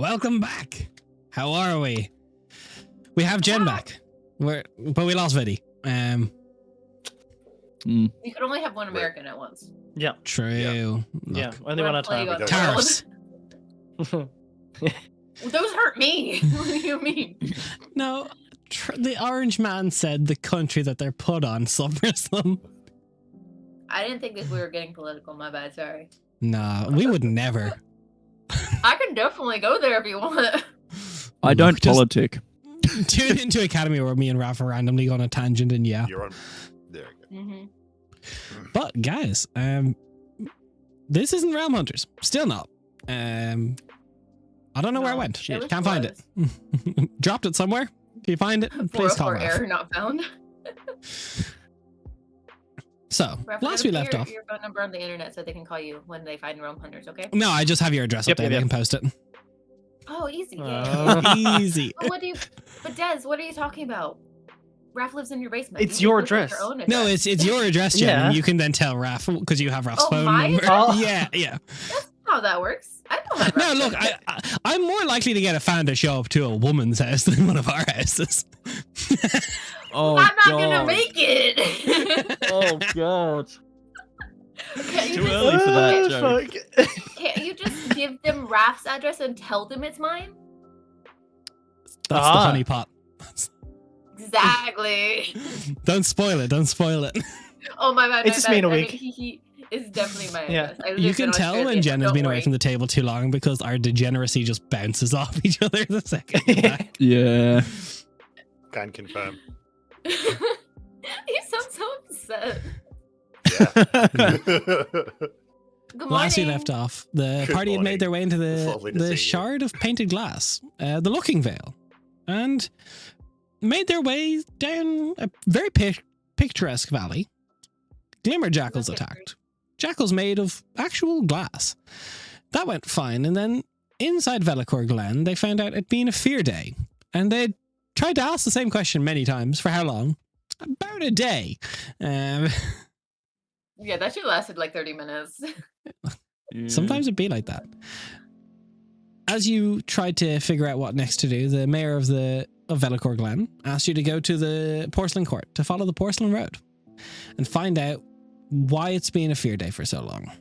welcome back. How are we? We have Jen back. But we lost Viddy. You could only have one American at once. Yeah. True. Yeah, only one at a time. Tariffs. Those hurt me. What do you mean? No, the orange man said the country that they're put on suffers them. I didn't think that we were getting political. My bad. Sorry. Nah, we would never. I can definitely go there if you want. I don't politic. Tune into Academy where me and Raph are randomly on a tangent, and yeah. You're on. There you go. But guys, this isn't Realm Hunters. Still not. I don't know where it went. Shit. Can't find it. Dropped it somewhere. If you find it, please call Raph. Error not found. So, Raph, last we left off. Your phone number on the internet so they can call you when they find Realm Hunters, okay? No, I just have your address up there. They can post it. Oh, easy. Easy. But Des, what are you talking about? Raph lives in your basement. It's your address. No, it's your address, Jen. Yeah. And you can then tell Raph because you have Raph's phone my number. address? Yeah. That's how that works. I don't have No, look, I'm more likely to get a fan to show up to a woman's house than one of our houses. Oh, I'm not gonna make it. Oh god. Too early for that joke. Can't you just give them Raph's address and tell them it's mine? That's the honey pot. Exactly. Don't spoil it. Oh my bad. It's just been a week. He is definitely my Yeah. address. You can tell when Jen has been away from the table too long because our degeneracy just bounces off each other the second. Yeah. Can confirm. You sound so upset. Good Last we morning. left off, the party had made their way into the shard of painted glass, the Looking Vale, and made their way down a very picturesque valley. Glimmer jackals attacked. Jackals made of actual glass. That went fine, and then inside Velicor Glen, they found out it'd been a fear day, and they tried to ask the same question many times. For how long? About a day. Yeah, that should lasted like 30 minutes. Sometimes it'd be like that. As you tried to figure out what next to do, the mayor of Velicor Glen asked you to go to the porcelain court to follow the porcelain road and find out why it's been a fear day for so long.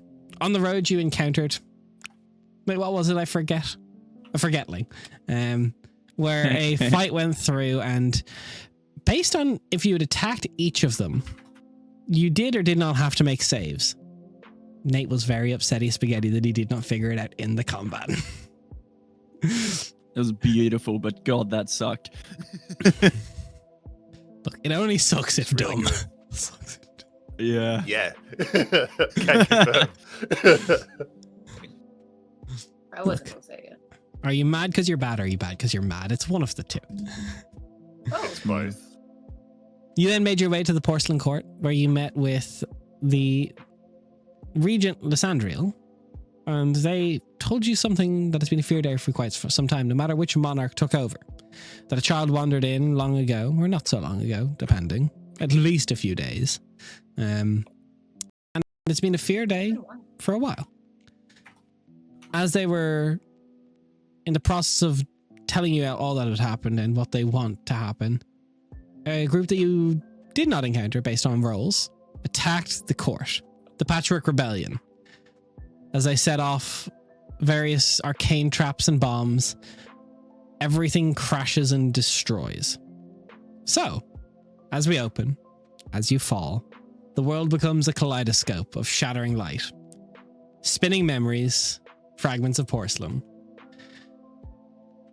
On the road you encountered, wait, what was it? I forget. A forgetling. Where a fight went through, and based on if you had attacked each of them, you did or did not have to make saves. Nate was very upsetty spaghetti that he did not figure it out in the combat. It was beautiful, but God, that sucked. Look, it only sucks if Really dumb. Yeah. Yeah. Can confirm. I wasn't going to say it. Are you mad because you're bad, or are you bad because you're mad? It's one of the two. Oh, It's both. You then made your way to the porcelain court, where you met with the Regent Lysandriel, and they told you something that has been a fear day for quite some time, no matter which monarch took over. That a child wandered in long ago, or not so long ago, depending, at least a few days. And it's been a fear day for a while. As they were in the process of telling you all that had happened and what they want to happen, a group that you did not encounter based on rolls attacked the court, the Patchwork Rebellion, as they set off various arcane traps and bombs. Everything crashes and destroys. So, as we open, as you fall, the world becomes a kaleidoscope of shattering light, spinning memories, fragments of porcelain.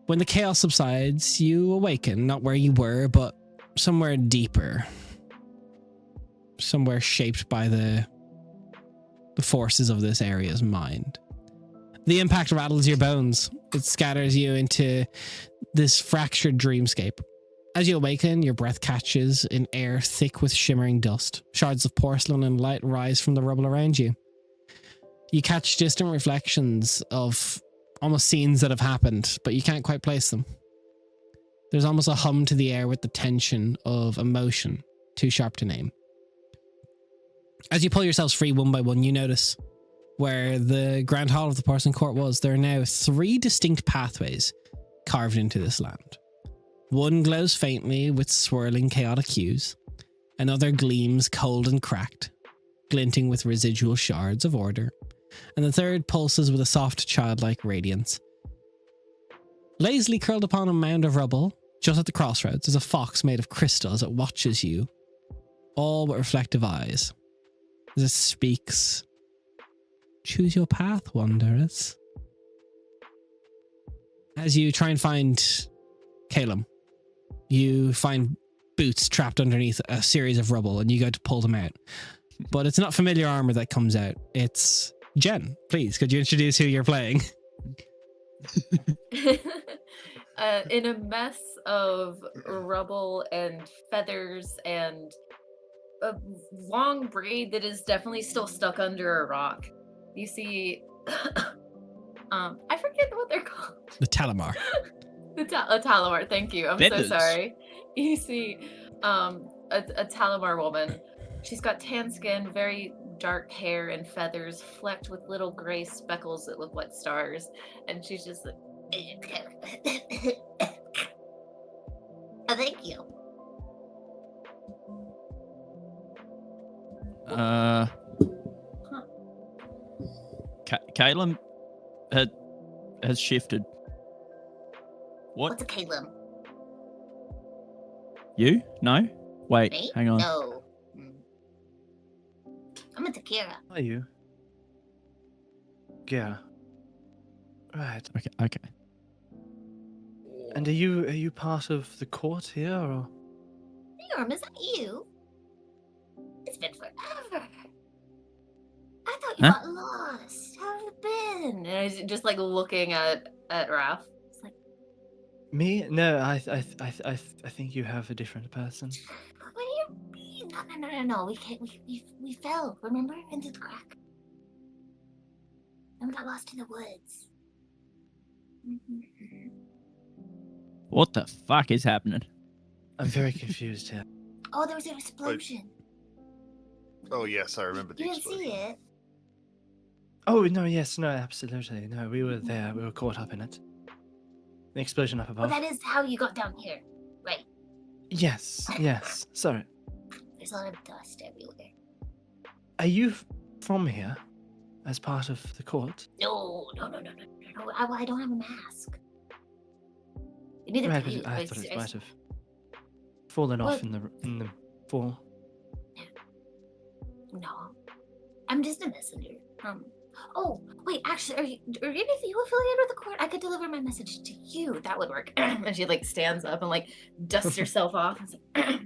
When the chaos subsides, you awaken, not where you were, but somewhere deeper. Somewhere shaped by the forces of this area's mind. The impact rattles your bones. It scatters you into this fractured dreamscape. As you awaken, your breath catches in air thick with shimmering dust. Shards of porcelain and light rise from the rubble around you. You catch distant reflections of almost scenes that have happened, but you can't quite place them. There's almost a hum to the air with the tension of emotion, too sharp to name. As you pull yourselves free one by one, you notice where the Grand Hall of the Porcelain Court was, there are now 3 distinct pathways carved into this land. One glows faintly with swirling chaotic hues. Another gleams cold and cracked, glinting with residual shards of order. And the third pulses with a soft childlike radiance. Lazily curled upon a mound of rubble, just at the crossroads, is a fox made of crystal as it watches you, all with reflective eyes. As it speaks, choose your path, wanderers. As you try and find Calum, you find boots trapped underneath a series of rubble and you go to pull them out. But it's not familiar armor that comes out. It's Jen. Please, could you introduce who you're playing? In a mess of rubble and feathers and a long braid that is definitely still stuck under a rock, you see I forget what they're called. The Talamar. A Talamar, thank you. I'm Feathers. so sorry. You see a Talamar woman. She's got tan skin, very dark hair and feathers flecked with little gray speckles that look like stars. And she's just like, oh, thank you. Caleb has shifted. What? What's a Caleb? You? No? Wait, Me? hang on. No. I'm a Takira. Are you? Yeah. Right. Okay. And are you part of the court here, or? Norm, is that you? It's been forever. I thought you got lost. How have you been? And I was just like looking at Raph. It's like, Me? No, I think you have a different person. what do you mean? No. We fell, remember? Into the crack. And we got lost in the woods. What the fuck is happening? I'm very confused here. Oh, there was an explosion. Oh yes, I remember the You didn't explosion. see it? Oh no, yes, no, absolutely. No, we were there. We were caught up in it. The explosion up Well, above. that is how you got down here, right? Yes. Sorry. There's a lot of dust everywhere. Are you from here, as part of the court? No. I don't have a mask. Neither Right, do you. I thought it might have fallen off in the fall. No, I'm just a messenger. Oh wait, actually, are any of you affiliated with the court? I could deliver my message to you. That would work. And she like stands up and like dusts herself off. And like,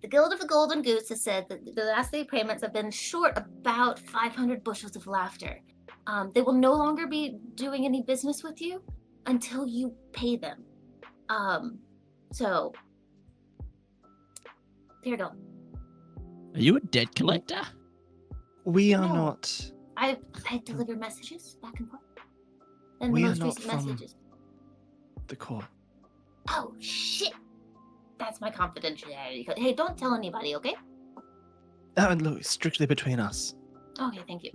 the Guild of the Golden Goose has said that the last day payments have been short about 500 bushels of laughter. They will no longer be doing any business with you until you pay them. So there you go. Are you a debt collector? We are No. not. I deliver messages back and forth. And We the are most not recent from- messages. The court. Oh shit! That's my confidentiality. Hey, don't tell anybody, okay? And look, strictly between us. Okay, thank you.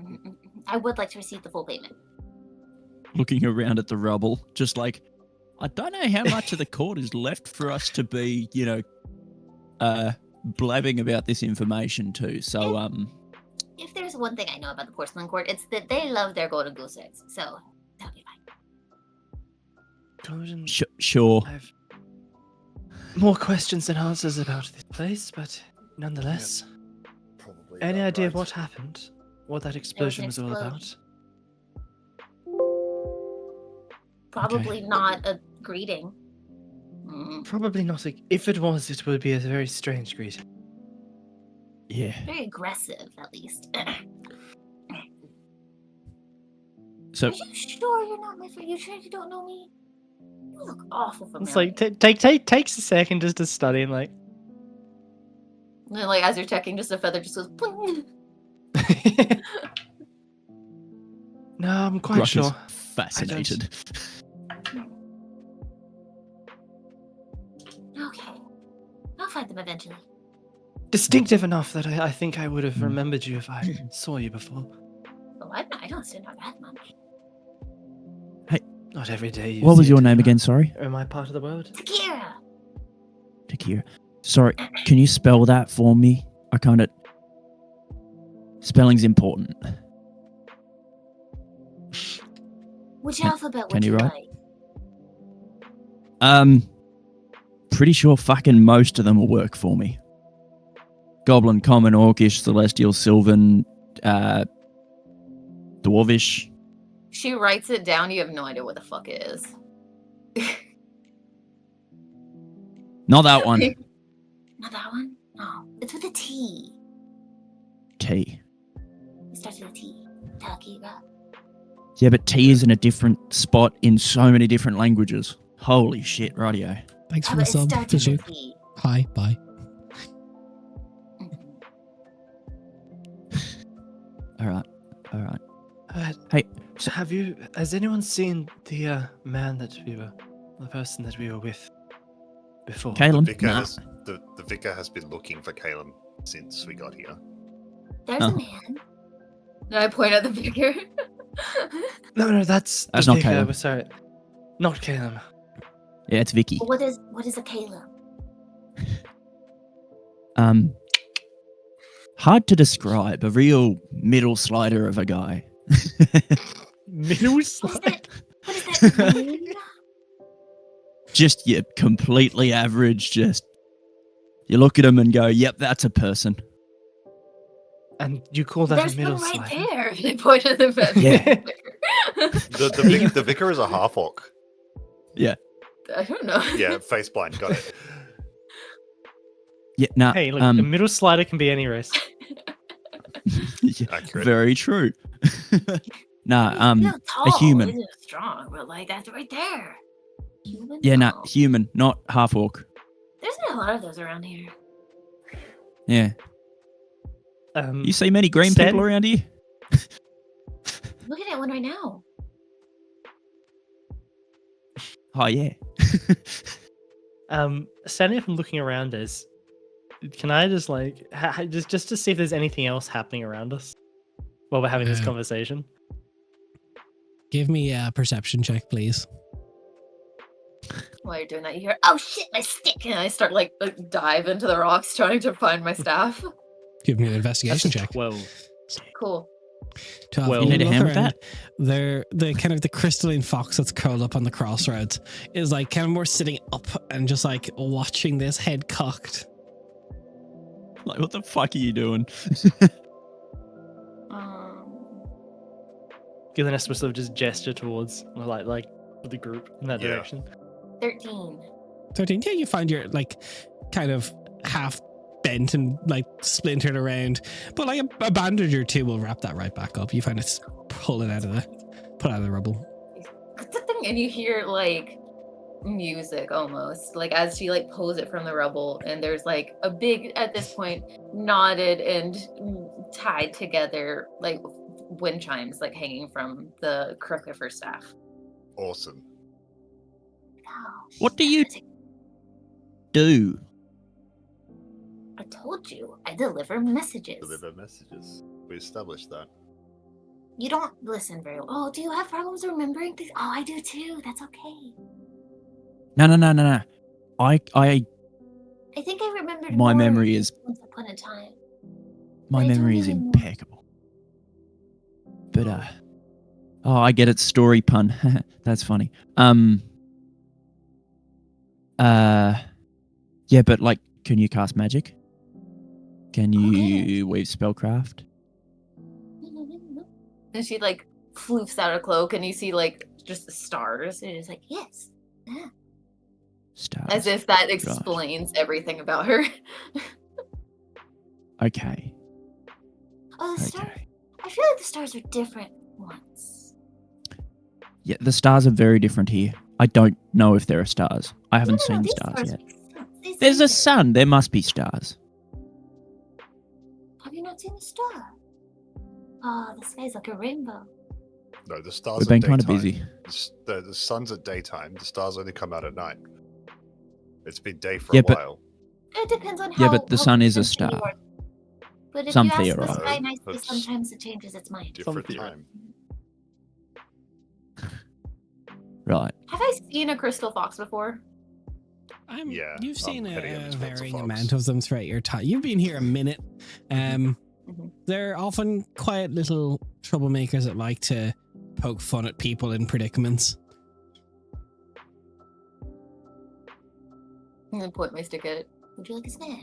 I would like to receive the full payment. Looking around at the rubble, just like, I don't know how much of the court is left for us to be, blabbing about this information to. So, If there's one thing I know about the Porcelain Court, it's that they love their golden goose eggs. So that'll be fine. Golden. sure. I have more questions than answers about this place, but nonetheless. Probably Any about idea right. what happened? What that explosion was all about? explosion. Probably not a greeting. Probably not. If it was, it would be a very strange greeting. Yeah. Very aggressive, at least. So, Are you sure you're not my friend? You sure you don't know me? You look awful familiar. It's like takes a second just to study and like. And then, like as you're checking, just a feather just goes. Pling. No, I'm quite Gruck sure. is fascinated. Okay, I'll find them eventually. Distinctive enough that I think I would have remembered you if I saw you before. I don't see not that much. Not every day. You What was see your it name in, again? Sorry, in my part of the world. Takira. Takira. Sorry, can you spell that for me? I kind of. Spelling's important. Which Can- alphabet can would you you write? like? Pretty sure fucking most of them will work for me. Goblin, Common, Orcish, Celestial, Sylvan, Dwarvish. She writes it down. You have no idea what the fuck it is. Not that one. Not that one? No. It's with a T. T. It starts with a T. Takira. Yeah, but T is in a different spot in so many different languages. Holy shit, radio. Thanks How for the about it sub, starts with a Fijuk. T? Hi, bye. Mhm. All right. Hey, So- has anyone seen the person that we were with before? Caleb? The vicar, Nah. the vicar has been looking for Caleb since we got here. There's Oh. a man. No, I point at the figure. No, that's That's the not vicar. Caleb. We're sorry, not Caleb. Yeah, it's Vicky. What is a Caleb? Hard to describe. A real middle slider of a guy. Middle What is slide. that? What does that mean? Just yeah, completely average. Just you look at him and go, "Yep, that's a person." And you call that There's a middle one right slide? there. They point at the bed. Yeah. The vicar is a half orc. I don't know. Yeah, face blind. Got it. Yeah, nah. Hey, look, a middle slider can be any race. yeah, Accurate. very true. nah, He's not tall, human. He's not strong, but like that's right there. Human? Yeah, nah, No. human, not half orc. There's not a lot of those around here. Yeah. You see many green Stan? people around here? Looking at one right now. Oh yeah. Standing up and looking around us, can I just like just to see if there's anything else happening around us while we're having this conversation? Give me a perception check, please. While you're doing that, you hear, "Oh shit, my stick!" And I start like dive into the rocks trying to find my staff. Give me an That's investigation a check. 12. Cool. 12. Well, You you need a look hand with around, the kind of the crystalline fox that's curled up on the crossroads is like kind of more sitting up and just like watching this, head cocked. Like, what the fuck are you doing? Gillinas will sort of just gesture towards like the group in that Yeah. direction. 13. 13. Yeah, you find your like kind of half bent and like splintered around, but like a bandage or two will wrap that right back up. You find it's pull out of the rubble. And you hear like music almost, like as she like pulls it from the rubble, and there's like a big, at this point, knotted and tied together like wind chimes like hanging from the crook of her staff. Awesome. Oh, What do you do? I told you, I deliver messages. Deliver messages. We established that. You don't listen very well. Oh, do you have problems remembering things? Oh, I do too. That's okay. No. I I think I remembered My more memory is- once upon a time. my I don't memory is anymore. impeccable. But oh, I get it. Story pun. That's funny. Yeah, but like, can you cast magic? Can you weave spellcraft? And she like floofs out a cloak, and you see like just the stars. And it's like, yes. Yeah. Stars. As if that explains everything about her. Okay. Oh, the stars. Okay. I feel like the stars are different ones. Yeah, the stars are very different here. I don't know if there are stars. I haven't No, seen these stars yet. make sense. They There's say a that. sun. There must be stars. Have you not seen the star? Oh, the sky's like a rainbow. No, the stars We've are been kind of daytime. busy. The sun's at daytime. The stars only come out at night. It's been day for Yeah, a but- It depends on how. Yeah, but the how sun is a convincing you star. are. But if Some you ask the theorize. sky nicely, That's sometimes it changes its mind. different theory. time. Right. Have I seen a crystal fox before? Yeah, You've seen I'm heading a in towards a varying fox. amount of them throughout your time. You've been here a minute. They're often quiet little troublemakers that like to poke fun at people in predicaments. I'm gonna point my stick at it. Would you like a snack?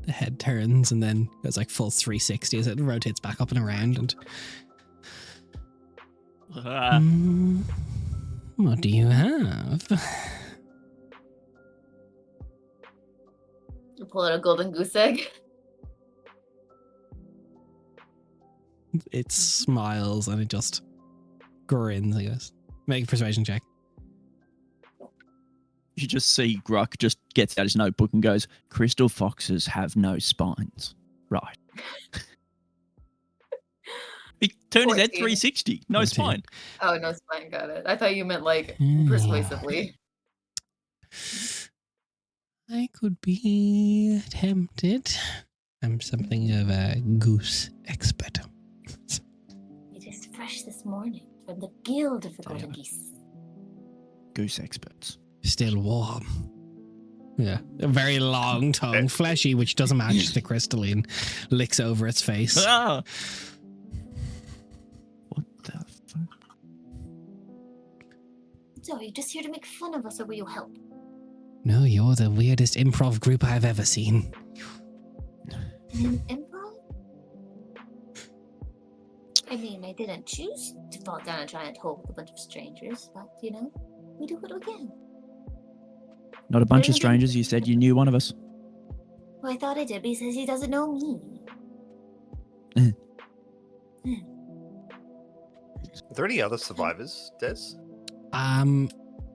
The head turns and then goes like full 360 as it rotates back up and around. And what do you have? You pull out a golden goose egg. It smiles and it just grins, I guess. Make a persuasion check. You just see Gruck just gets out his notebook and goes, "Crystal foxes have no spines." Right. He turned his head 14. 360. No 14. spine. Oh, no spine, got it. I thought you meant like Hmm. persuasively. I could be tempted. I'm something of a goose expert. It is fresh this morning from the guild of the golden Damn. geese. Goose experts. Still warm. Yeah, a very long tongue, fleshy, which doesn't match the crystalline, licks over its face. Ah! What the fuck? So are you just here to make fun of us, or will you help? No, you're the weirdest improv group I've ever seen. An improv? I mean, I didn't choose to fall down a giant hole with a bunch of strangers, but, you know, we do what we can. Not a bunch of strangers. You said you knew one of us. Well, I thought I did, but he says he doesn't know me. Are there any other survivors, Des?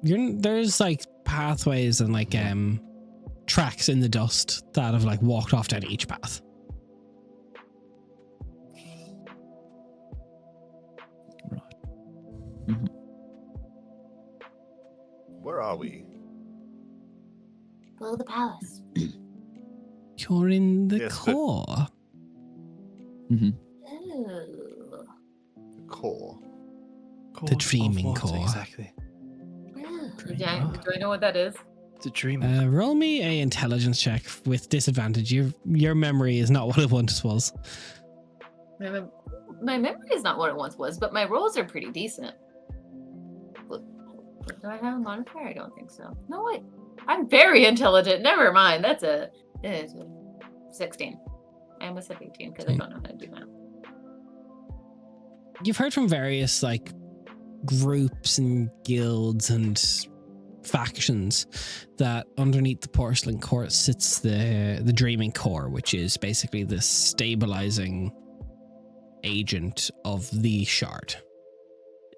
There's like pathways and like tracks in the dust that have like walked off down each path. Right. Mhm. Where are we? Below the palace. You're in the Yes, but- core. Mhm. Oh. Core. The dreaming What core. Exactly. Oh. Do I know what that is? It's a dream. Roll me a intelligence check with disadvantage. Your memory is not what it once was. My memory is not what it once was, but my rolls are pretty decent. Do I have a modifier? I don't think so. No, wait. I'm very intelligent. Never mind. It's a 16. I almost said 18 because I don't know how to do that. You've heard from various like groups and guilds and factions that underneath the porcelain court sits the dreaming core, which is basically the stabilizing agent of the shard.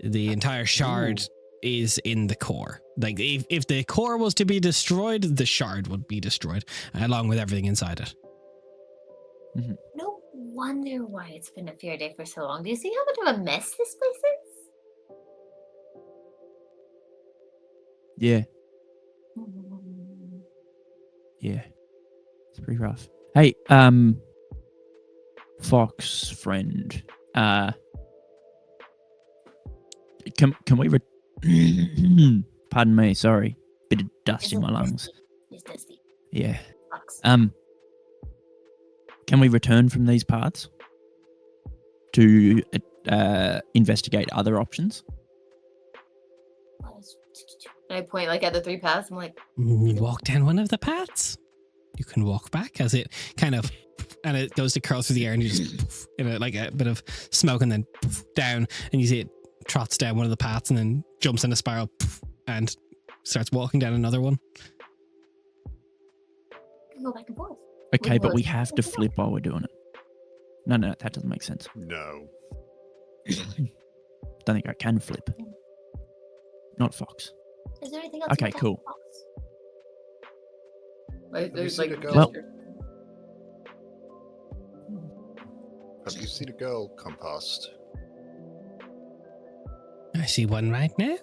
The entire shard is in the core. Like if the core was to be destroyed, the shard would be destroyed along with everything inside it. No wonder why it's been a fear day for so long. Do you see how much of a mess this place is? Yeah. Mm. Yeah. It's pretty rough. Hey, Fox friend. Can we pardon me, sorry. Bit of dust in my lungs. It's dusty. Yeah. Fox. Can we return from these parts to investigate other options? And I point like at the 3 paths. I'm like, You walk down one of the paths. You can walk back as it kind of, and it goes to curl through the air, and you just like a bit of smoke, and then down, and you see it trots down one of the paths, and then jumps in a spiral, and starts walking down another one. We can go back and forth. Okay, but we Well, have to flip while we're doing it. No, that doesn't make sense. No. Don't think I can flip. Not Fox. Is there anything else? Okay, you can cool. tell Fox? like you there's seen like a girl? Well- Have you seen a girl come past? I see one right now.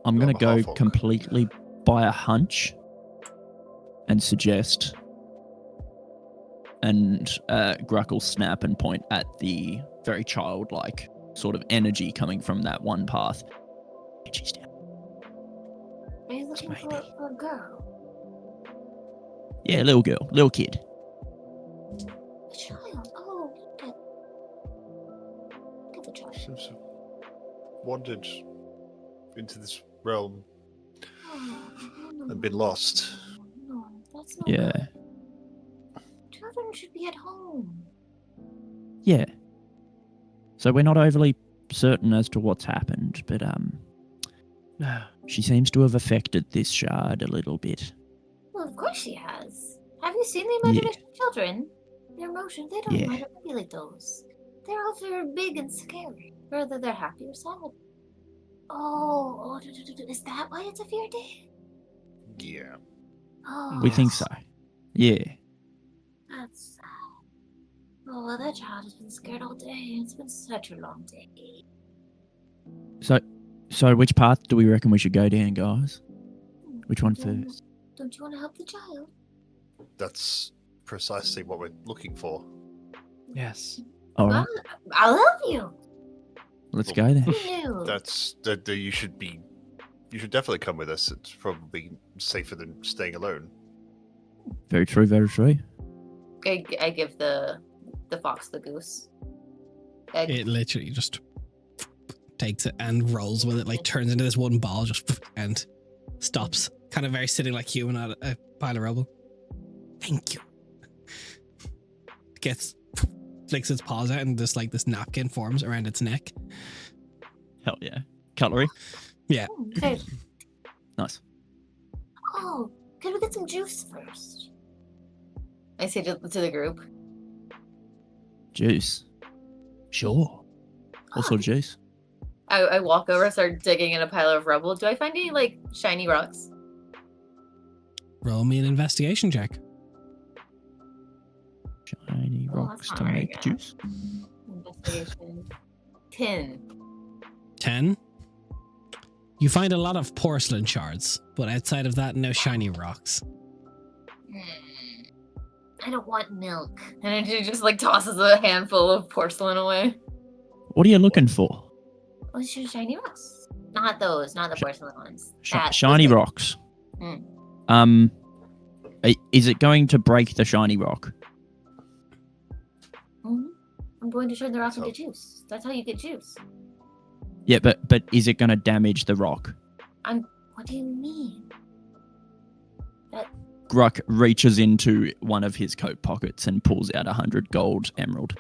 I'm going to I'm a go half-orc. completely by a hunch and suggest, and Gruck'll snap and point at the very childlike sort of energy coming from that one path. She's down. Are you looking for Maybe. a girl? Yeah, little girl, little kid. A child? Oh, look at the child. Seems to have wandered into this realm Oh, no, and been lost. No, that's not Yeah, good. Children should be at home. yeah. So we're not overly certain as to what's happened, but she seems to have affected this shard a little bit. Well, of course she has. Have you seen the Yeah. imagination of children? Their emotions, they don't know how Yeah. to regulate those. They're all very big and scary, whether they're happy or sad. Is that why it's a fear day? Yeah. Oh, We think so. Yeah. That's sad. Oh, well, that child has been scared all day. It's been such a long day. So which path do we reckon we should go down, guys? Which one first? Don't you want to help the child? That's precisely what we're looking for. Yes. All right, Well, I'll help you. let's go then. Who knew? That's that. You should definitely come with us. It's probably safer than staying alone. Very true, very true. I give the fox the goose. Egg. It literally just takes it and rolls with it, like turns into this one ball, just and stops, kind of very sitting like human at a pile of rubble. Thank you. Gets flicks its paws out and just like this napkin forms around its neck. Hell yeah. Cutlery. Oh, okay. Nice. Oh, can we get some juice first? I say to the group. Juice. Sure. What sort of juice? I walk over, start digging in a pile of rubble. Do I find any like shiny rocks? Roll me an investigation check. Shiny Oh, rocks that's to not very make good. juice. Investigation. 10. 10. You find a lot of porcelain shards, but outside of that, no shiny rocks. I don't want milk. And she just like tosses a handful of porcelain away. What are you looking for? What's your shiny rocks? Not those, not the porcelain ones. Shiny those rocks. Mm. Is it going to break the shiny rock? Mhm. I'm going to turn the rock So- into juice. That's how you get juice. Yeah, but is it going to damage the rock? What do you mean? Gruck reaches into one of his coat pockets and pulls out 100 gold emerald.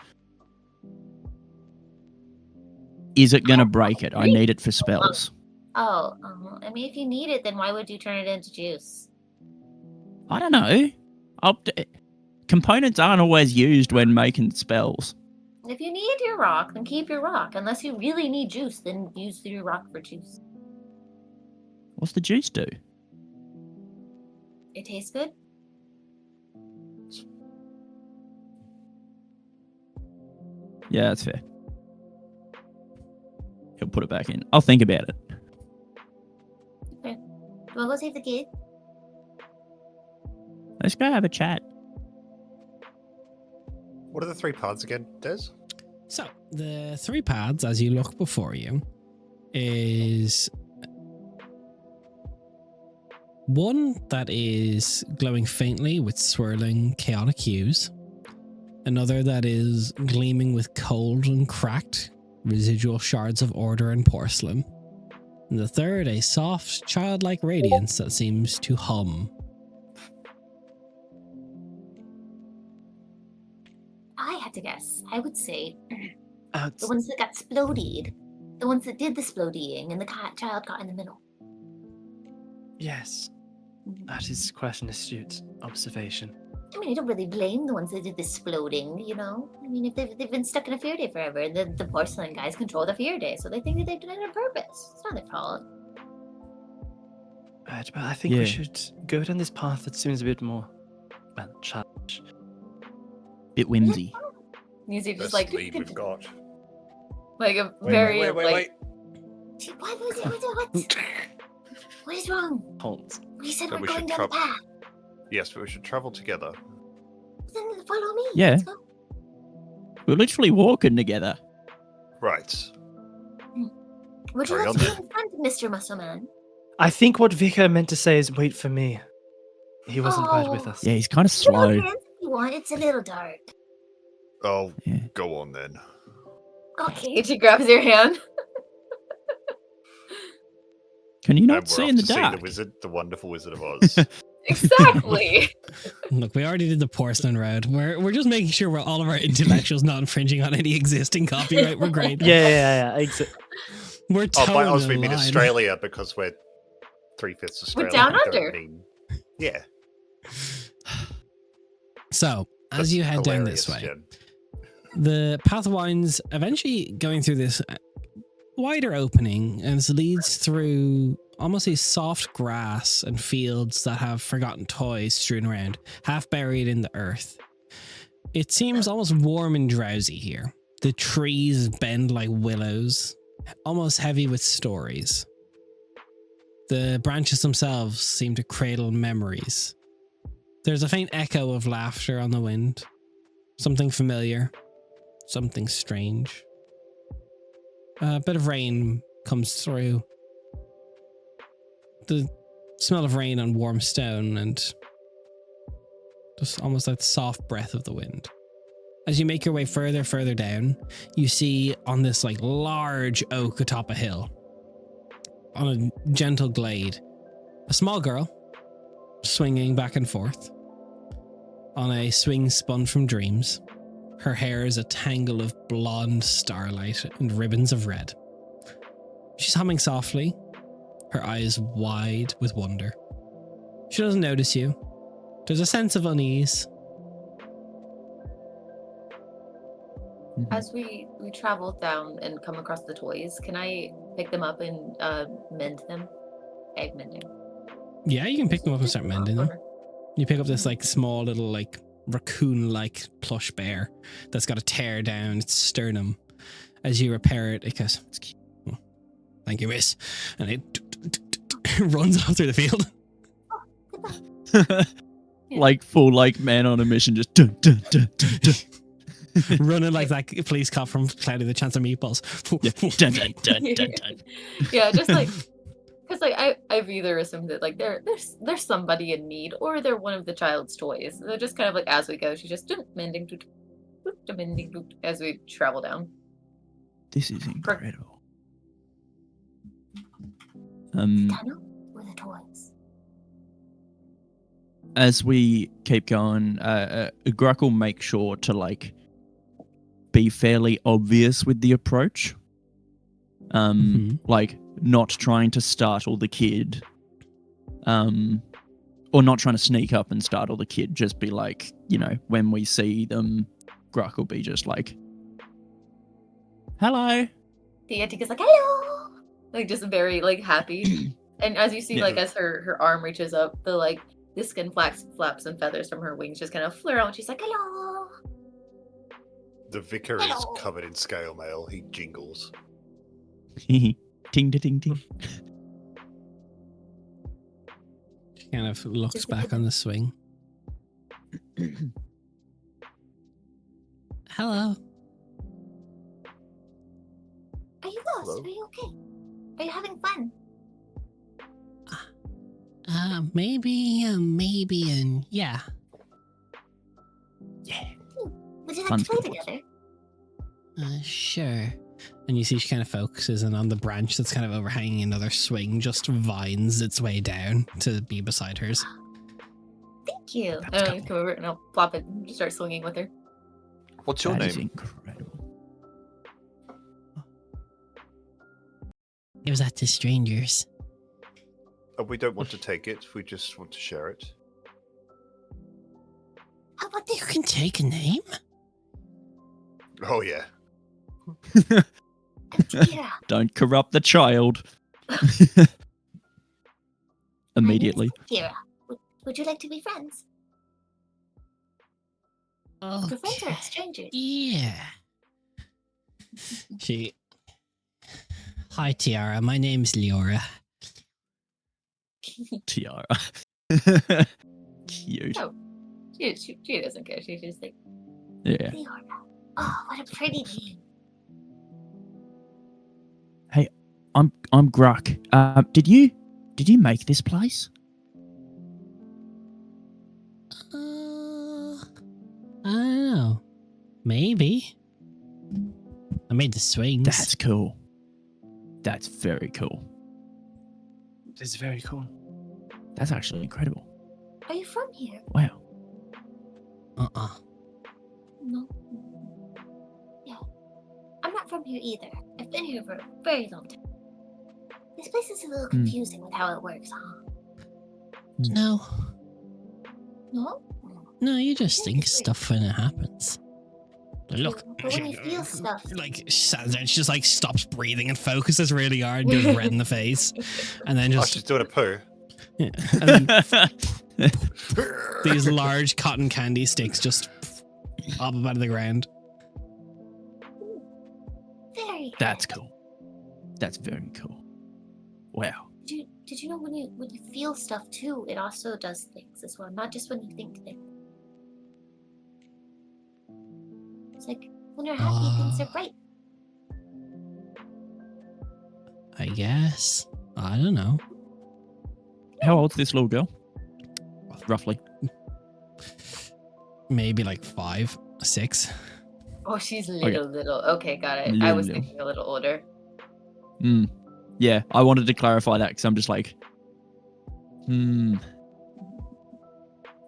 Is it going to break it? I need it for spells. Oh, I mean, if you need it, then why would you turn it into juice? I don't know. Components aren't always used when making spells. If you need your rock, then keep your rock. Unless you really need juice, then use your rock for juice. What's the juice do? It tastes good. Yeah, that's fair. He'll put it back in. I'll think about it. Okay. We'll go save the kid. Let's go have a chat. What are the 3 paths again, Des? So, the 3 paths, as you look before you, is one that is glowing faintly with swirling chaotic hues, another that is gleaming with cold and cracked residual shards of order and porcelain, and the third a soft, childlike radiance that seems to hum. I had to guess. I would say Uh, the ones that got splodied. The ones that did the sploding and the child got in the middle. yes, that is quite an astute observation. I mean, I don't really blame the ones that did the sploding, you know? I mean, if they've been stuck in a fear day forever, and the porcelain guys control the fear day, so they think that they've done it on purpose. It's not their fault. Right, but I think Yeah. we should go down this path that seems a bit more, well, childish. Bit whimsy. Music Best just like lead we've got. like a Wait, very wait, wait, like wait. Gee, what was it? What is wrong? Halt. We said Then we're we going should down the come- path. Yes, but we should travel together. Then follow me. Yeah. Let's go. We're literally walking together. Right. Would you Carry like on to be then. in front, Mr. Muscleman? I think what Vika meant to say is wait for me. He wasn't quite with Oh. us. Yeah, he's kind of Put your slow. hands if you want. It's a little dark. Oh, Yeah. go on then. Okay. She grabs your hand. Can you not And we're see off in the to see dark? the wizard, the wonderful Wizard of Oz. Exactly. Look, we already did the porcelain road. We're just making sure we're all of our intellectuals not infringing on any existing copyright. We're great. Yeah. We're Oh, towing by Oz the we mean line. Australia because we're 3/5 We're Australian. down We don't under. mean- Yeah. So, as That's you head down hilarious, this way, Jen. the path winds eventually going through this wider opening, and it leads through almost these soft grass and fields that have forgotten toys strewn around, half buried in the earth. It seems almost warm and drowsy here. The trees bend like willows, almost heavy with stories. The branches themselves seem to cradle memories. There's a faint echo of laughter on the wind. Something familiar. Something strange. A bit of rain comes through. The smell of rain on warm stone and just almost like the soft breath of the wind. As you make your way further down, you see on this like large oak atop a hill, on a gentle glade, a small girl swinging back and forth on a swing spun from dreams. Her hair is a tangle of blonde starlight and ribbons of red. She's humming softly, her eyes wide with wonder. She doesn't notice you. There's a sense of unease. As we travel down and come across the toys, can I pick them up and mend them? Egg mending. Yeah, you can pick them up and start mending them. Okay. You pick up this like small little like raccoon-like plush bear that's got a tear down its sternum. As you repair it, it goes, "Oh, thank you, miss," and it runs off through the field. Like full like man on a mission, just dun, dun, dun, dun, dun. Running like that police cop from Cloudy the Chance of Meatballs. Yeah. Dun, dun, dun, dun, dun. Yeah, just like because like I've either assumed that like there's somebody in need or they're one of the child's toys. They're just kind of like as we go, she's just mending as we travel down. This is incredible. Tunnel with the toys. As we keep going, Gruck will make sure to like be fairly obvious with the approach. Like not trying to startle the kid. Or not trying to sneak up and startle the kid, just be like, you know, when we see them, Gruck will be just like, hello. The Antika's like, hello. Like just very like happy. And as you see, Yeah. like as her arm reaches up, the skin flaps and feathers from her wings just kind of flare out. And she's like, hello. The vicar is Hello. covered in scale mail. He jingles. Ting ting ting ting. She kind of looks back on the swing. Hello. Are you lost? Hello? Are you okay? Are you having fun? Maybe, and yeah. Would you like Fun to play for the boys. together? Sure. And you see she kind of focuses, and on the branch that's kind of overhanging another swing just vines its way down to be beside hers. Thank you. And I'll come over and I'll plop it and just start swinging with her. What's your That is name? incredible. Give that to strangers. We don't want to take it. We just want to share it. How about You this? can take a name? Oh yeah. Kira. Don't corrupt the child. Immediately. Kira. Would you like to be friends? Oh, We're friends or strangers? yeah. Hi, Tiara. My name's Leora. Tiara. Cute. Oh. She doesn't care. She's just like, Yeah. Leora. Oh, what a pretty name. I'm Gruck. Did you make this place? I don't know. Maybe. I made the swings. That's cool. That's very cool. This is very cool. That's actually incredible. Are you from here? Wow. No. Yeah. I'm not from here either. I've been here for a very long time. This place is a little confusing with how it works, huh? No. No? No, you just Yeah, think it's weird. stuff when it happens. Look. But when you feel stuff, Like, she stands there, she just like stops breathing and focuses really hard, goes red in the face, and then Oh, just. she's doing a poo. Yeah, and then these large cotton candy sticks just pop up out of the ground. very good. That's cool. That's very cool. Wow. Did you know when you feel stuff too, it also does things as well, not just when you think things. It's like when you're happy, things are bright. I guess. I don't know. How old's this little girl? Roughly. Maybe like 5, 6. oh, she's Okay. little. Okay, got it. I was Little. thinking a little older. Yeah, I wanted to clarify that because I'm just like,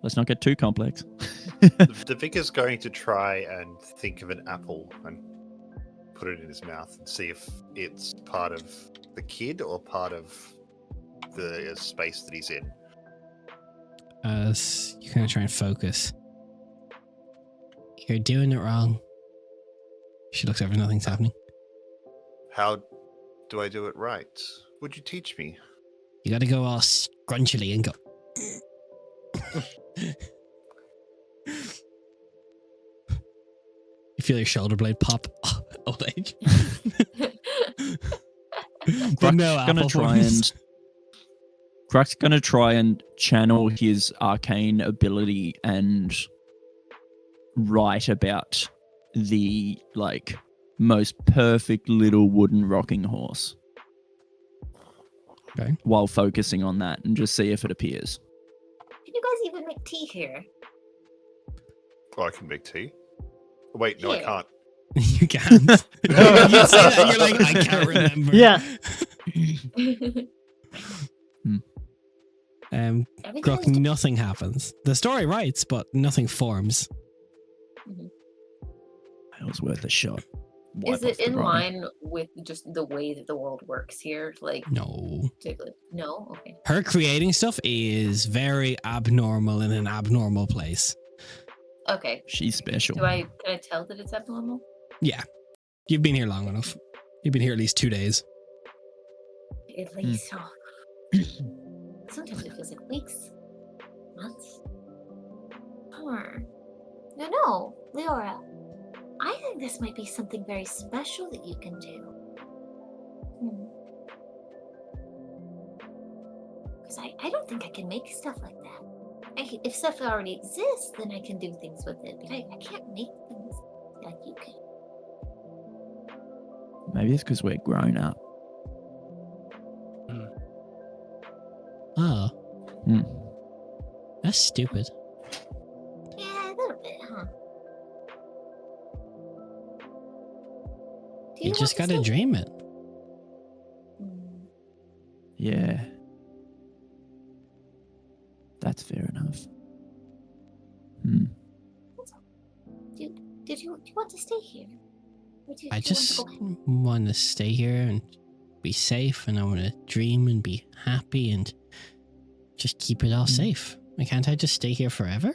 let's not get too complex. The vicar's going to try and think of an apple and put it in his mouth and see if it's part of the kid or part of the space that he's in. You kind of try and focus. You're doing it wrong. She looks over, nothing's happening. How do I do it right? Would you teach me? You gotta go all scrunchily and go. You feel your shoulder blade pop. Old age. But no Gruck's gonna apple try forms. Gruck's gonna try and channel his arcane ability and write about the like most perfect little wooden rocking horse. Okay. While focusing on that and just see if it appears. Can you guys even make tea here? Oh, I can make tea. Wait, no, I Here. can't. You can't. You say that, and you're like, I can't remember. Yeah. Everything Gruck, is nothing happens. The story writes, but nothing forms. It was worth a shot. Is Wipe it off the in writing. line with just the way that the world works here? Like, No. no? Okay. Her creating stuff is very abnormal in an abnormal place. Okay. She's special. Can I tell that it's abnormal? Yeah. You've been here long enough. You've been here at least 2 days. at least. Oh. Sometimes it feels like weeks, months. No, Leora. I think this might be something very special that you can do. Because I don't think I can make stuff like that. If stuff already exists, then I can do things with it. But I can't make things like you can. Maybe it's because we're grown up. Oh. Hmm. That's stupid. Yeah, a little bit, huh? Do You want just to gotta stay? dream it. Yeah. That's fair enough. Do you want to stay here? Or do I you just want to go back? want to stay here and be safe, and I want to dream and be happy and just keep it all safe. Like, can't I just stay here forever?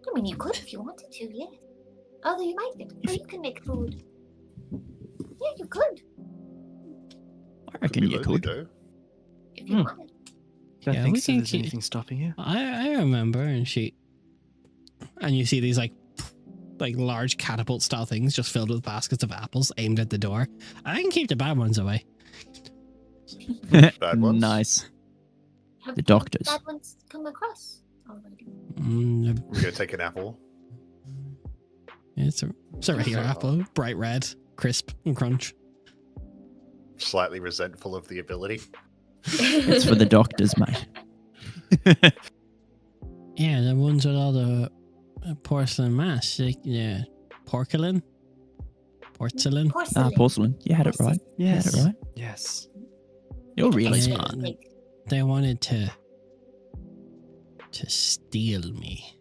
I mean, you could if you wanted to, yes. Although you might get, or you can make food. Yeah, you could I reckon Be you lonely, could. though. if you wanted. Don't Yeah, think we so can there's keep- anything stopping you. I remember, and you see these like large catapult style things just filled with baskets of apples aimed at the door. I can keep the bad ones away. Bad ones? Nice. Have The you doctors. bad ones come across already? We're gonna take an apple. It's a regular Yeah. apple, bright red, crisp and crunch. Slightly resentful of the ability. It's for the doctors, mate. Yeah, the ones with all the porcelain mask, like porcelain. Porcelain. Porcelain. You had it right. You had it right. Yes. You're really Yeah. smart. They wanted to steal me.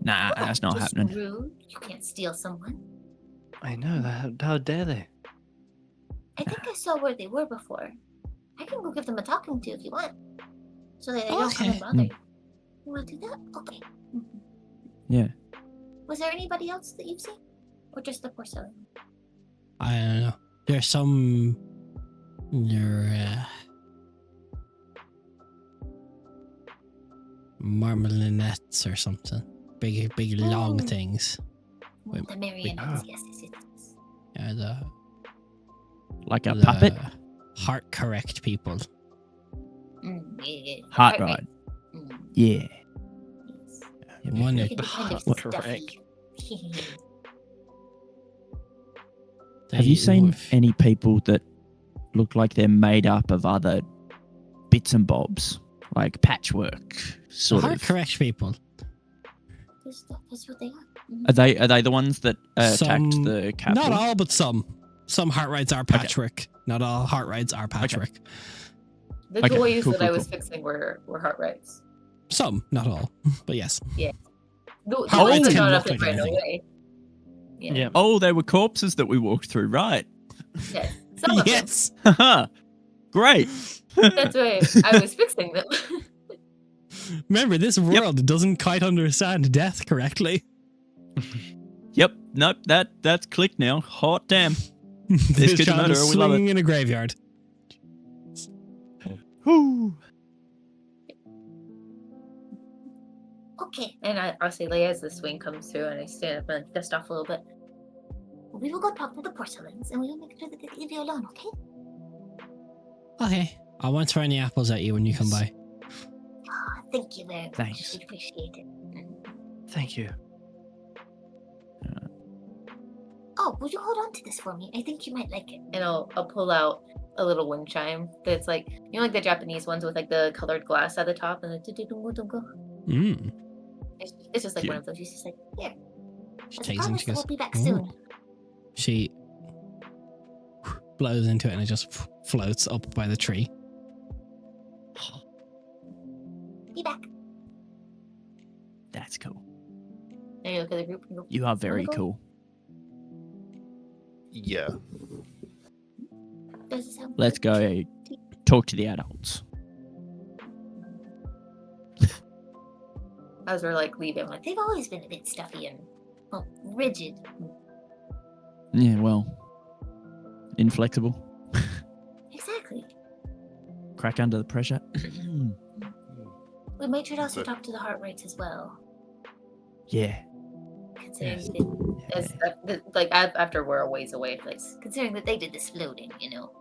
Nah, that's not Just happening. rude. You can't steal someone. I know. How dare they? I think I saw where they were before. I can go give them a talking to if you want. So that they don't come and Okay. bother you. You want to do that? Okay. Mhm. Yeah. Was there anybody else that you've seen? Or just the porcelain? I don't know. There's some. Marmalettes or something. Big long Oh. things. Wait, The marionettes, yes. Yeah, the Like a puppet? heart correct people. Yeah. Heart right. Mm, Yeah. yes. One They that can be kind of Heart stuffy. Have you seen wolf- any people that look like they're made up of other bits and bobs? Like patchwork, sort heart of. correct people? That's what they are. Are they the ones that attacked Some- the Capitol? Not all, but some. Some heart rides are patchwork. Not all heart rides are patchwork. The Okay, toys cool, that I cool, was cool. fixing were heart rights. Some, not all, but yes. The Heart ones rates that can got look up and like ran anything. away. Yeah. Yeah. Oh, they were corpses that we walked through, right? Yes. Some of them. Yes. Haha. Great. That's why I was fixing them. Remember, this world doesn't quite understand death correctly. Yep. Nope. That's clicked now. Hot damn. This good to child know, is we love it. swinging in a graveyard. Whoo. Okay. And I'll say, like, as the swing comes through and I stand up and dust off a little bit. We will go talk to the porcelains and we will make sure that they leave you alone, okay? Okay. I won't throw any apples at you when you come by. Ah, thank you very much. Thanks. We appreciate it. Thank you. Oh, will you hold on to this for me? I think you might like it. And I'll pull out a little wind chime that's like, like the Japanese ones with like the colored glass at the top and the do-do-do-do-do. Mm. It's just like Cute. one of those. She's just like, here. She As a takes it and promise, she goes, we'll be back "Ooh." soon. She blows into it and it just floats up by the tree. Be back. That's cool. And you look at the group and go, You are very go? cool. Yeah. Does it sound Let's good? go talk to the adults. as we're like leaving, like, They've always been a bit stuffy and, well, rigid. Yeah, well, inflexible. Exactly. Crack under the pressure. We made sure to also But- talk to the heart rates as well. Yeah. Considering Yes. after we're a ways away, like, considering that they did this floating, you know.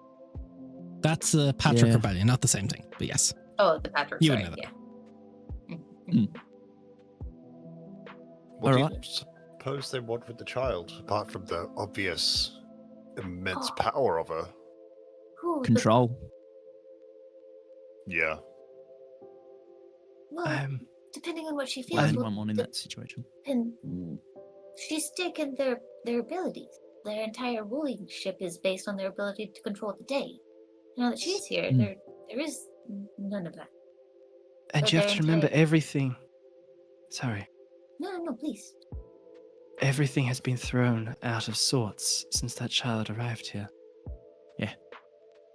That's the Patrick Yeah. Rebellion, not the same thing, but yes. oh, the Patrick. You would sorry, know that. yeah. What do you Alright. suppose they want with the child, apart from the obvious immense Oh. power of her? Ooh, Control. Yeah. Well, depending on what she I feels, had well, one in that situation. and she's taken their abilities. Their entire rulership is based on their ability to control the day. Now that she's here, Hmm. there is none of that. And But you have their to remember entire- everything. Sorry. No, please. Everything has been thrown out of sorts since that child arrived here. Yeah.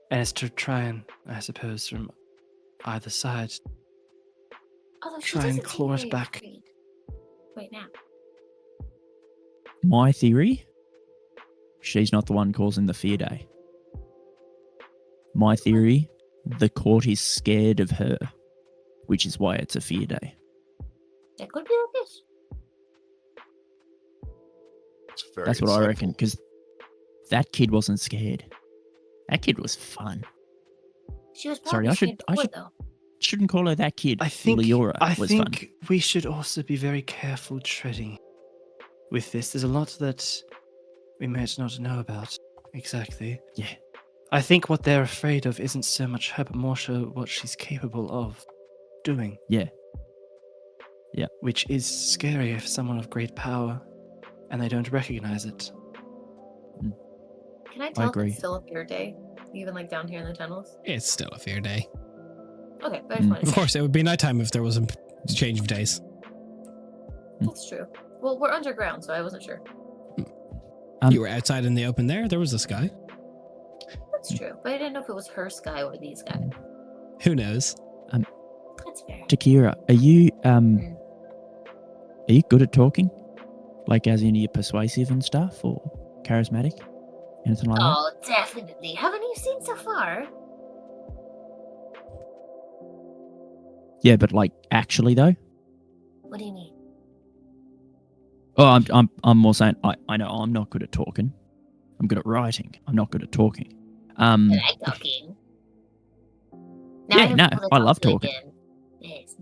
And it's to try and, I suppose, from either side, Although she Try and doesn't seem claw us very back. afraid right now. My theory, she's not the one causing the fear day. My theory, the court is scared of her, which is why it's a fear day. That could be like this. It's very That's what I reckon, insightful. because that kid wasn't scared. That kid was fun. She was Sorry, probably I should- named I Tor, should- though. Shouldn't call her that kid. I think Leora I was think fun. we should also be very careful treading with this. There's a lot that we might not know about exactly. Yeah. I think what they're afraid of isn't so much her, but more so what she's capable of doing. Yeah. Which is scary if someone of great power and they don't recognize it. Can I tell if agree. it's still a fair day? Even like down here in the tunnels? It's still a fair day. Okay, but I just wanted to Of check. course, it would be nighttime if there was a change of days. That's true. Well, we're underground, so I wasn't sure. Um, You were outside in the open there was a sky. That's true. But I didn't know if it was her sky or these guys. Who knows? That's fair. Takira, are you good at talking? Like as in you're persuasive and stuff, or charismatic? Anything like that? Oh, definitely. Haven't you seen so far? Yeah, but like actually though? What do you mean? Oh, I'm more saying I know I'm not good at talking. I'm good at writing. I'm not good at talking. I like talking. Now Yeah, have no, people to I talk love to talking. again. Yes.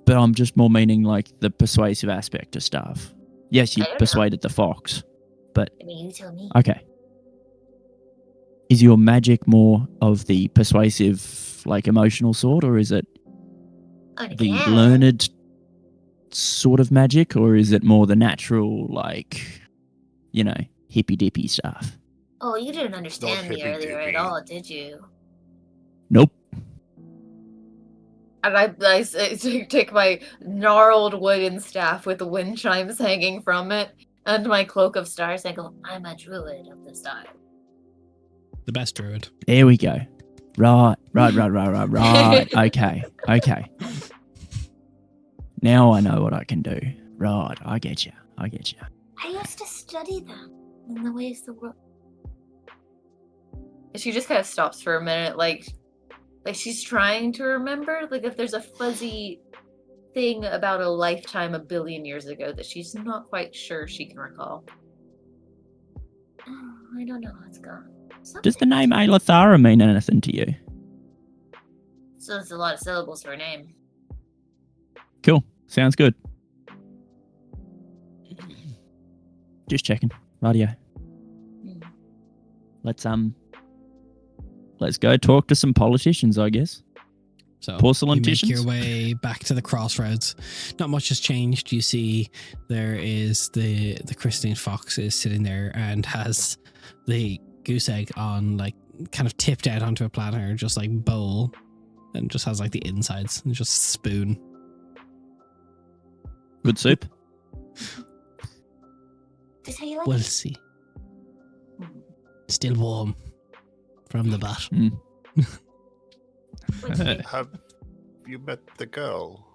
But I'm just more meaning like the persuasive aspect of stuff. Yes, you I don't know. persuaded the fox. I mean, you tell me. Okay. Is your magic more of the persuasive, like emotional sort, or is it the Again. learned sort of magic, or is it more the natural, like, you know, hippy dippy stuff? Oh, you didn't understand me earlier hippy-dippy. at all, did you? Nope. And I take my gnarled wooden staff with the wind chimes hanging from it and my cloak of stars and go, I'm a druid of the stars. The best druid. There we go. Right. Okay. Now I know what I can do. Right. I get you. I used to study them in the ways the world. She just kind of stops for a minute, like she's trying to remember, like if there's a fuzzy thing about a lifetime a billion years ago that she's not quite sure she can recall. Oh, I don't know. It's gone. Does the name Aelathara mean anything to you? So it's a lot of syllables for a name. Cool. Sounds good. Just checking. Radio. Hmm. Let's go talk to some politicians, I guess. So Porcelain you make titians? your way back to the crossroads. Not much has changed. You see there is the Christine Fox is sitting there and has the goose egg on, like, kind of tipped out onto a platter, just like bowl, and just has like the insides and just spoon. Good soup. Just how you like We'll it. see. Still warm from the butt. What'd you think? Have you met the girl?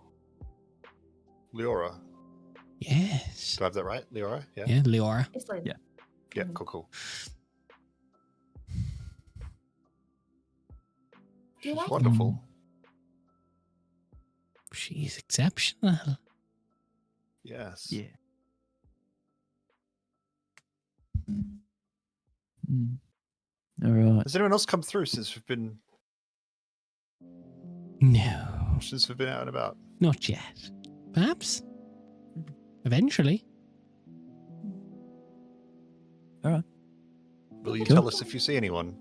Leora. Yes. Do I have that right? Leora? Yeah. Yeah, Leora. It's like, Yeah. Yeah, cool. Do you like it? Wonderful. She's exceptional. Yes. Yeah. All right. Has anyone else come through since we've been No, out and about? not yet. Perhaps. Eventually. Will you Cool. tell us if you see anyone?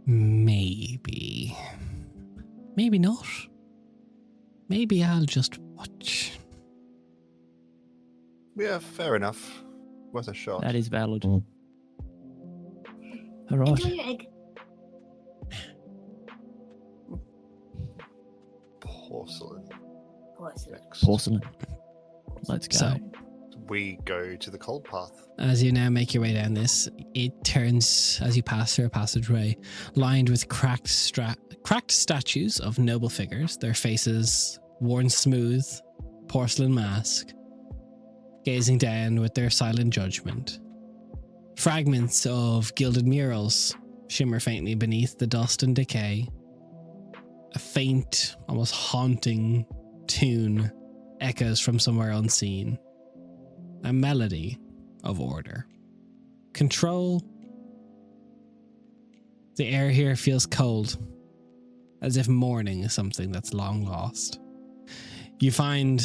Maybe. Maybe not. Maybe I'll just watch. Yeah, fair enough. Worth a shot. That is valid. All right. Enjoy your egg. Porcelain. Porcelain. Next. Porcelain. Let's go. So, We go to the cold path. as you now make your way down this, it turns as you pass through a passageway lined with cracked statues of noble figures, their faces worn smooth, porcelain mask, gazing down with their silent judgment. Fragments of gilded murals shimmer faintly beneath the dust and decay. A faint, almost haunting tune echoes from somewhere unseen. A melody of order, control, The air here feels cold, as if mourning is something that's long lost. You find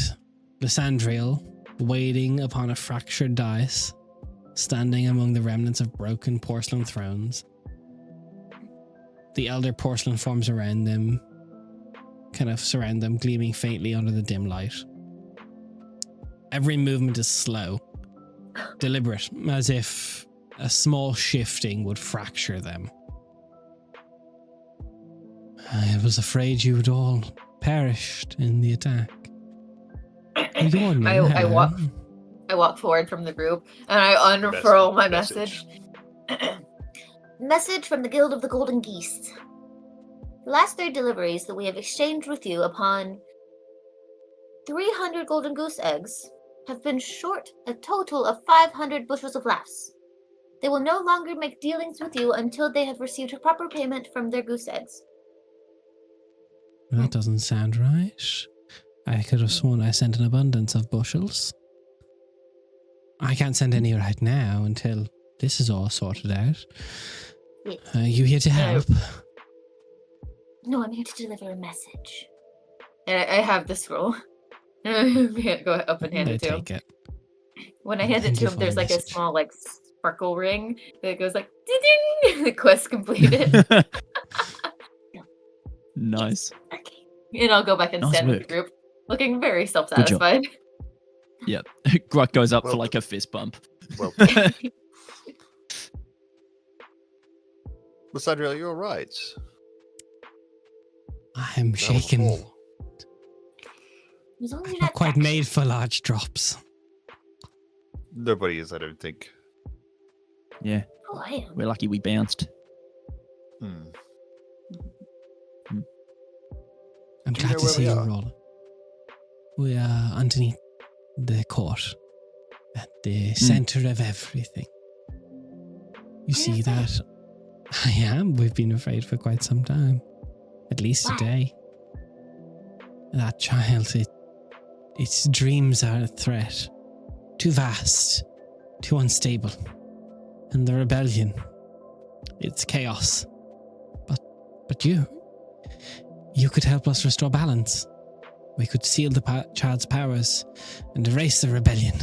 Lysandriel waiting upon a fractured dais, standing among the remnants of broken porcelain thrones. The elder porcelain forms around them, kind of surround them, gleaming faintly under the dim light. Every movement is slow, deliberate, as if a small shifting would fracture them. I was afraid you would all perished in the attack. I walk forward from the group and I unfurl my message. Message from the Guild of the Golden Geese. The last 3 deliveries that we have exchanged with you upon 300 golden goose eggs have been short a total of 500 bushels of laughs. They will no longer make dealings with you until they have received a proper payment from their goose eggs. That doesn't sound right. I could have sworn I sent an abundance of bushels. I can't send any right now until this is all sorted out. Yes. Are you here to help? No, I'm here to deliver a message. And I have the scroll. I go up and hand They it to him. take it. When I hand it Thank to you him, for there's the like message. a small like sparkle ring that goes like ding. The quest completed. Nice. Okay. And I'll go back and Nice stand with work. the group, looking very job. self-satisfied. Yep. Gruck goes up for Well like a fist bump. Well, Lysandriel, you're right. I'm That was shaken. all. As long as you're Not not quite fractured. made for large drops. Nobody is, I don't think. Yeah, Oh, I am. we're lucky we bounced. Hmm. I'm Do you glad know to where see we you are? all. We are underneath the court, at the center of everything. You see that? I am. We've been afraid for quite some time. At least a Why? day. That child, its dreams are a threat. Too vast, too unstable. And the rebellion, it's chaos. But you could help us restore balance. We could seal the child's powers and erase the rebellion.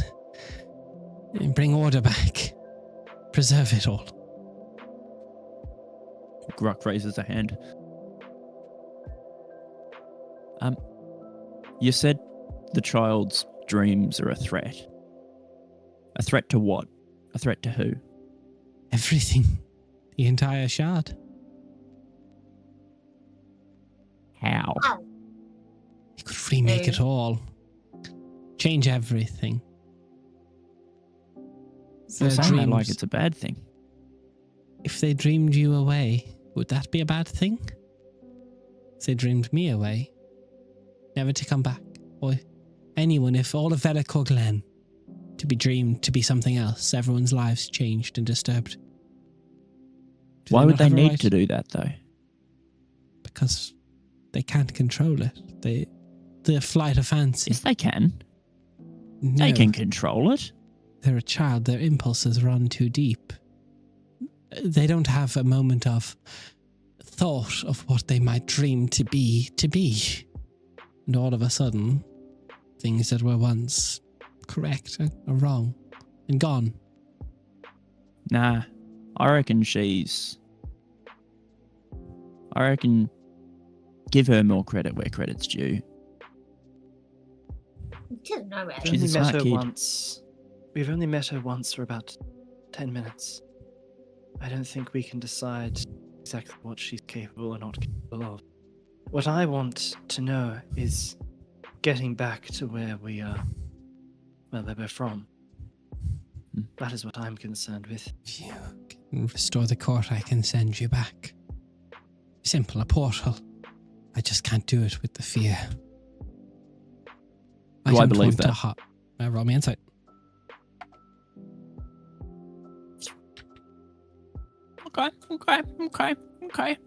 And bring order back. Preserve it all. Gruck raises a hand. You said the child's dreams are a threat. A threat to what? A threat to who? Everything. The entire shard. How? He could remake it all. Change everything. You're Their saying that like dreams. it's a bad thing. If they dreamed you away, would that be a bad thing? If they dreamed me away, never to come back, or anyone, if all of Velikor Glen to be dreamed to be something else, everyone's lives changed and disturbed. Do Why would not they have a need right? to do that though? Because they can't control it. The flight of fancy. Yes, they can. No, They can control it. They're a child. Their impulses run too deep. They don't have a moment of thought of what they might dream to be. And all of a sudden, things that were once correct are wrong and gone. Nah, I reckon give her more credit where credit's due. Tis not right. She's a We've only smart met her kid. once. We've only met her once for about 10 minutes. I don't think we can decide exactly what she's capable or not capable of. What I want to know is getting back to where we are, where we're from. That is what I'm concerned with. If you can restore the court, I can send you back. Simple, a portal. I just can't do it with the fear. Do I don't believe want to roll me insight. Okay.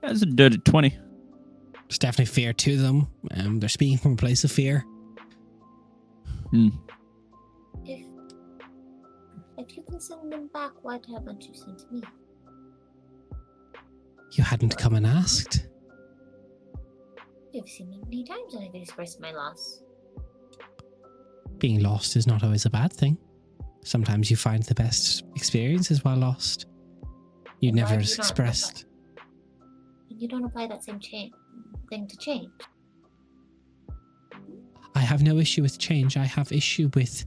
That's a dirty 20. There's definitely fear to them. They're speaking from a place of fear. If you can send them back, why haven't you sent me? You hadn't come and asked. You've seen me many times and I've expressed my loss. Being lost is not always a bad thing. Sometimes you find the best experiences while lost. You Why never do you not expressed. And you don't apply that same thing to change. I have no issue with change. I have issue with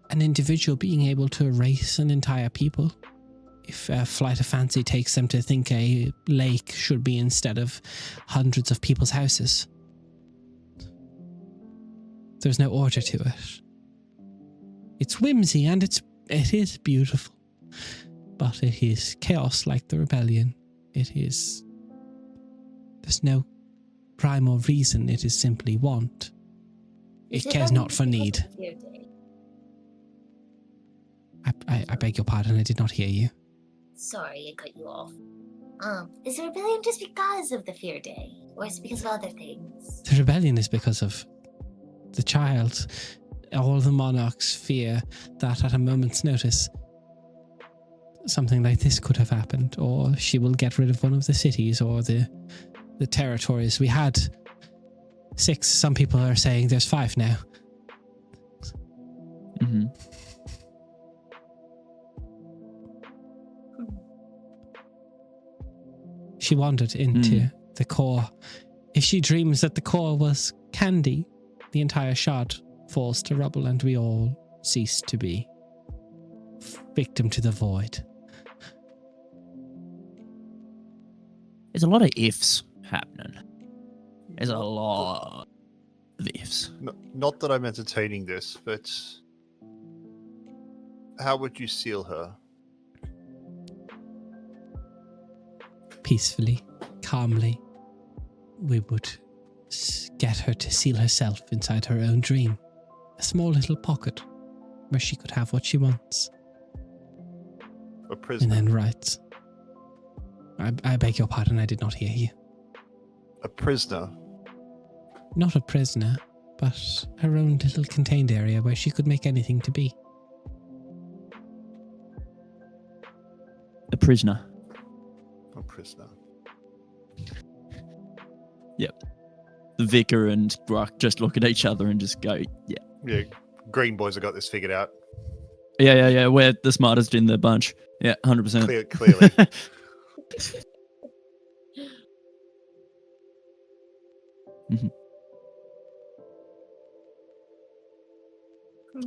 an individual being able to erase an entire people. If a flight of fancy takes them to think a lake should be instead of hundreds of people's houses. There's no order to it. It's whimsy and it is beautiful. But it is chaos like the rebellion. There's no rhyme or reason. It is simply want. It cares not for need. I beg your pardon, I did not hear you. Sorry, I cut you off. Is the rebellion just because of the Fear Day? Or is it because of other things? The rebellion is because of the child. All the monarchs fear that at a moment's notice something like this could have happened, or she will get rid of one of the cities or the territories. We had 6. Some people are saying there's 5 now. Mm-hmm. She wandered into the core. If she dreams that the core was candy, the entire shard falls to rubble and we all cease to be. Victim to the void. There's a lot of ifs happening. There's a lot of ifs. Not that I'm entertaining this, but how would you seal her? Peacefully, calmly, we would get her to seal herself inside her own dream. A small little pocket where she could have what she wants. A prisoner? And then write. I beg your pardon, I did not hear you. A prisoner? Not a prisoner, but her own little contained area where she could make anything to be. A prisoner. A prisoner. Yep. The vicar and Gruck just look at each other and just go, yeah. Yeah, Green Boys have got this figured out. Yeah. We're the smartest in the bunch. Yeah, 100%. Clearly. Mm-hmm.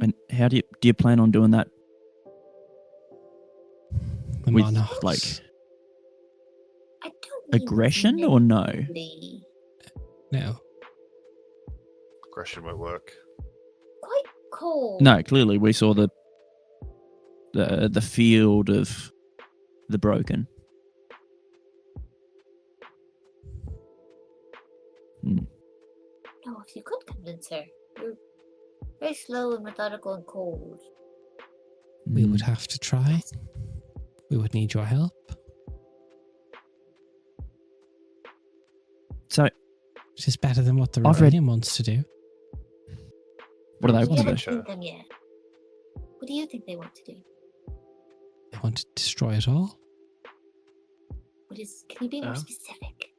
And how do you plan on doing that? The With, monarchs. like, I don't mean aggression or no? physically. No. Aggression won't work. Quite cold. No, clearly we saw the field of the broken. No, if you could convince her. You're very slow and methodical and cold. We would have to try. We would need your help. So, Which is better than what the I've read- rebellion wants to do. what do they You want to haven't do? seen them yet. What do you think they want to do? They want to destroy it all. Can you be more Oh. specific?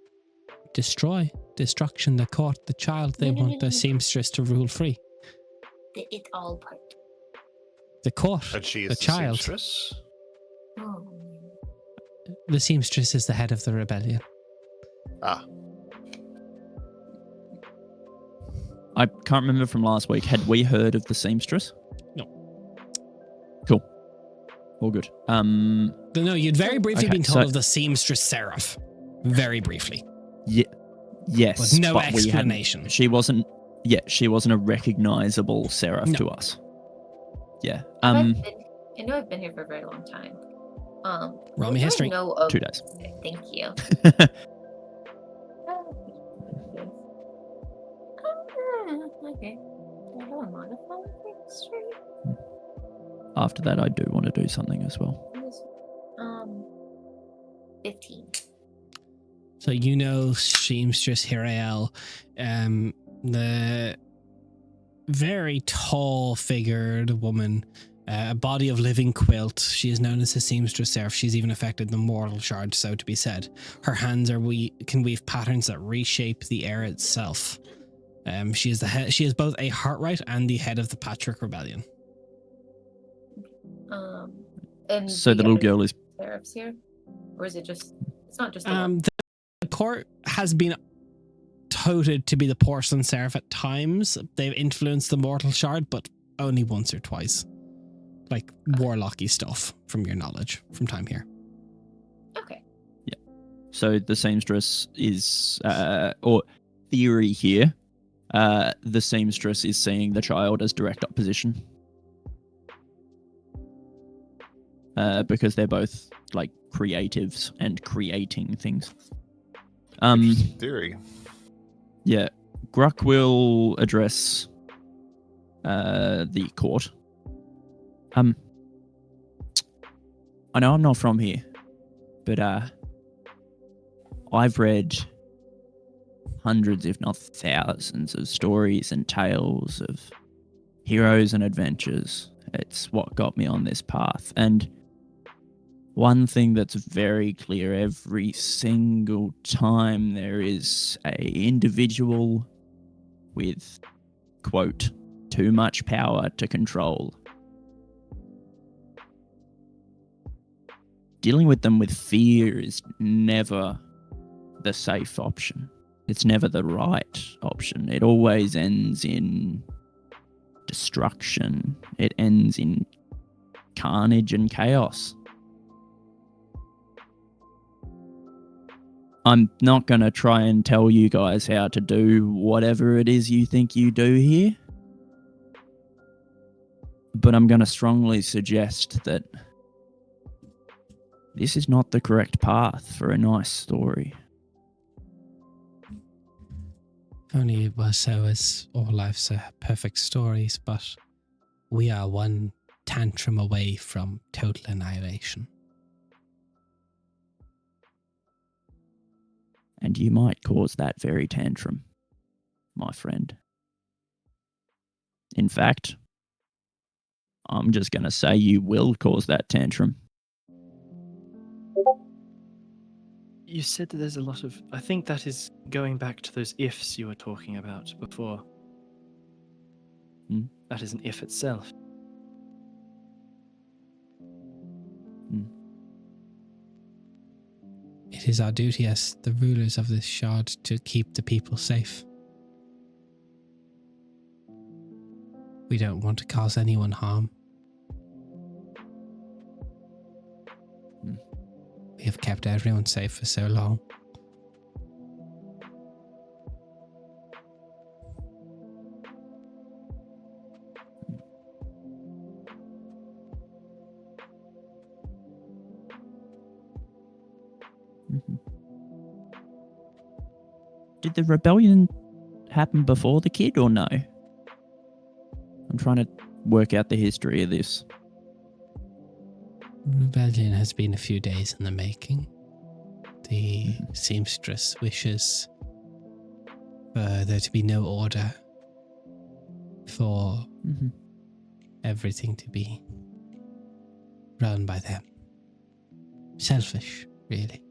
Destroy. Destruction, the court, the child. They No. want the seamstress to rule free. It all part. The court, And she is the the child. seamstress? Oh. The seamstress is the head of the rebellion. Ah, I can't remember from last week. Had we heard of the seamstress? No. Cool. All good. No, you'd very briefly Okay, been told so- of the seamstress Seraph. Very briefly. Yeah. Yes. But no we hadn't- explanation. She wasn't a recognizable seraph No. to us. Yeah. I know I've been here for a very long time. Roll me do I history. know of- 2 days. Thank you. Okay. Do I have a modifier for history? After that, I do want to do something as well. 15. So you know seamstress Hirael, the very tall figured woman A body of living quilt. She is known as a seamstress serf. She's even affected the mortal shard, so to be said. Her hands can weave patterns that reshape the air itself. She is the head. She is both a Heartwright and the head of the Patrick Rebellion. And So the little girl is sheriffs here, or is it just? It's not just. The court has been touted to be the porcelain seraph at times. They've influenced the mortal shard, but only once or twice. Like warlocky stuff, from your knowledge, from time here. Okay. Yeah. So the seamstress is, or theory here, the seamstress is seeing the child as direct opposition. Because they're both like creatives and creating things. Interesting theory. Yeah. Gruck will address the court. I know I'm not from here, but I've read hundreds, if not thousands, of stories and tales of heroes and adventures. It's what got me on this path. And one thing that's very clear every single time there is a individual with, quote, too much power to control. Dealing with them with fear is never the safe option. It's never the right option. It always ends in destruction. It ends in carnage and chaos. I'm not going to try and tell you guys how to do whatever it is you think you do here. But I'm going to strongly suggest that this is not the correct path for a nice story. Only it was so, as all lives are perfect stories, but we are one tantrum away from total annihilation. And you might cause that very tantrum, my friend. In fact, I'm just going to say you will cause that tantrum. You said that there's a lot of... I think that is going back to those ifs you were talking about before. That is an if itself. It is our duty as the rulers of this shard to keep the people safe. We don't want to cause anyone harm. We have kept everyone safe for so long. Did the rebellion happen before the kid or no? I'm trying to work out the history of this. Rebellion has been a few days in the making. The seamstress wishes for there to be no order, for everything to be run by them. Selfish, really.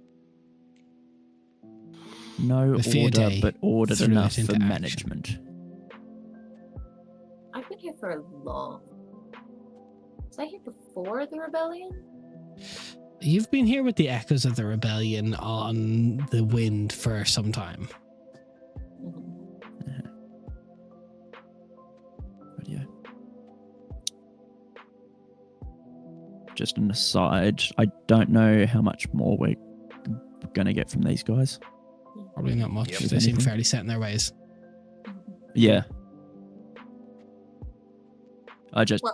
No The fear order, day but ordered threw it enough into for action. management. I've been here for a long. Was I here before the rebellion? You've been here with the echoes of the rebellion on the wind for some time. But yeah. Just an aside, I don't know how much more we're going to get from these guys. Probably not much. Yep. They seem Anything? fairly set in their ways. Yeah. I just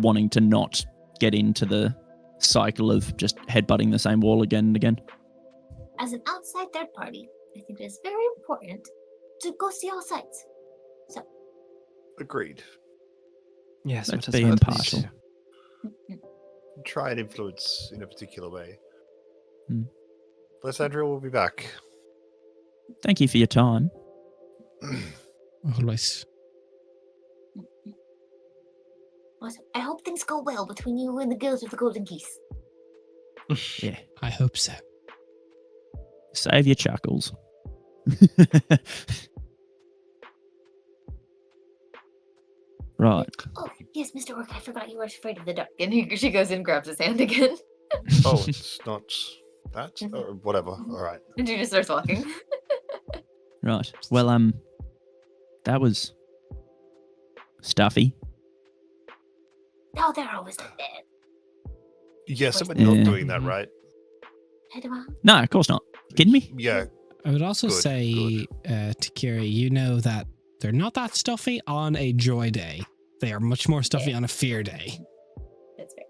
wanting to not get into the cycle of just headbutting the same wall again and again. As an outside third party, I think it is very important to go see all sides. So, Agreed. Yes, Let's but be as much as impartial. you- Try and influence in a particular way. Lysandra will be back. Thank you for your time. Always. Awesome. I hope things go well between you and the girls with the golden geese. Yeah. I hope so. Save your chuckles. Right. Oh, yes, Mr. Orc, I forgot you were afraid of the dark. And she goes in and grabs his hand again. Oh, it's not that? Mhm. Or whatever. Mhm. All right. And she just starts walking. Right. Well, that was stuffy. No, they're always like that. Yes, Where's but not Yeah. doing that, Mhm. right? Head around. No, of course not. Kidding me? Yeah. I would also Good, say, to Kiri, you know that they're not that stuffy on a joy day. They are much more stuffy on a fear day. That's fair.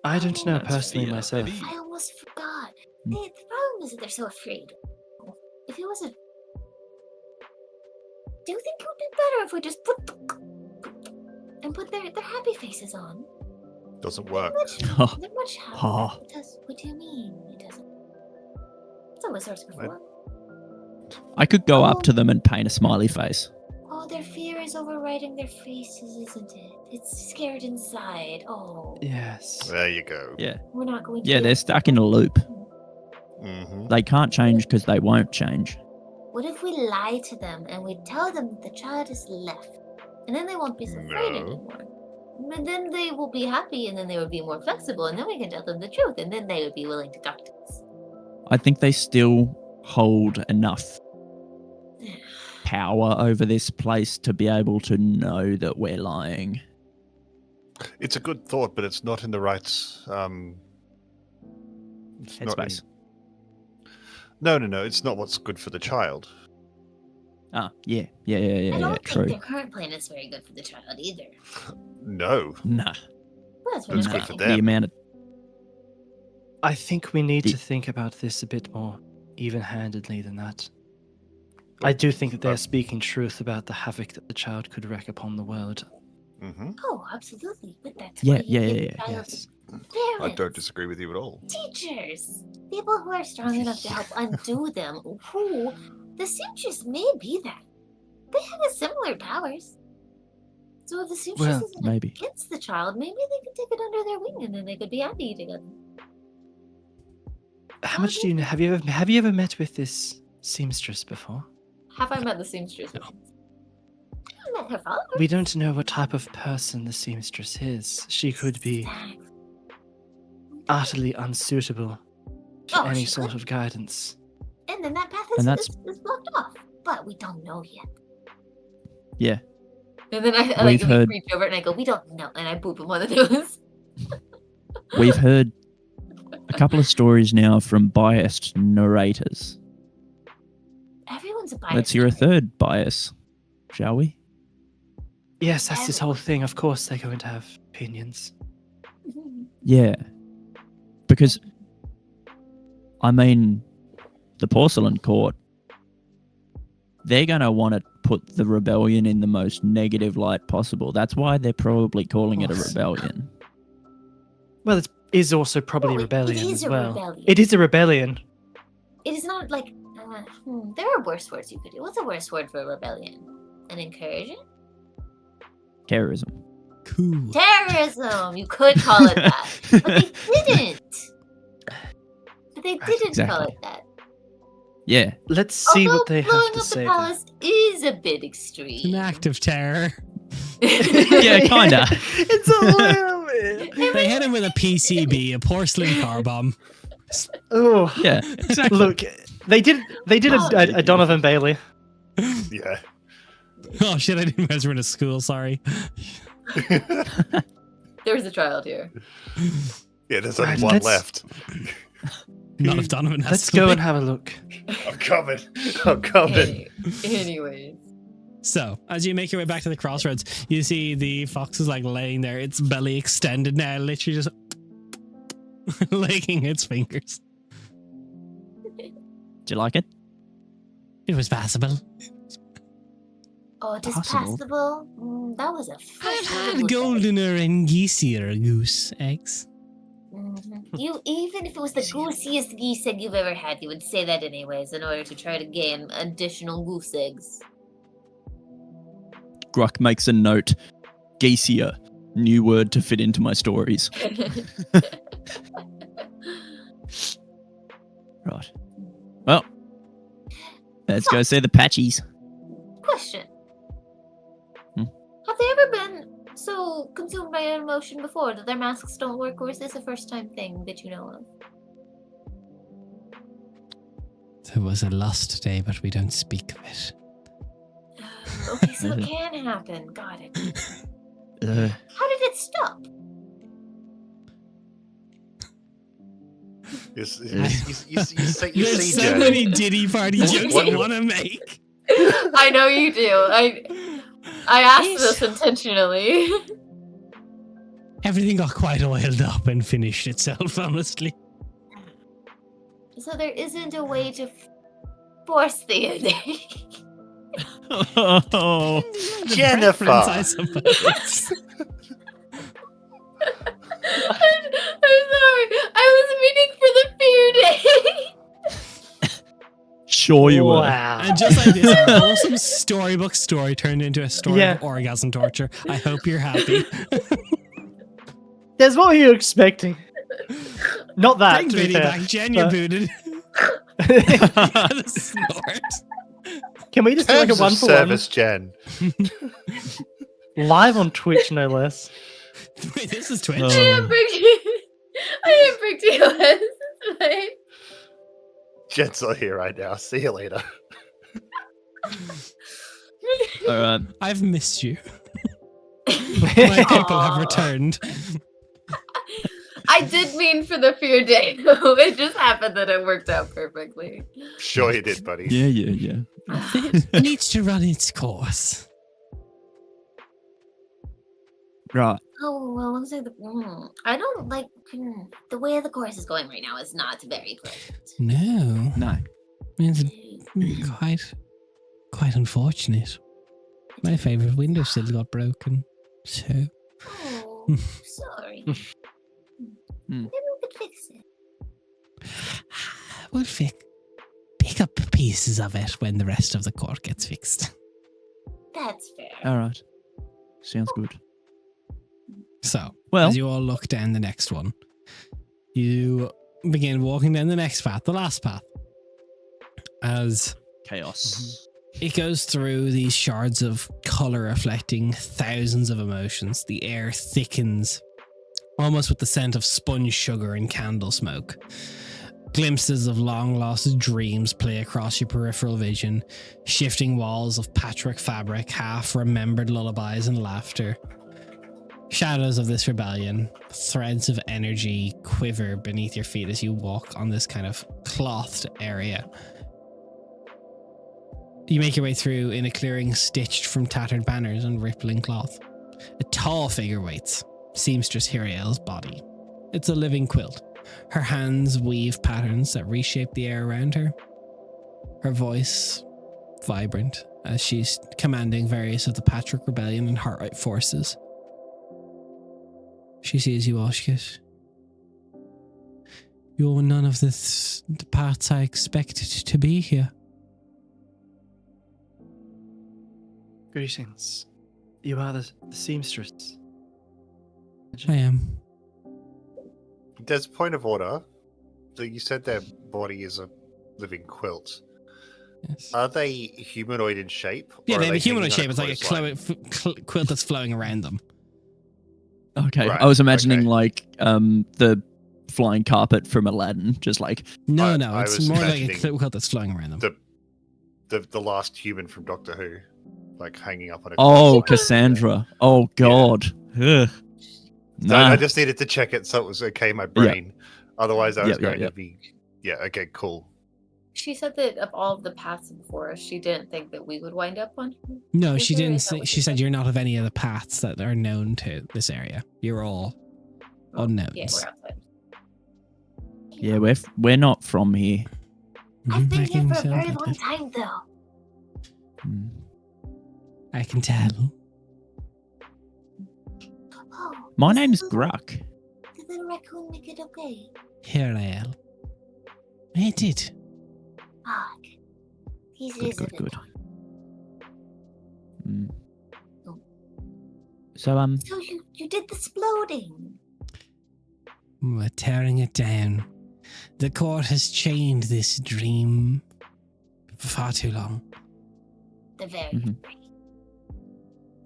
I don't know That's personally fear, myself. baby. I almost forgot. Hmm. The problem is that they're so afraid. If it was a... Do you think it would be better if we just put their happy faces on? Doesn't work. Oh. They're much happier. Oh. It does. What do you mean? It doesn't. It's always works before. I could go up to them and paint a smiley face. Oh, their fear is overriding their faces, isn't it? It's scared inside. Oh, Yes. There you go. Yeah. we're not going to. Yeah, be- they're stuck in a loop. Mm-hmm. They can't change because they won't change. What if we lie to them and we tell them the child is left, and then they won't be so afraid No. anymore? And then they will be happy, and then they would be more flexible, and then we can tell them the truth, and then they would be willing to talk to us. I think they still hold enough power over this place to be able to know that we're lying. It's a good thought, but it's not in the right. It's not in- Headspace. No. It's not what's good for the child. Ah, yeah, I don't think true. their current plan is very good for the child either. No. Nah, Well, that's what That's I'm good for thinking. them. the amount of I think we need The- to think about this a bit more even-handedly than that. I do think that they're speaking truth about the havoc that the child could wreak upon the world. Mm-hmm. Oh, absolutely. But that's Yeah, why you give yeah, the child Yes. I parents, don't disagree with you at all. teachers, people who are strong enough to help undo them. Who the seamstress may be that. They have a similar powers. So if the seamstress Well, isn't maybe. against the child, maybe they could take it under their wing and then they could be happy together. How much do you know? Have you ever met with this seamstress before? Have I met the seamstress? No. I met her father. We don't know what type of person the seamstress is. She could be utterly unsuitable for Oh, any she sort could. of guidance. And then that path And that's- is blocked off. But we don't know yet. yeah. And then I We've like heard- reach over and I go, we don't know. And I boop him on the nose. We've heard a couple of stories now from biased narrators. Everyone's a bias. Let's hear a third bias, shall we? Yes, that's this whole thing. Of course, they're going to have opinions. Yeah. Because, I mean, the porcelain court, they're going to want to put the rebellion in the most negative light possible. That's why they're probably calling it a Course. rebellion. Well, it is also probably Well, rebellion it is as a well. rebellion. It is a rebellion. It is not like there are worse words you could do. What's a worse word for a rebellion? An incursion? Terrorism. Cool. Terrorism. You could call it that, but they didn't. But they Right, didn't call exactly. it that. Yeah. Let's see Although what they blowing have to up say. the then. palace is a bit It's an extreme. act of terror. Yeah, kinda. It's a little bit. They hit him with a PCB, a porcelain car bomb. Oh, Yeah. Exactly. look, they did a Donovan Bailey. Yeah. Oh shit! I didn't realize we're in a school. Sorry. There's a child here. Yeah, there's only Right, one let's- left. None of Donovan has Let's to go be. and have a look. I'm coming. I'm coming. Anyways. So, as you make your way back to the crossroads, you see the fox is like laying there, its belly extended now, literally just licking its fingers. Do you like it? It was passable. Oh, it is Possible. passable. That was a I've fresh had goose egg. goldener and geesier goose eggs. Mhm. You even if it was the goosiest geese egg you've ever had, you would say that anyways in order to try to gain additional goose eggs. Gruck makes a note. Geesier. New word to fit into my stories. Right. Well, let's go see the Patchies. Question. Hmm? Have they ever been so consumed by an emotion before that their masks don't work, or is this a first time thing that you know of? There was a lost day, but we don't speak of it. Okay, so it can happen. Got it. How did it stop? You see, There's so Jen. many Diddy party jokes I What- want to make. I know you do. I asked Yes. this intentionally. Everything got quite oiled up and finished itself, honestly. So there isn't a way to force the ending. Oh, The Jennifer. preference, I suppose. I'm sorry. I was meaning for the fear day. sure you were. Wow. And just like this, our wholesome storybook story turned into a story Yeah. of orgasm torture. I hope you're happy. Des, what were you expecting? Not that. Bring to be Biddy fair, back. Jen, you're but- booted. The snort. Can we just do like a Terms of 1 for 1 service, Jen. live on Twitch, no less? Wait, this is Twitch. Oh. I didn't bring TOS. It's fine. Jen's not here right now. See you later. All right. I've missed you. My people have Aw. returned. I did mean for the fear day, though. It just happened that it worked out perfectly. Sure you did, buddy. Yeah. It needs to run its course. Right. Oh, well, looks like I don't like the way the course is going right now is not very pleasant. No. No. It's quite unfortunate. My favourite windowsill got broken. So, Oh, sorry. Hmm. Maybe we could fix it. we'll pick up pieces of it when the rest of the court gets fixed. That's fair. All right. Sounds good. So, Well- as you all look down the next one, you begin walking down the next path, the last path. As Chaos. it goes through these shards of color reflecting thousands of emotions. The air thickens, almost with the scent of sponge sugar and candle smoke. Glimpses of long lost dreams play across your peripheral vision, shifting walls of patchwork fabric, half remembered lullabies and laughter. Shadows of this rebellion, threads of energy quiver beneath your feet as you walk on this kind of clothed area. You make your way through in a clearing stitched from tattered banners and rippling cloth. A tall figure waits, seamstress Hiriel's body. It's a living quilt. Her hands weave patterns that reshape the air around her. Her voice vibrant as she's commanding various of the Patchwork Rebellion and Heartright forces. She sees you, Oshkit. You're none of the parts I expected to be here. Greetings. You are the seamstress. I am. There's a point of order. So you said their body is a living quilt. Yes. Are they humanoid in shape? Yeah, or they are have a humanoid hanging shape. on It's like a clothesline? quilt that's flowing around them. Okay. Right, I was imagining okay. like the flying carpet from Aladdin, just like No, I it's was more like a imagining quilt that's flowing around them. The last human from Doctor Who, like hanging up on a. oh, clothesline. Cassandra. Oh God. Ugh. So Nah. I just needed to check it so it was okay in my brain. Otherwise, I was Yeah, going yeah. to be. Yeah. Okay. Cool. She said that of all of the paths before us, she didn't think that we would wind up on. No, Is she there- didn't is that say. what She she said said? you're not of any of the paths that are known to this area. You're all unknowns. Yeah, we're outside. Yeah, we're not from here. I've Mhm, been I here can for a tell very that. long time, though. Hmm. I can tell. Oh, My is name's the little- Gruck. Did the raccoon make it okay? Here I am. I did. Ah, he's Good, is a good, bit good. dark. Hmm. So, So you did the exploding. We're tearing it down. The court has chained this dream for far too long. The very Mhm.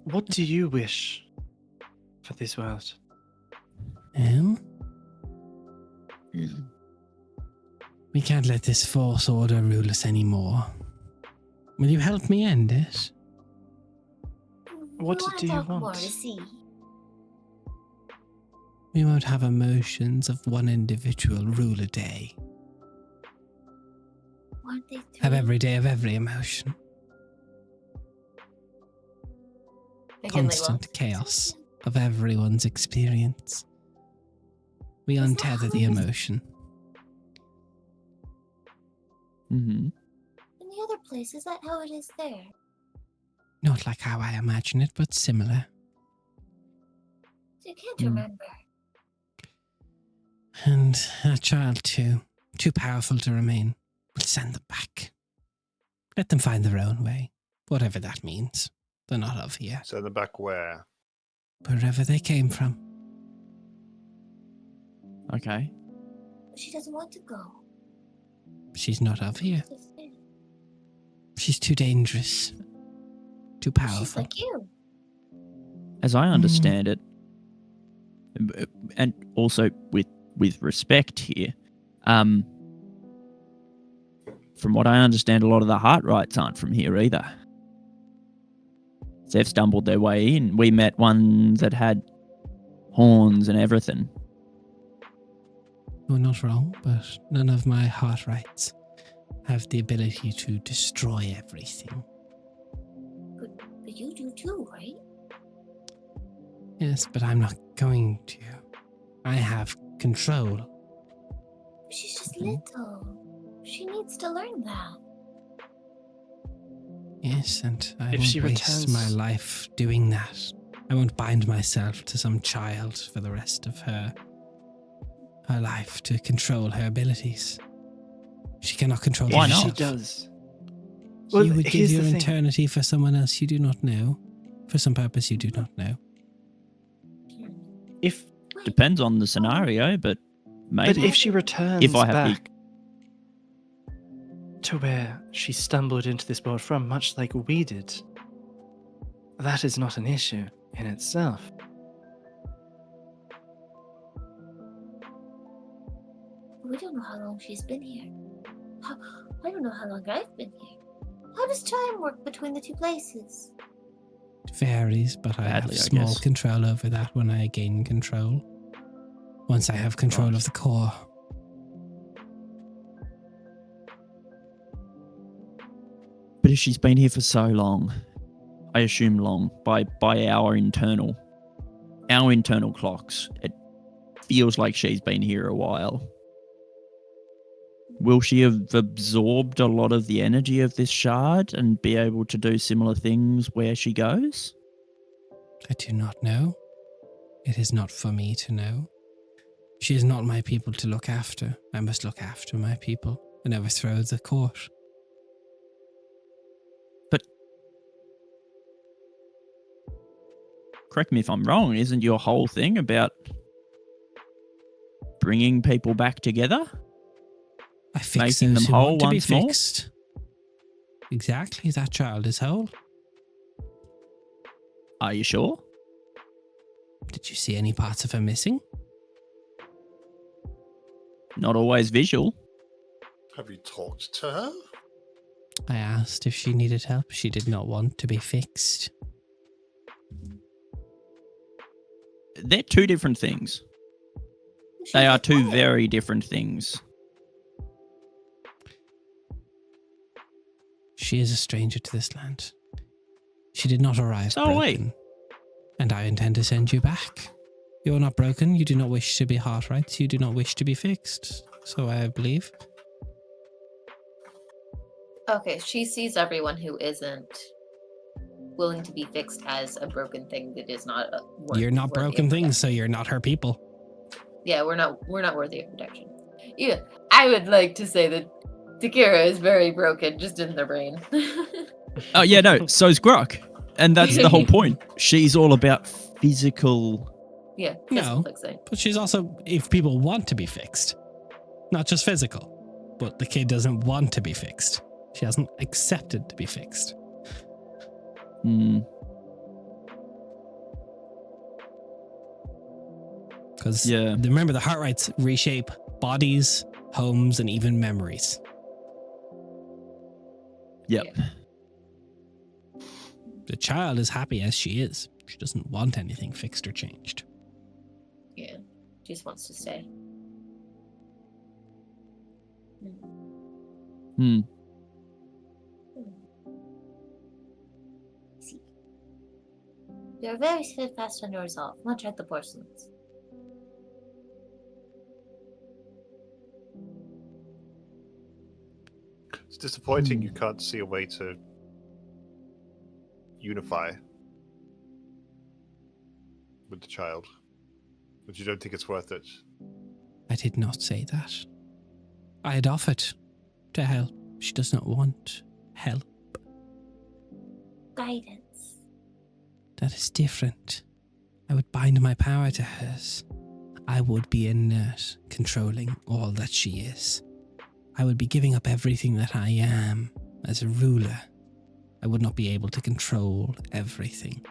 What do you wish for this world? We can't let this false order rule us anymore. Will you help me end it? What wanna do you talk more want? to see? We won't have emotions of one individual rule a day. Weren't they Have three? every day of every emotion. Again, like, Constant chaos of everyone's experience. We Is that untether how the it is? emotion. mhm. In the other place, is that how it is there? Not like how I imagine it, but similar. I can't Mm. remember. And a child too powerful to remain. We'll send them back. Let them find their own way, whatever that means. They're not of here. So the back where? Wherever they came from. Okay. But she doesn't want to go. She's not of here. She's just there. She's too dangerous. Too She's powerful. like you. As I understand it, and also with respect here, from what I understand, a lot of the Heartrights aren't from here either. They've stumbled their way in. We met one that had horns and everything. You're not wrong, but none of my heart rights have the ability to destroy everything. But you do too, right? Yes, but I'm not going to. I have control. But she's just little. She needs to learn that. Yes, and I If won't she waste returns- my life doing that. I won't bind myself to some child for the rest of her life to control her abilities. She cannot control Why If herself. she not? does. You Well, would give here's your the thing. eternity for someone else you do not know, for some purpose you do not know. If Wait, Depends on the scenario, but maybe. But if she returns If I have the- back to where she stumbled into this world from, much like we did, that is not an issue in itself. we don't know how long she's been here. I don't know how long I've been here. How does time work between the two places? It varies, but I Badly, have I small guess. control over that when I gain control. Once I have control Right. of the core. But if she's been here for so long, I assume long by our internal clocks, it feels like she's been here a while. Will she have absorbed a lot of the energy of this shard and be able to do similar things where she goes? I do not know. It is not for me to know. She is not my people to look after. I must look after my people and overthrow the court. But correct me if I'm wrong, isn't your whole thing about bringing people back together? I fix Making those them who whole want to be once more? fixed. Exactly, that child is whole. Are you sure? Did you see any parts of her missing? Not always visual. Have you talked to her? I asked if she needed help. She did not want to be fixed. They're two different things. She's They are like, two "Oh, very different things. She is a stranger to this land. She did not arrive So broken. wait. And I intend to send you back. You are not broken. You do not wish to be Heartrights. You do not wish to be fixed. So I believe. Okay, she sees everyone who isn't willing to be fixed as a broken thing that is not. You're not worthy of broken things, so protection. you're not her people. Yeah, we're not worthy of protection. Yeah, I would like to say that Takira is very broken, just in the brain. Oh, yeah, no, so's Grok. And that's the whole point. She's all about physical. Yeah, No. physical fixing. But she's also, if people want to be fixed, not just physical, but the kid doesn't want to be fixed. She hasn't accepted to be fixed. Hmm. Because Yeah. remember, the heart rights reshape bodies, homes, and even memories. Yep. Yeah. The child is happy as she is. She doesn't want anything fixed or changed. Yeah, she just wants to stay. Hmm. See. You're very steadfast on your resolve, much like the porcelains. It's disappointing you can't see a way to unify with the child, but you don't think it's worth it. I did not say that. I had offered to help. She does not want help. Guidance. That is different. I would bind my power to hers. I would be inert, controlling all that she is. I would be giving up everything that I am as a ruler. I would not be able to control everything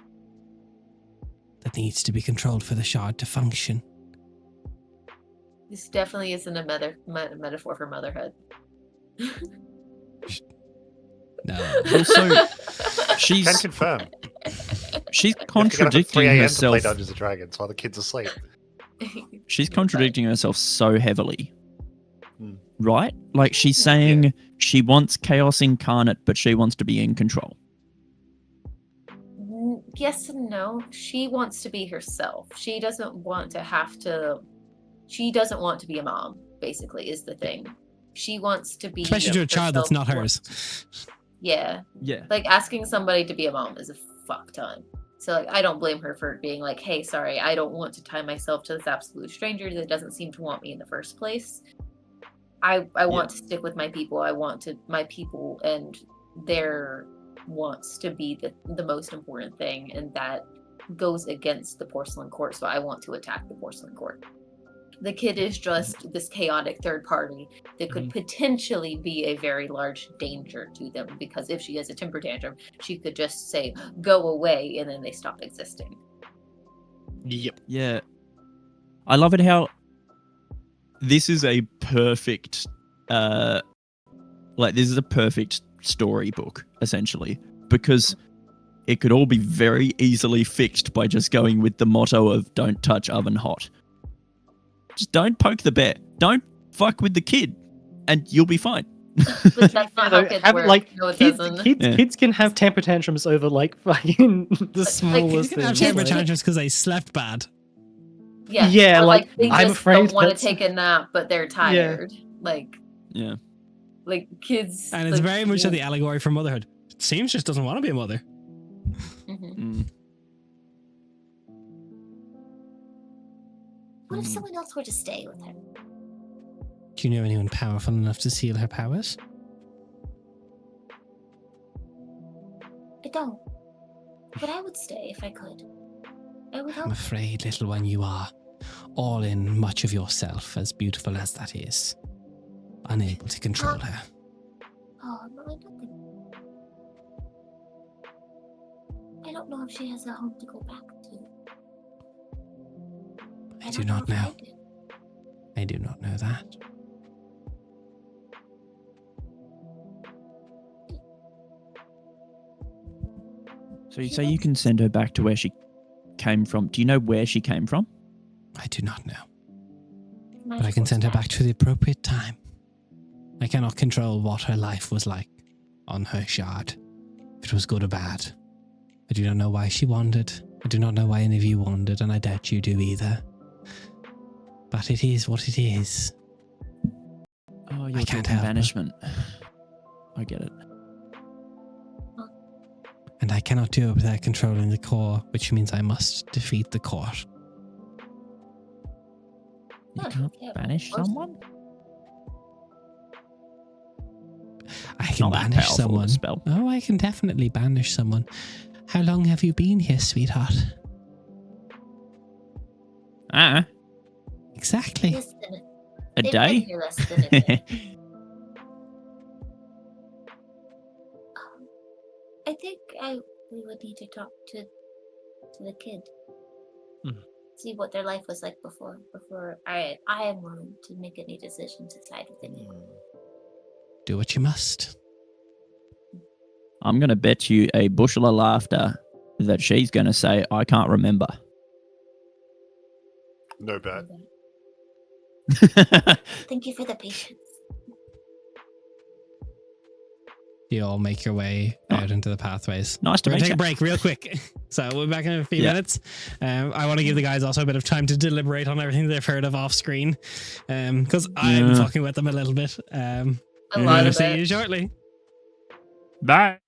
that needs to be controlled for the shard to function. This definitely isn't a metaphor for motherhood. No. Also, Can she's confirm. she's You have to get up at 3 contradicting a.m. to herself. play Dungeons and Dragons while the kids are asleep. She's contradicting herself so heavily. Hmm. Right? Like she's saying she wants chaos incarnate, but she wants to be in control. Yes and no. She wants to be herself. She doesn't want to have to. She doesn't want to be a mom, basically, is the thing. She wants to be. Especially to a child that's not hers. Yeah. Yeah. Like asking somebody to be a mom is a fuck ton. So like I don't blame her for being like, hey, sorry, I don't want to tie myself to this absolute stranger that doesn't seem to want me in the first place. I want to stick with my people. I want to my people and their wants to be the most important thing, and that goes against the porcelain court. So I want to attack the porcelain court. The kid is just this chaotic third party that could potentially be a very large danger to them, because if she has a temper tantrum, she could just say, go away, and then they stop existing. Yep. Yeah. I love it how this is a perfect this is a perfect storybook, essentially, because it could all be very easily fixed by just going with the motto of don't touch oven hot. Just don't poke the bear. Don't fuck with the kid, and you'll be fine. But that's not how kids work. Like, No, it kids, doesn't. kids can have temper tantrums over like fucking the smallest You can have things. temper like- tantrums because they slept bad. Yeah, Yeah, or, like, they I'm just afraid don't want to that's- take a nap, but they're tired. Like Yeah. Kids. And it's like, very much the allegory for motherhood. Seems just doesn't want to be a mother. Mhm. Mm. What if someone else were to stay with her? Do you know anyone powerful enough to seal her powers? I don't. But I would stay if I could. I would I'm help. afraid, little one, you are all in much of yourself, as beautiful as that is. Unable to control her. Oh, no, I don't think. I don't know if she has a home to go back to. I do don't not if I know. do. I do not know that. So you say you can send her back to where she came from. Do you know where she came from? I do not know. Might But I as can well send her stay. back to the appropriate time. I cannot control what her life was like on her shard. If it was good or bad. I do not know why she wandered. I do not know why any of you wandered, and I doubt you do either. But it is what it is. Oh, you're can't talking help her. banishment. I get it. And I cannot do it without controlling the core, which means I must defeat the court. You Oh, can't yeah, banish of course. someone? I can Not that banish powerful of a someone. spell. Oh, I can definitely banish someone. How long have you been here, sweetheart? Exactly. Less than A they've been day? here less than a day. I think we would need to talk to the kid. Hmm. See what their life was like before I am willing to make any decision to side with anyone. Do what you must. I'm going to bet you a bushel of laughter that she's going to say, I can't remember. No bet. Thank you for the patience. You all make your way out into the pathways. Nice to We're going meet to take a you. break real quick. So we'll be back in a few Yeah. minutes. I want to give the guys also a bit of time to deliberate on everything they've heard of off screen. Because I'm Yeah. fucking with them a little bit. A lot We'll of see it. you shortly. Bye.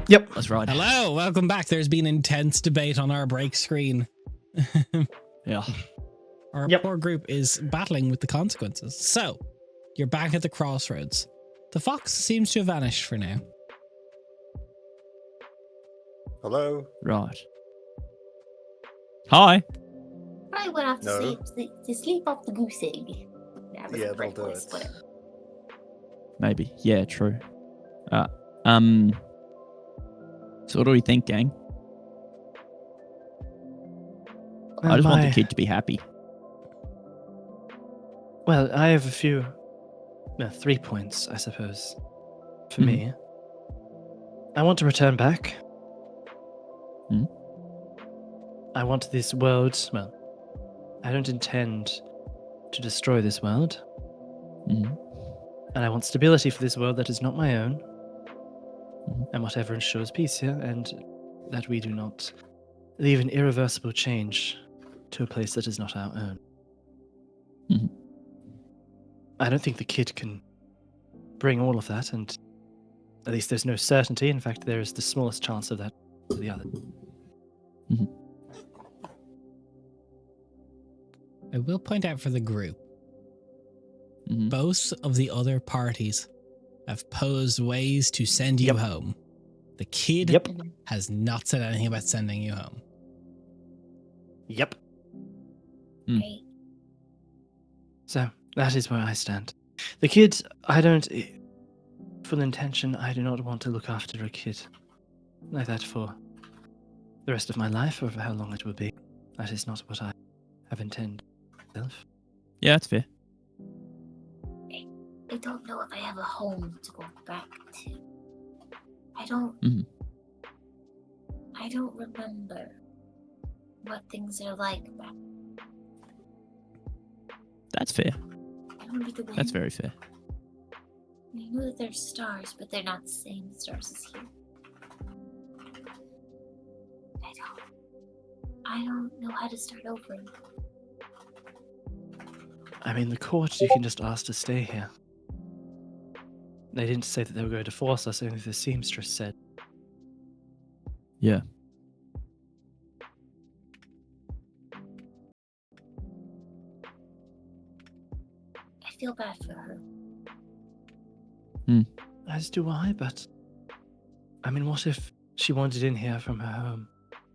Yep. Let's ride. Hello, welcome back. There's been intense debate on our break screen. Yeah. Our Yep. poor group is battling with the consequences. So, you're back at the crossroads. The fox seems to have vanished for now. Hello? Right. Hi. Probably went off to No. sleep off the goose egg. That was Yeah, a they'll great do voice, it. whatever. Maybe. Yeah, true. So what do we think, gang? I just want the kid to be happy. Well, I have a few, 3 points, I suppose. For Mhm. me, I want to return back. Mhm. I want this world. Well, I don't intend to destroy this world, Mhm. and I want stability for this world that is not my own, Mhm. and whatever ensures peace here, and that we do not leave an irreversible change to a place that is not our own. Mhm. I don't think the kid can bring all of that, and at least there's no certainty. In fact, there is the smallest chance of that to the other. I will point out for the group, Mhm. both of the other parties have posed ways to send you Yep. home. The kid Yep. has not said anything about sending you home. Yep. Right. So that is where I stand. The kid, I don't. Full intention, I do not want to look after a kid like that for the rest of my life, or for how long it will be. That is not what I have intended. Myself. Yeah, that's fair. I don't know if I have a home to go back to. I don't. Mhm. I don't remember what things are like back. That's fair. I remember the wind. That's very fair. I know that there's stars, but they're not the same stars as here. I don't know how to start over. I mean, the court, you can just ask to stay here. They didn't say that they were going to force us, only the seamstress said. Yeah. I feel bad for her. As do I, but. I mean, what if she wandered in here from her home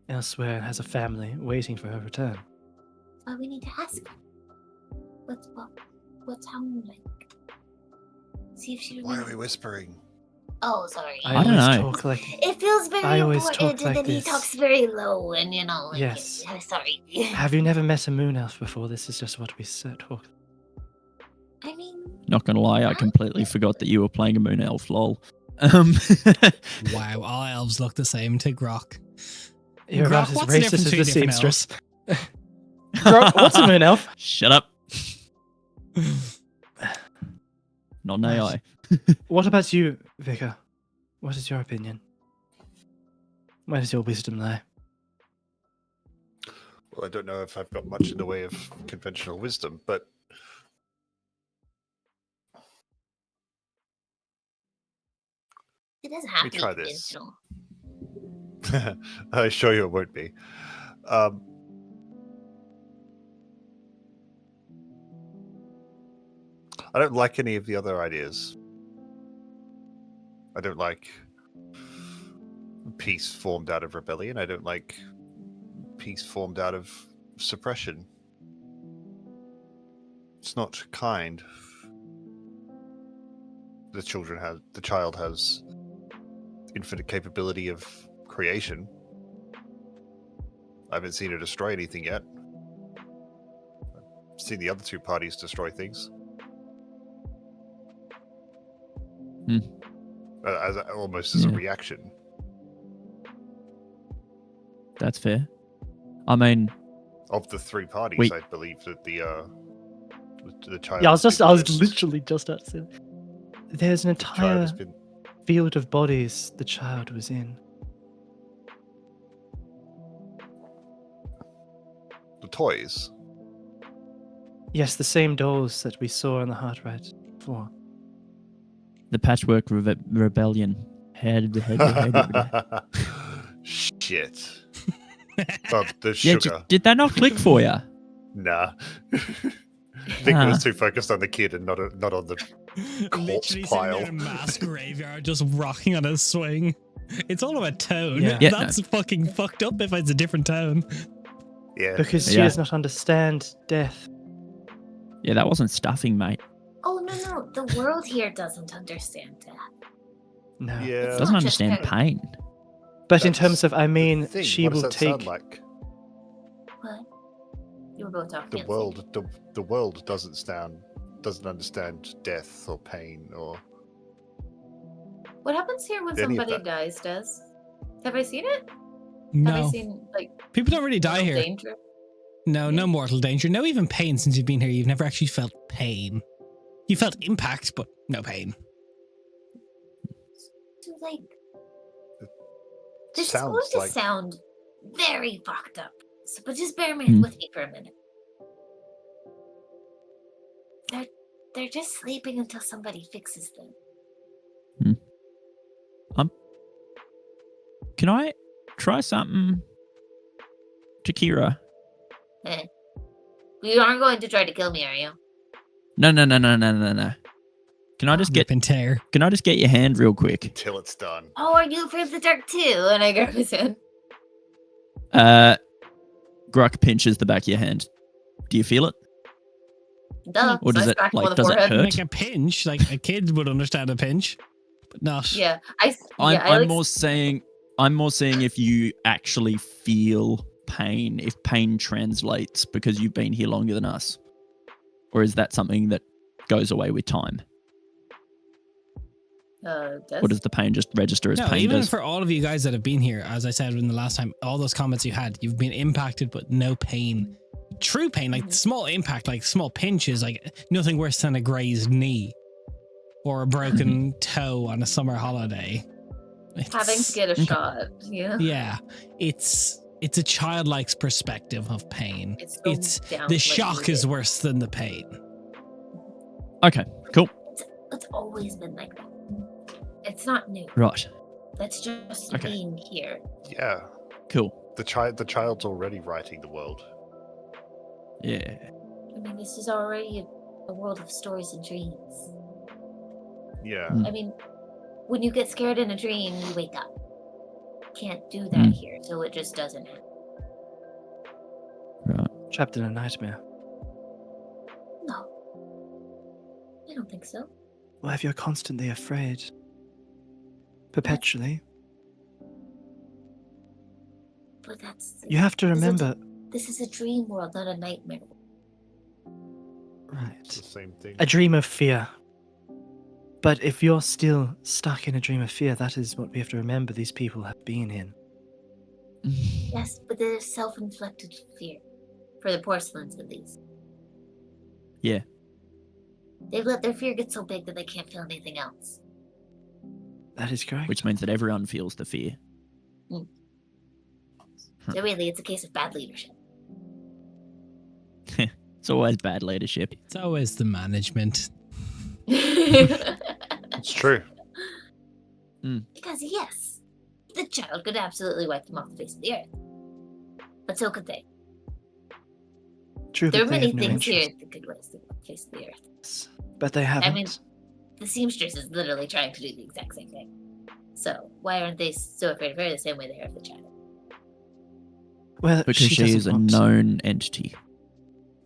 elsewhere and has a family waiting for her return? Well, we need to ask her. What's home like? See if she Why are remembers. we whispering? Oh, sorry. I don't always know. talk like. It feels very I always important, talk like and then this. he talks very low, and like, Yes. I'm sorry. Have you never met a moon elf before? This is just what we talk. I mean, Not gonna lie, I Huh? completely forgot that you were playing a moon elf. Lol. Wow, all elves look the same to Grok. You're Grok, about as what's the difference racist as the between different elves? seamstress. Grok, what's a moon elf? Shut up. Not an Right. AI. What about you, Vicar? What is your opinion? Where does your wisdom lie? Well, I don't know if I've got much in the way of conventional wisdom, but it doesn't let have me to be try this. conventional. I assure you it won't be. I don't like any of the other ideas. I don't like peace formed out of rebellion. I don't like peace formed out of suppression. It's not kind. The child has infinite capability of creation. I haven't seen her destroy anything yet. I've seen the other two parties destroy things. Almost as a Yeah. reaction. That's fair. I mean, Of the three parties, Wait. I believe that the child. Yeah, I has was been most- literally just about to say that. There's an the child entire has been. field of bodies the child was in. The toys. Yes, the same dolls that we saw on the heart ride floor. the Patchwork Rebellion. Head. Shit. Oh, the Yeah, sugar. did that not click for you? Nah. Vic was too focused on the kid and not on the corpse Literally pile. sitting there in a mass graveyard, just rocking on a swing. It's all about tone. Yeah. Yeah, That's fucking fucked up if it's a different tone. Yeah. Because she Yeah. does not understand death. Yeah, that wasn't stuffing, mate. Oh no, the world here doesn't understand death. No. Yeah. It's Doesn't not just understand her. pain. But in That's terms of, I the mean, thing. she What does will that sound take. like? What? You were both talking. The at world, same time. the world doesn't understand death or pain or What happens here when Any of somebody that. dies, Des? Have I seen it? Have I No. seen, like, People don't really die mortal here. danger? No, Yeah. no mortal danger. No even pain since you've been here. You've never actually felt pain. You felt impact, but no pain. So, like, it this is going sounds to like sound very fucked up. So, but just bear Hmm. with me for a minute. They're just sleeping until somebody fixes them. Can I try something to Kira? You aren't going to try to kill me, are you? No. Can I just Rip and tear. get your hand real quick? until it's done. Oh, are you afraid of the dark too? And I grab his hand. Gruck pinches the back of your hand. Do you feel it? Duh. Or So I does it smack him on like the does it forehead. hurt? Like a pinch, like a kid would understand a pinch, but not. Yeah, I'm more saying if you actually feel pain, if pain translates because you've been here longer than us, or is that something that goes away with time, Des? or does the pain just register as No, pain? even Does? for all of you guys that have been here, as I said in the last time, all those comments you had, you've been impacted, but no pain. True pain, like Mhm. small impact, like small pinches, like nothing worse than a grazed knee or a broken toe on a summer holiday. Having to get a Okay. shot, yeah. Yeah, it's a childlike's perspective of pain. It's, so It's down the much shock needed. is worse than the pain. Okay, cool. It's always been like that. It's not new. Right, That's just Okay. being here. Yeah. cool. The child's already writing the world. Yeah. I mean, this is already a world of stories and dreams. Yeah. Mm. I mean, when you get scared in a dream, you wake up. Can't do that Mm. here, so it just doesn't happen. Right. Trapped in a nightmare. No. I don't think so. Well, if you're constantly afraid, perpetually, But that's. you have to This is- remember. This is a dream world, not a nightmare. It's the Right. same thing. A dream of fear. But if you're still stuck in a dream of fear, that is what we have to remember these people have been in. Yes, but there's self-inflicted fear. For the porcelains, at least. Yeah. They've let their fear get so big that they can't feel anything else. That is correct. Which means that everyone feels the fear. So really, it's a case of bad leadership. It's always bad leadership. It's always the management. It's true. Because yes, the child could absolutely wipe them off the face of the earth. But so could they. True, There are but they many have no things here interest. that could wipe them off the face of the earth. But they haven't. mean- The seamstress is literally trying to do the exact same thing. So why aren't they so afraid of her the same way they are of the child? Well, Because she doesn't is a want- known entity.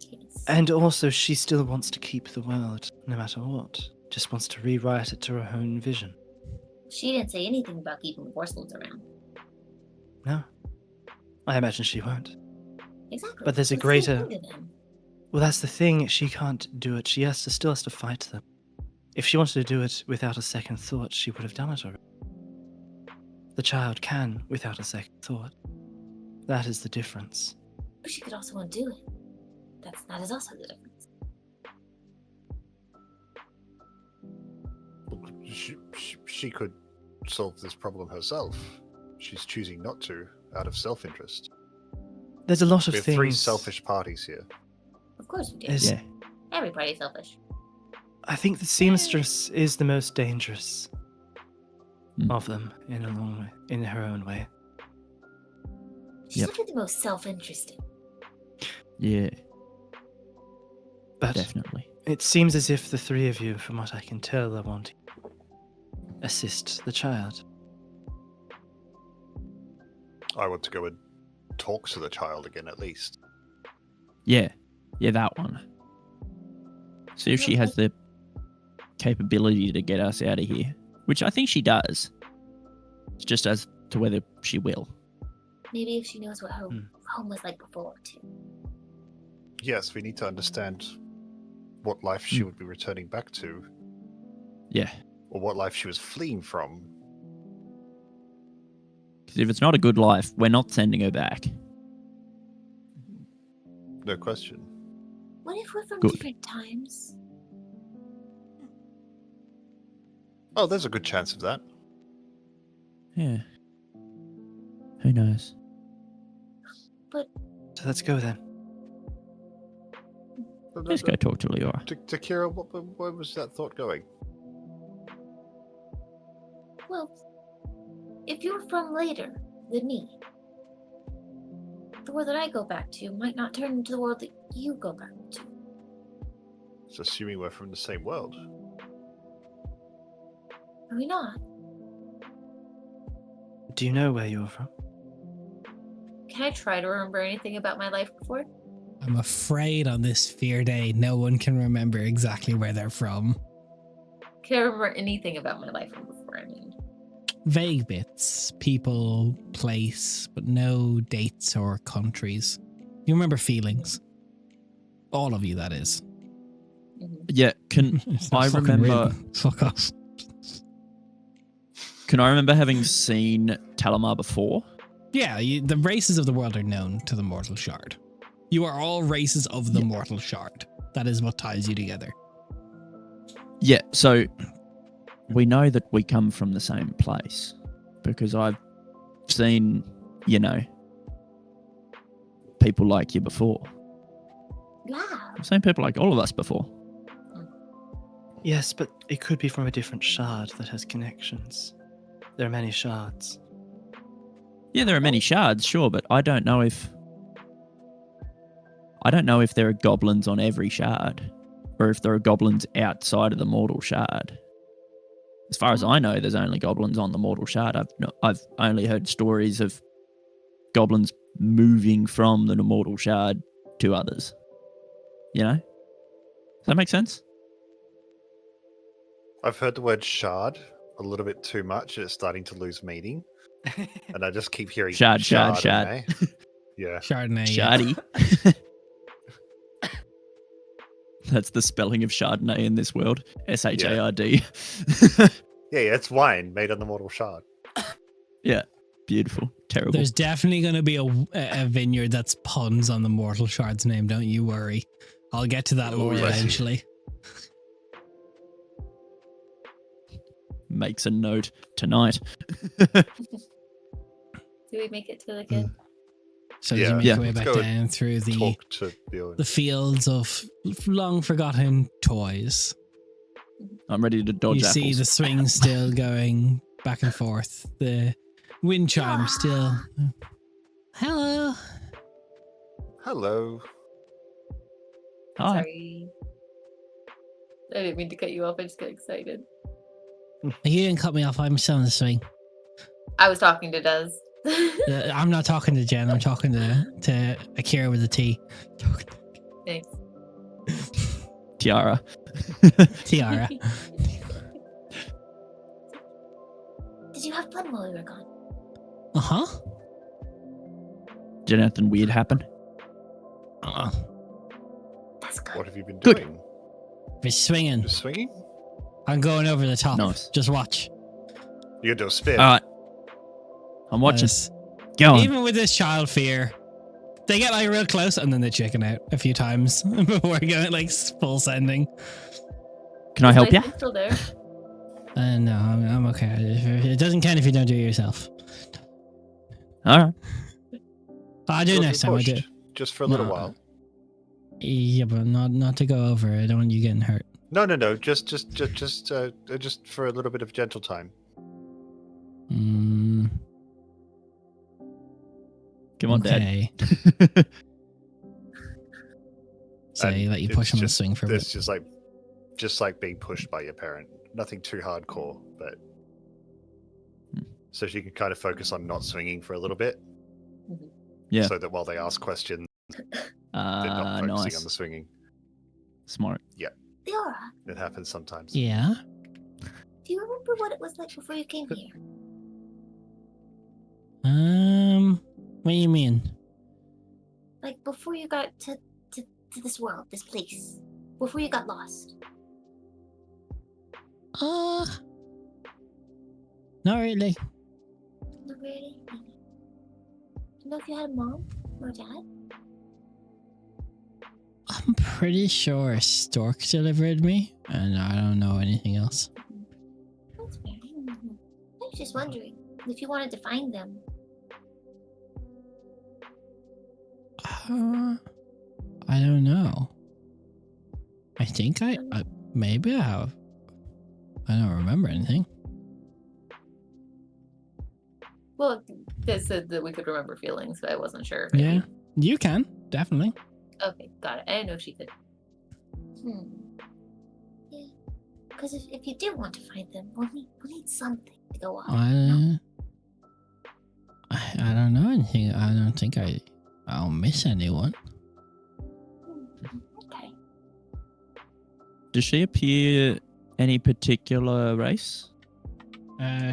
Yes. And also, she still wants to keep the world, no matter what. Just wants to rewrite it to her own vision. She didn't say anything about keeping the porcelains around. No. I imagine she won't. Exactly. But there's a It's the greater- same thing to them. Well, that's the thing. She can't do it. She still has to fight them. If she wanted to do it without a second thought, she would have done it already. The child can without a second thought. That is the difference. But she could also undo it. That is also the difference. She could solve this problem herself. She's choosing not to, out of self-interest. There's a lot of We have things. three selfish parties here. Of course we do. Is- Yeah. Everybody's selfish. I think the seamstress is the most dangerous. of them in her own way. She's Yep. definitely the most self-interested. Yeah, But definitely. it seems as if the three of you, from what I can tell, are wanting to assist the child. I want to go and talk to the child again, at least. Yeah, that one. See if she has the capability to get us out of here, which I think she does. It's just as to whether she will. Maybe if she knows what home was like before, too. Yes, we need to understand what life she would be returning back to, Yeah, or what life she was fleeing from. because if it's not a good life, we're not sending her back. No question. What if we're from Good. different times? Oh, there's a good chance of that. Yeah. Who knows? So let's go then. Let's go talk to Leora. Takira, where was that thought going? Well, if you're from later than me, the world that I go back to might not turn into the world that you go back to. It's assuming we're from the same world. Are we not? Do you know where you're from? Can I try to remember anything about my life before? I'm afraid on this fear day, no one can remember exactly where they're from. Can I remember anything about my life from before? I mean, Vague bits, people, place, but no dates or countries. You remember feelings. All of you, that is. Yeah, can It's not I fucking remember? written. Fuck off. Can I remember having seen Talamar before? Yeah, the races of the world are known to the Mortal Shard. You are all races of the Mortal Shard. That is what ties you together. Yeah, so we know that we come from the same place because I've seen, people like you before. Yeah. I've seen people like all of us before. Yes, but it could be from a different shard that has connections. There are many shards. Yeah, there are many shards, sure, but I don't know if there are goblins on every shard, or if there are goblins outside of the Mortal Shard. As far as I know, there's only goblins on the Mortal Shard. I've only heard stories of goblins moving from the Mortal Shard to others. Does that make sense? I've heard the word shard a little bit too much, and it's starting to lose meaning. And I just keep hearing Shard. Chardonnay. Yeah. Chardonnay, yeah. Shardy. That's the spelling of Chardonnay in this world. Shard. Yeah, it's wine made on the Mortal Shard. Yeah, beautiful. Terrible. There's definitely going to be a vineyard that's puns on the Mortal Shard's name, don't you worry. I'll get to that lore yes. eventually. Makes a note tonight. do we make it to the kid? So Yeah, as you make yeah. your way Let's back go down through the Talk to the fields of long forgotten toys. I'm ready to dodge You apples. see the swing still going back and forth. The wind chime still. Hello. Hello. Hi. Sorry. I didn't mean to cut you off. I just got excited. You didn't cut me off. I'm still on the swing. I was talking to Dez. I'm not talking to Jen. I'm talking to Akira with a T. Thanks. Tiara. Tiara. Did you have fun while we were gone? Uh-huh. Did anything weird happen? That's good. What have you been Good. doing? We're swinging. Just swinging? I'm going over the top. Nice. Just watch. You do a spin. All right. I'm watching. Yes. Go on. Even with this child fear, they get like real close and then they chicken out a few times before going like full sending. Can I Is help my you? thing still there? No, I'm okay. It doesn't count if you don't do it yourself. All right. I'll do it You'll next be time. I do. pushed just for a little No. while. Yeah, but not to go over. I don't want you getting hurt. No. Just for a little bit of gentle time. Come on, Okay. Dad. So And you let you it's push him on the just- swing for a bit. It's just like being pushed by your parent. Nothing too hardcore, but so she can kind of focus on not swinging for a little bit. Yeah. So that while they ask questions, they're not focusing Nice. on the swinging. Smart. Theora, It happens sometimes. Yeah. do you remember what it was like before you came here? What do you mean? Like before you got to this world, this place. Before you got lost. Not really. Not really? Do you know if you had a mom or dad? I'm pretty sure Stork delivered me, and I don't know anything else. That's fair. I was just wondering if you wanted to find them. I don't know. I think I maybe I have. I don't remember anything. Well, they said that we could remember feelings, but I wasn't sure. Yeah, you can definitely. Okay, got it. I didn't know if she could. Yeah. Because if you did want to find them, we'll need something to go on. I don't know anything. I don't think I'll miss anyone. Okay. Does she appear any particular race?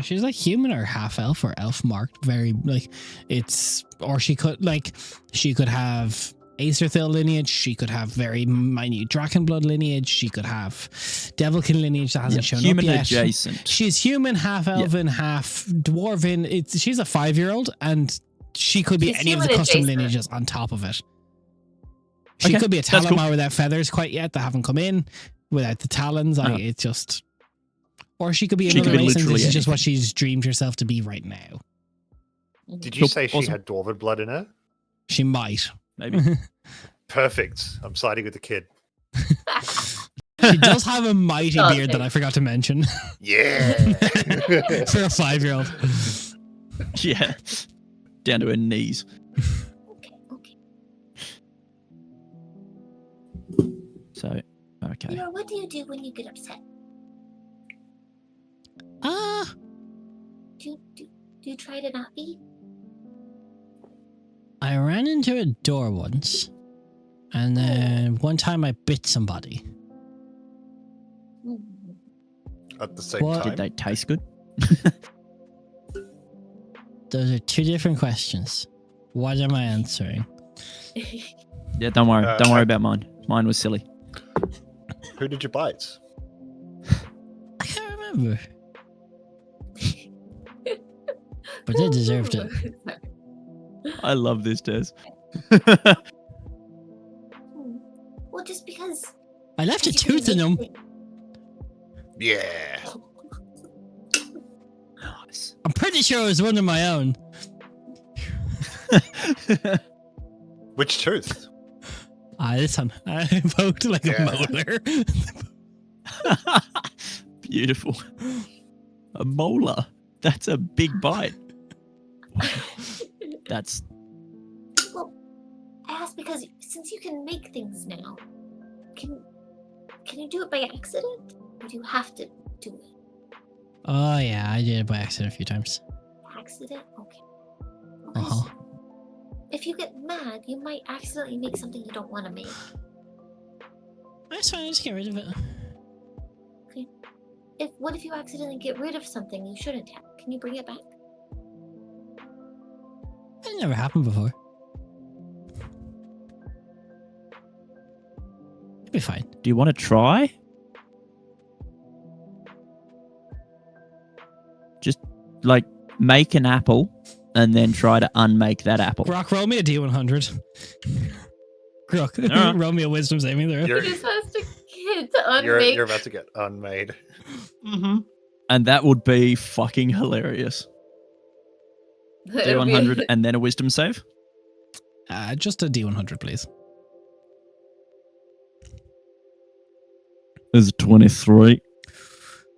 She's like human or half elf or elf marked. Very like it's, or she could have Aetherthil lineage. She could have very minute Draken blood lineage. She could have Devilkin lineage that hasn't shown human up yet. adjacent. She's human, half elven, half dwarven. She's a 5-year-old, and she could be She's any of the human custom adjacent. lineages on top of it. She Okay, could be a that's Talonmar cool. without feathers quite yet. That haven't come in without the talons. Uh-huh. It's just, or she could be She another could be race, and this literally is just what anything. she's dreamed herself to be right now. Did you Cool, say she awesome. had dwarven blood in her? She might. Maybe. Perfect. I'm siding with the kid. She does have a mighty Oh, beard that okay. I forgot to mention Yeah. for a 5-year-old. Yeah. Down to her knees. Okay. So, okay. Theora, what do you do when you get upset? Do you try to not be? I ran into a door once, and then one time I bit somebody. At the same What? time. Did they taste good? Those are two different questions. What am I answering? Yeah, don't worry. Don't I- worry about mine. Mine was silly. Who did you bite? I can't remember. But they deserved it. I love this, Des. Well, just because. I left a you can tooth in them. make Yeah. Nice. I'm pretty sure it was one of my own. Which tooth? This one. I poked like Yeah. a molar. Beautiful. A molar. That's a big bite. That's Well, I asked because since you can make things now, can you do it by accident, or do you have to do it? Oh yeah, I did it by accident a few times. Accident? Okay. Uh-huh. If you get mad, you might accidentally make something you don't want to make. That's fine, I just get rid of it. What if you accidentally get rid of something you shouldn't have? Can you bring it back? That never happened before. It'd be fine. Do you want to try? Just like make an apple and then try to unmake that apple. Grok, roll me a D100. Grok, Alright. roll me a wisdom saving throw. You're, You're supposed to get to unmake. you're about to get unmade. Mm-hmm. And that would be fucking hilarious. It'll be- D100 and then a wisdom save. Just a D100, please. Is 23.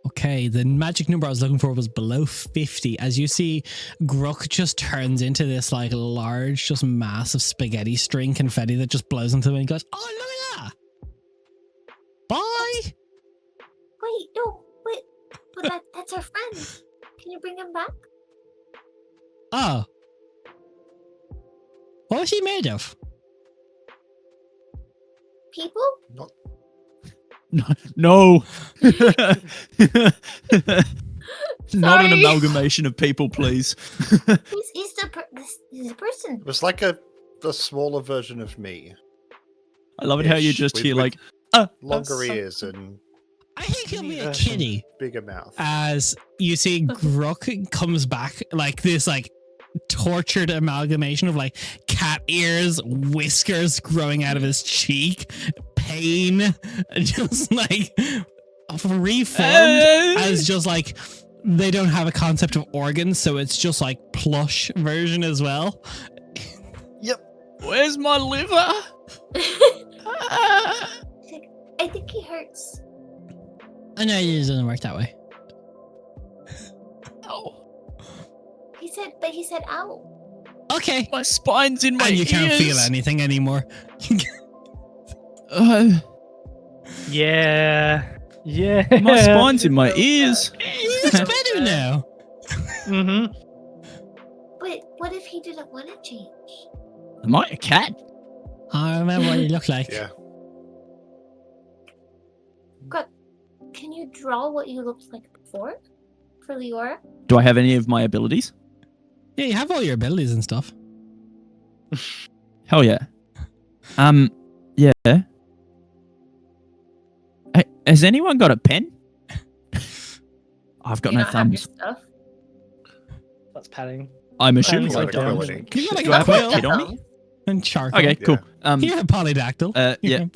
Okay, the magic number I was looking for was below 50. As you see, Gruck just turns into this like large, just massive spaghetti string confetti that just blows into him and he goes, oh, look at that. Bye. Wait, no, wait. But that's our friend. Can you bring him back? Oh. What was he made of? People? Not No. Not an Sorry. amalgamation of people, please. He's the person. It was like a smaller version of me. I love it how you Ish, just with- hear with like, Longer ears and I think he'll be a Version. kitty. bigger mouth. As you see, Gruck comes back like this, like tortured amalgamation of like cat ears, whiskers growing out of his cheek, pain, just like reformed as just like they don't have a concept of organs, so it's just like plush version as well. where's my liver? I think he hurts. I know it doesn't work that way. Oh, He said, ow. Okay. my spine's in my And you ears. can't feel anything anymore. Yeah. Yeah. My spine's in my ears. It's better now. Mm-hmm. But what if he didn't want to change? Am I a cat? I remember what you look like. Yeah. Can you draw what you looked like before? For Leora? Do I have any of my abilities? Yeah, you have all your abilities and stuff. Hell yeah. Yeah. Hey, has anyone got a pen? I've got You no don't have your thumbs. stuff. That's padding. I'm assuming It's I like don't. a ink. You got like Do I a have my quill kit on me? Thumbs. and charcoal. Okay, cool. You're a polydactyl. Yeah. Yeah,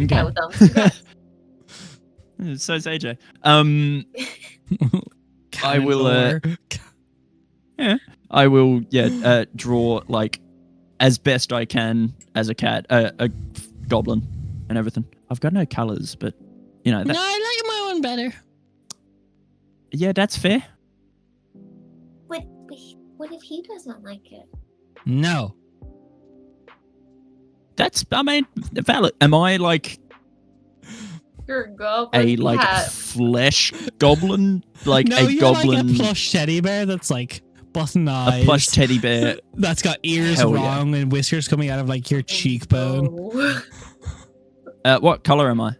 Okay. with thumbs. Congrats. So's AJ. I will, I will, draw like as best I can as a cat, a goblin, and everything. I've got no colors, but you know that. No, I like my one better. Yeah, that's fair. What if he doesn't like it? No. That's, I mean, valid. Am I like You're a goblin a like cat. flesh goblin, like no, a you're goblin, like a plush teddy bear that's like button eyes. a plush teddy bear? that's got ears Hell yeah. wrong and whiskers coming out of like your cheekbone. Oh. What color am I?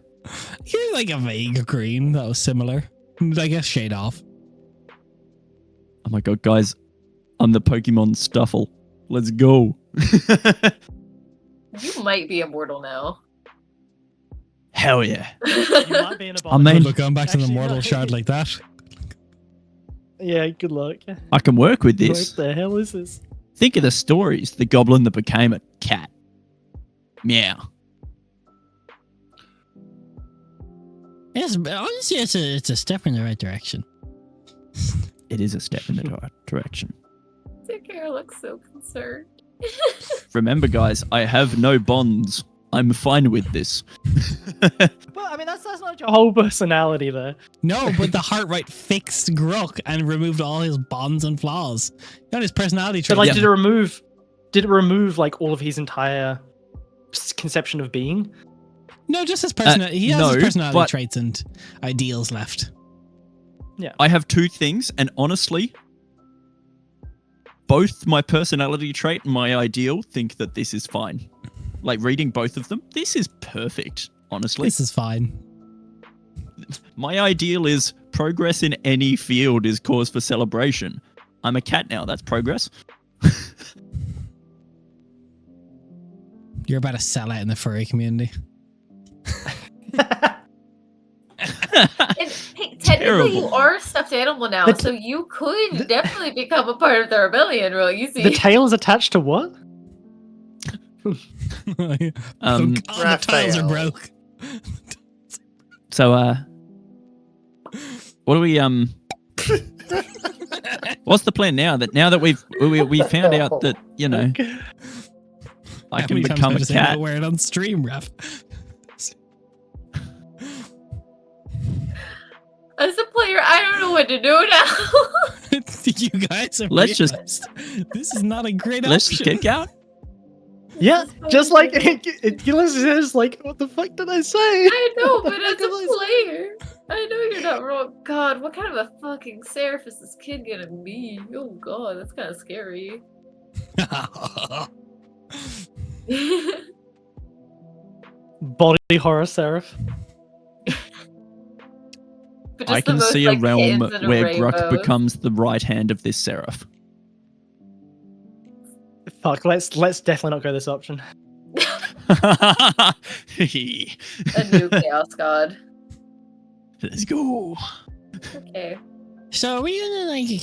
You're like a vague green that was similar. Like a shade off. Oh my god, guys, I'm the Pokemon Stuffle. Let's go. You might be immortal now. Hell yeah. You might be in a I mean- bond. Look, going back to the Actually, mortal no. shard like that. Yeah, good luck. I can work with What this. the hell is this? Think of the stories. The goblin that became a cat. Meow. Yes, but honestly, it's a step in the right direction. It is a step in the right direction. Takara looks so concerned. Remember, guys, I have no bonds. I'm fine with this. Well, I mean, that's not your whole personality there. No, but the Heartright fixed Gruck and removed all his bonds and flaws. Not his personality But traits. like, Yeah. did it remove like all of his entire conception of being? No, just his personality. He has his no, personality but- traits and ideals left. I have two things, and honestly, both my personality trait and my ideal think that this is fine. Like, reading both of them, this is perfect, honestly. This is fine. My ideal is progress in any field is cause for celebration. I'm a cat now, that's progress. You're about to sell out in the furry community. And hey, technically, you Terrible. are a stuffed animal now, so you could definitely become a part of the rebellion real easy. The tail is attached to what? All the tiles are Raphael. broke. So, what do we, what's the plan now that we found out that, you know, I How can many times become am I a saying that cat? word on stream, ref? As a player, I don't know what to do now. You guys have Let's just- realized this is not a great Let's just option. kick out. Yeah, This is just so like good. Ulysses is like, what the fuck did I say? I know, What the but as fuck a was I saying? player, I know you're not wrong. God, what kind of a fucking seraph is this kid gonna be? Oh god, that's kind of scary. Body horror seraph. But I just the can most, see a like, realm kittens and where Gruck rainbows. becomes the right hand of this seraph. Fuck, let's definitely not go this option. A new chaos god. Let's go. Okay. So are we gonna like?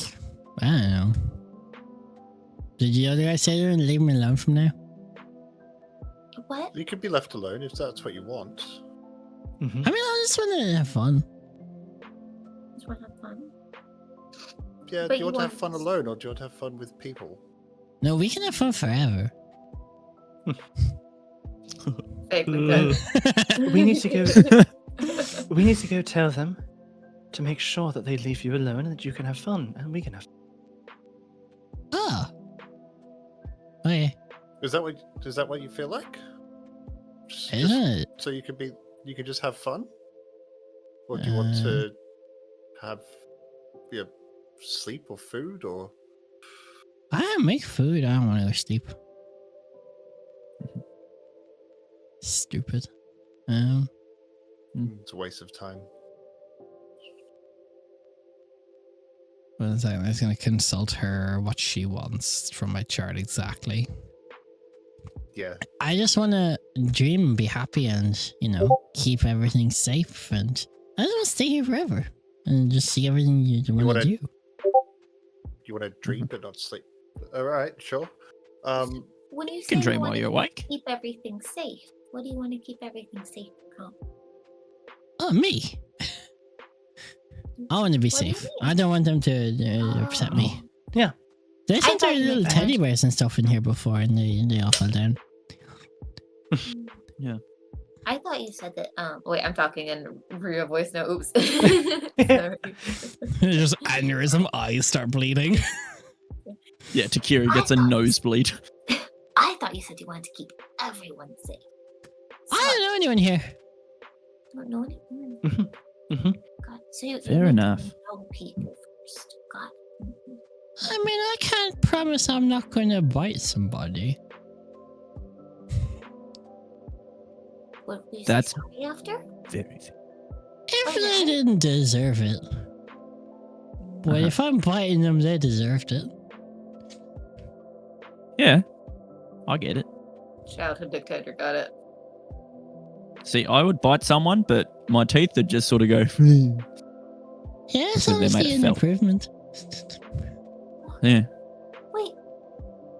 I don't know. Did the other guy say they're gonna leave me alone from now? What? You could be left alone if that's what you want. Mhm. I mean, I just want to have fun. Just want to have fun. Yeah, But do you want to have fun want- alone or do you want to have fun with people? No, we can have fun forever. Fake We need to go. We need to go tell them to make sure that they leave you alone and that you can have fun and we can have. Oh. Okay. Is that what you feel like? Just- Isn't it? so you can just have fun? Or do you want to have sleep or food or I make food. I don't want to go sleep. Stupid. it's a waste of time? Well, it's like, I was going to consult her what she wants from my chart exactly. Yeah. I just want to dream and be happy and, you know, keep everything safe. And I just want to stay here forever and just see everything you want wanna- to do. You want to dream but not sleep? All right, sure. When you You say can you dream wanna while you're awake. keep everything safe, what do you want to keep everything safe from? Oh, me. I want to be What do you safe. mean? I don't want them to upset me. Yeah. They I sent thought their you little meant teddy that. bears and stuff in here before and they all fell down. Yeah. I thought you said that. Wait, I'm talking in real voice now. Oops. Sorry. Just aneurysm, eyes start bleeding. Yeah, Takira gets a nosebleed. I thought you said you wanted to keep everyone safe. I don't know anyone here. Don't know any. Mhm. God, so you Fair need to enough. know people first. God. I mean, I can't promise I'm not going to bite somebody. What we That's- sorry after? Very. If they didn't deserve it. But Uh-huh. if I'm biting them, they deserved it. Yeah, I get it. Childhood dictator got it. See, I would bite someone, but my teeth would just sort of go. Yeah, it's So they made honestly it an felt. improvement. Yeah. Wait,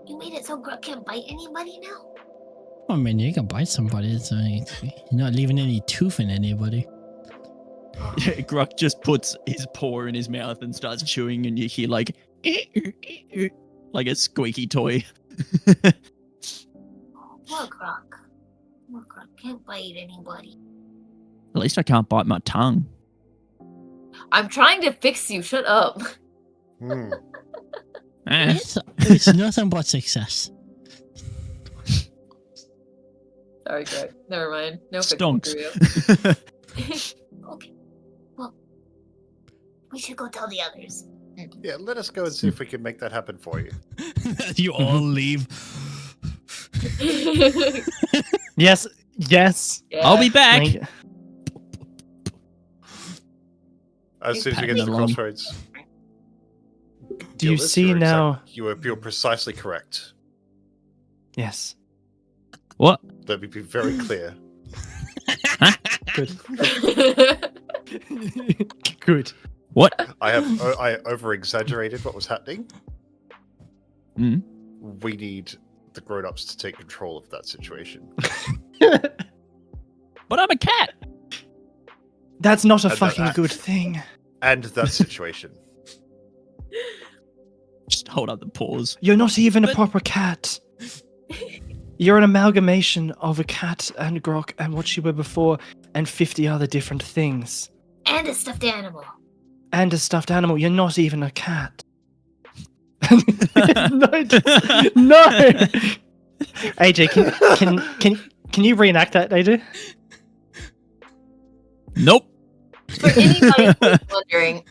you made it so Gruck can't bite anybody now? I mean, you can bite somebody. It's like, you're not leaving any tooth in anybody. Yeah, Gruck just puts his paw in his mouth and starts chewing, and you hear like, like a squeaky toy. Poor Gruck. Poor Gruck can't bite anybody. At least I can't bite my tongue. I'm trying to fix you. Shut up. Hmm. Eh. It's nothing but success. Sorry, Greg. Never mind. No fixing for you. Stonks. Okay. Well, we should go tell the others. Yeah, let us go and see if we can make that happen for you. You all leave. Yes. Yes. Yeah. I'll be back. Thank you. As soon as we get Packing to the along. crossroads. Do you Gillis, see you're now? You're precisely correct. Yes. What? Let me be very clear. Good. Good. What? I over exaggerated what was happening. Mm. We need the grown-ups to take control of that situation. But I'm a cat. That's not a And that- fucking good thing. And that situation. Just hold up the paws. You're not even a But- proper cat. You're an amalgamation of a cat and Grok and what you were before and 50 other different things. And a stuffed animal. And a stuffed animal. You're not even a cat. No. AJ, can you reenact that, AJ? Nope. For anybody who's wondering,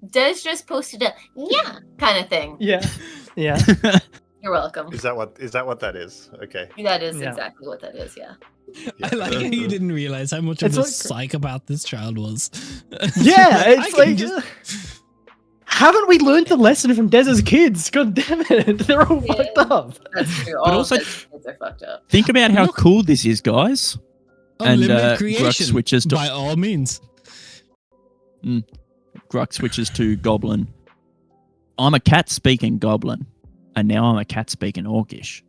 Des just posted a yeah kind of thing. Yeah. You're welcome. Is that what that is? Okay. That is Yeah. exactly what that is, yeah. I like how you didn't realize how much of It's a like- psychopath this child was. Yeah, I it's can like. just- Haven't we learned the lesson from Dez's kids? God damn it, they're all Yeah. fucked up. That's true. But All also- of Des kids are fucked up. Think about how Look. cool this is, guys. And, Unlimited Grux creation, switches to- by all means. Grux switches to Goblin. I'm a cat speaking Goblin. And now I'm a cat speaking Orcish.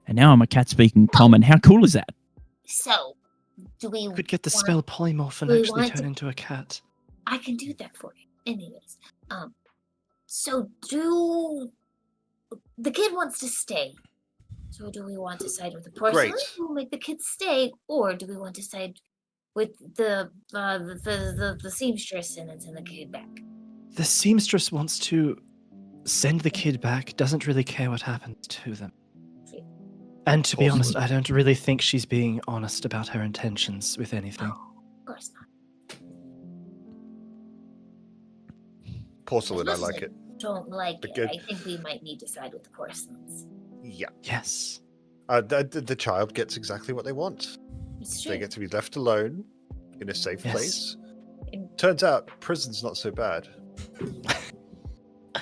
And now I'm a cat speaking Common. How cool is that? So, do we Could get the want- spell polymorph and we actually want turn to- into a cat. I can do that for you. Anyways, so do the kid wants to stay? So do we want to side with the porcelain Great. who will make the kid stay, or do we want to side with the seamstress and send the kid back? The seamstress wants to send the kid back, doesn't really care what happens to them. And to be honest, I don't really think she's being honest about her intentions with anything. Of course not. Porcelain, I like it. Don't like But it. good. I think we might need to side with the porcelains. Yeah. Yes. The child gets exactly what they want. It's true. They get to be left alone in a safe Yes. place. In- Turns out prison's not so bad.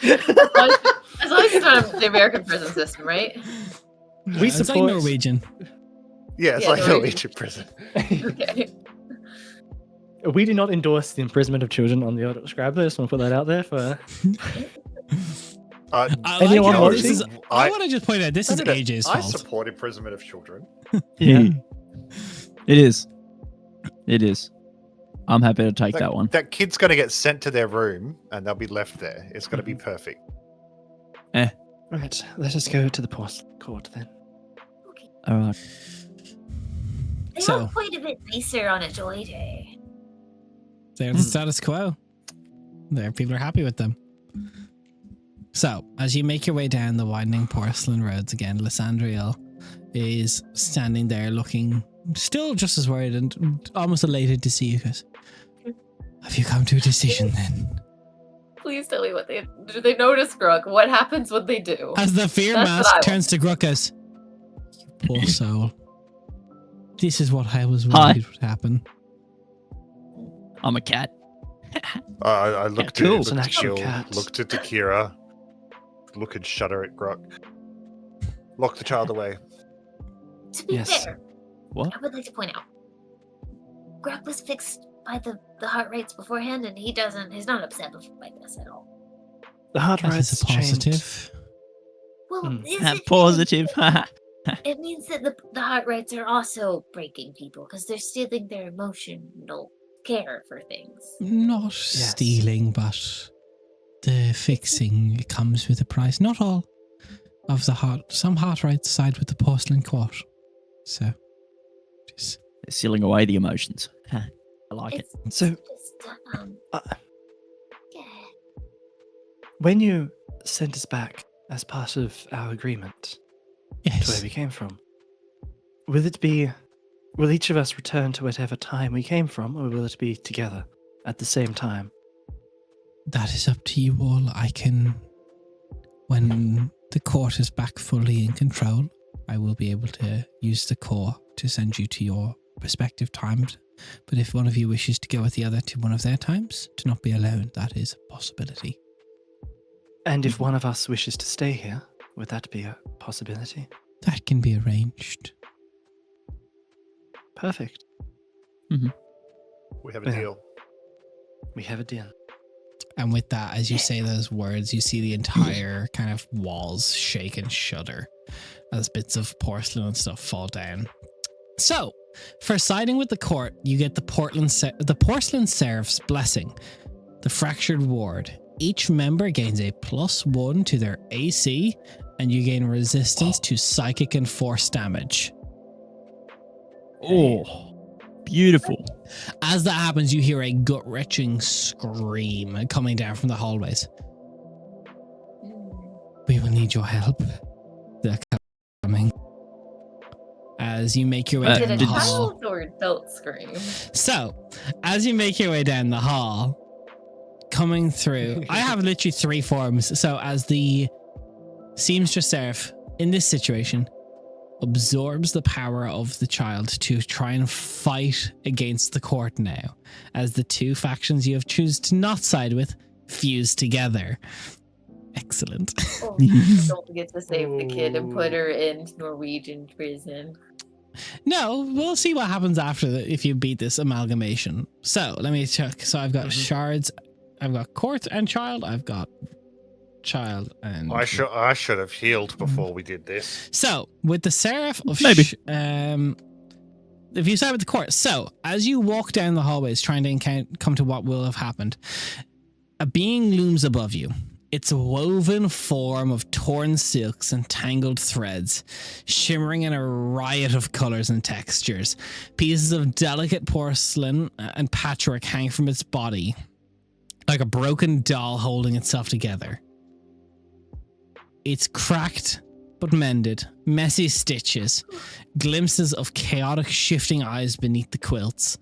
As long as it's not the American prison system, right? We It's like support- Norwegian. Yeah, it's Yeah, like Norwegian. Norwegian prison. Okay. We do not endorse the imprisonment of children on the Auto Scrabble. I just want to put that out there for. I Anyone like how this watching? is. I want to just point out this is No, no, no. AJ's I fault. support imprisonment of children. Yeah. It is. It is. I'm happy to take that one. That kid's going to get sent to their room and they'll be left there. It's going to be perfect. Right, let us go to the porcelain court then. Okay. All right. They So- look quite a bit nicer on a joy day. There's the status quo. There, people are happy with them. So, as you make your way down the winding porcelain roads again, Lysandriel is standing there looking still just as worried and almost elated to see you guys. Have you come to a decision then? Please tell me what they do. They notice Grug? What happens when they do? As the fear That's what I mask want. turns to Gruckus. You poor soul. This is what I was Hi. worried would happen. I'm a cat. I looked cool. at It's an actual cat. Looked at Akira. Look and shudder at Grok. Lock the child away. To be Yes. fair, What? I would like to point out, Grok was fixed by the heart rates beforehand, and he's not upset by this at all. The heart That rates is a changed. positive. Well, Hmm. is it Positive. It means that the heart rates are also breaking people because they're stealing their emotional care for things. Not stealing, but the fixing comes with a price. Not all of the heart. Some heart rights side with the porcelain court. So, just Sealing away the emotions. I like it. It's So- just, Uh, yeah. When you sent us back as part of our agreement to where yes, we came from, will each of us return to whatever time we came from, or will it be together at the same time? that is up to you all. I can, when the court is back fully in control, I will be able to use the core to send you to your respective times. But if one of you wishes to go with the other to one of their times, to not be alone, that is a possibility. And if one of us wishes to stay here, would that be a possibility? That can be arranged. Perfect. We have a Yeah. deal. We have a deal. And with that, as you say those words, you see the entire kind of walls shake and shudder as bits of porcelain and stuff fall down. So, for siding with the court, you get the porcelain seraph's blessing, the fractured ward. Each member gains a +1 to their AC, and you gain resistance to psychic and force damage. Oh. Beautiful. As that happens, you hear a gut-wrenching scream coming down from the hallways. We will need your help. They're coming. As you make your way Is down it a the hall. child or adult scream? So, as you make your way down the hall, coming through, I have literally 3 forms. So, as the seamstress seraph in this situation absorbs the power of the child to try and fight against the court now, as the 2 factions you have chosen to not side with fuse together. Excellent. Oh, don't forget to save the kid and put her in Norwegian prison. No, we'll see what happens after if you beat this amalgamation. So let me check. So I've got shards. I've got court and child. I've got child and. I should have healed before we did this. So with the seraph of Maybe. if you start with the court. So as you walk down the hallways, trying to come to what will have happened, a being looms above you. It's a woven form of torn silks and tangled threads, shimmering in a riot of colors and textures. Pieces of delicate porcelain and patchwork hang from its body, like a broken doll holding itself together. It's cracked but mended, messy stitches, glimpses of chaotic shifting eyes beneath the quilts.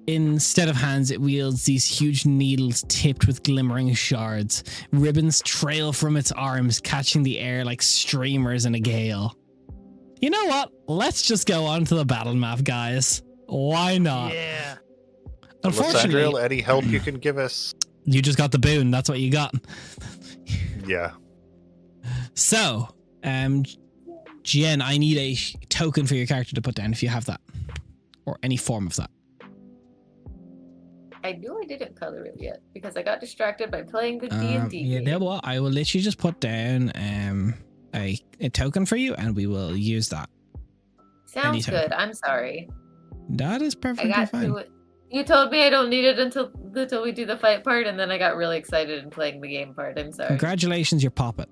Instead of hands, it wields these huge needles tipped with glimmering shards. Ribbons trail from its arms, catching the air like streamers in a gale. You know what? Let's just go on to the battle map, guys. Why not? Yeah. Unfortunately, Lysandriel, any help you can give us? you just got the boon. That's what you got. Yeah. So, Jen, I need a token for your character to put down if you have that. Or any form of that. I knew I didn't color it yet because I got distracted by playing the D&D Yeah, game. you know what? I will literally just put down a token for you, and we will use that. Sounds anytime. good. I'm sorry. That is I perfectly got fine. to it. You told me I don't need it until we do the fight part, and then I got really excited in playing the game part. I'm sorry. Congratulations, you're Poppet.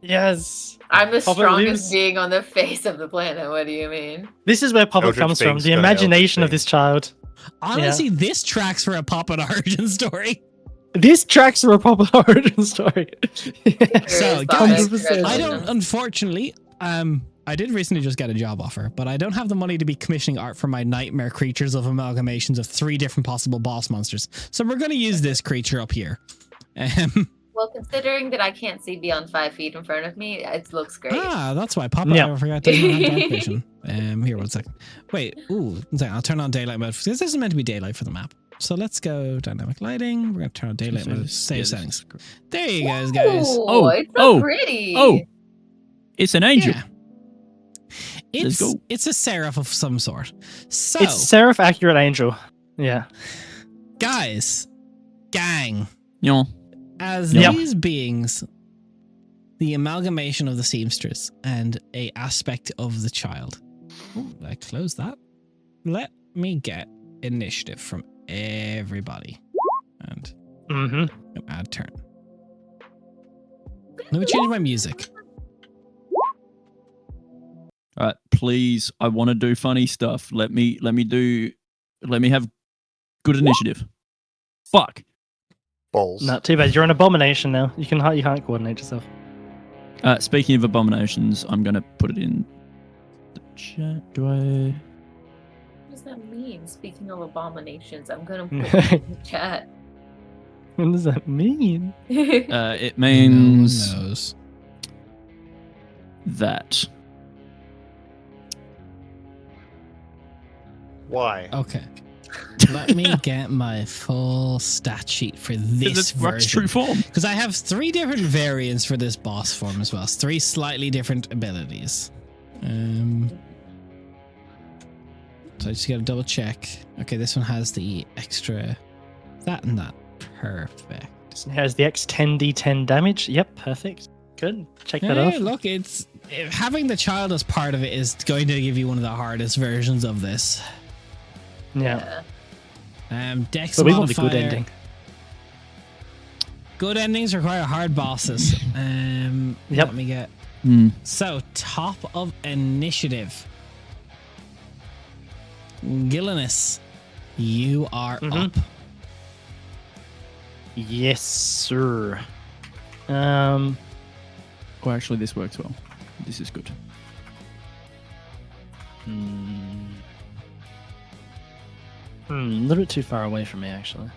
Yes. I'm the Poppet strongest lives. being on the face of the planet. What do you mean? This is where Poppet Eldritch comes from. beings The go to imagination of Eldritch this child. Honestly, this tracks for a Poppet origin story. This tracks are a Poppet origin story. So, Curious guys, topic, I don't, congratulations. unfortunately, I did recently just get a job offer, but I don't have the money to be commissioning art for my nightmare creatures of amalgamations of 3 different possible boss monsters. So we're going to use this creature up here. Well, considering that I can't see beyond 5 feet in front of me, it looks great. That's why Papa. Yeah. I forgot to have dark vision. Here, 1 second. Wait, one second. I'll turn on daylight mode because this is meant to be daylight for the map. So let's go dynamic lighting. We're gonna turn on daylight mode. Save settings. There you guys. Oh, Oh, it's so oh, pretty. Oh, it's an angel. Yeah. Let's go. It's a seraph of some sort. So, It's Seraph Accurate Angel. Yeah. guys, gang, Yeah. as Yep. these beings, the amalgamation of the seamstress and a aspect of the child. Ooh, I close that. Let me get initiative from everybody and add turn. Let me change my music. All right, please. I want to do funny stuff. Let me have good initiative. Fuck. Balls. Not too bad. You're an abomination now. You can't coordinate yourself. Speaking of abominations, I'm gonna put it in the chat. Do I? What does that mean? Speaking of abominations, I'm gonna put it in the chat. What does that mean? It No means one knows. that. Why? Okay. Let me get my full stat sheet for this Works true version. form. Because I have 3 different variants for this boss form as well. 3 slightly different abilities. So I just gotta double check. Okay, this one has the extra that and that. Perfect. Here's the X10d10 damage. Yep, perfect. Good. Check that off. Look, it's having the child as part of it is going to give you one of the hardest versions of this. Yeah. Dex But we want the modifier. good ending. Good endings require hard bosses. Yep. Let me get Hmm. so top of initiative. Gillinis, you are up. Yes, sir. Oh, actually, this works well. This is good. A little bit too far away from me, actually.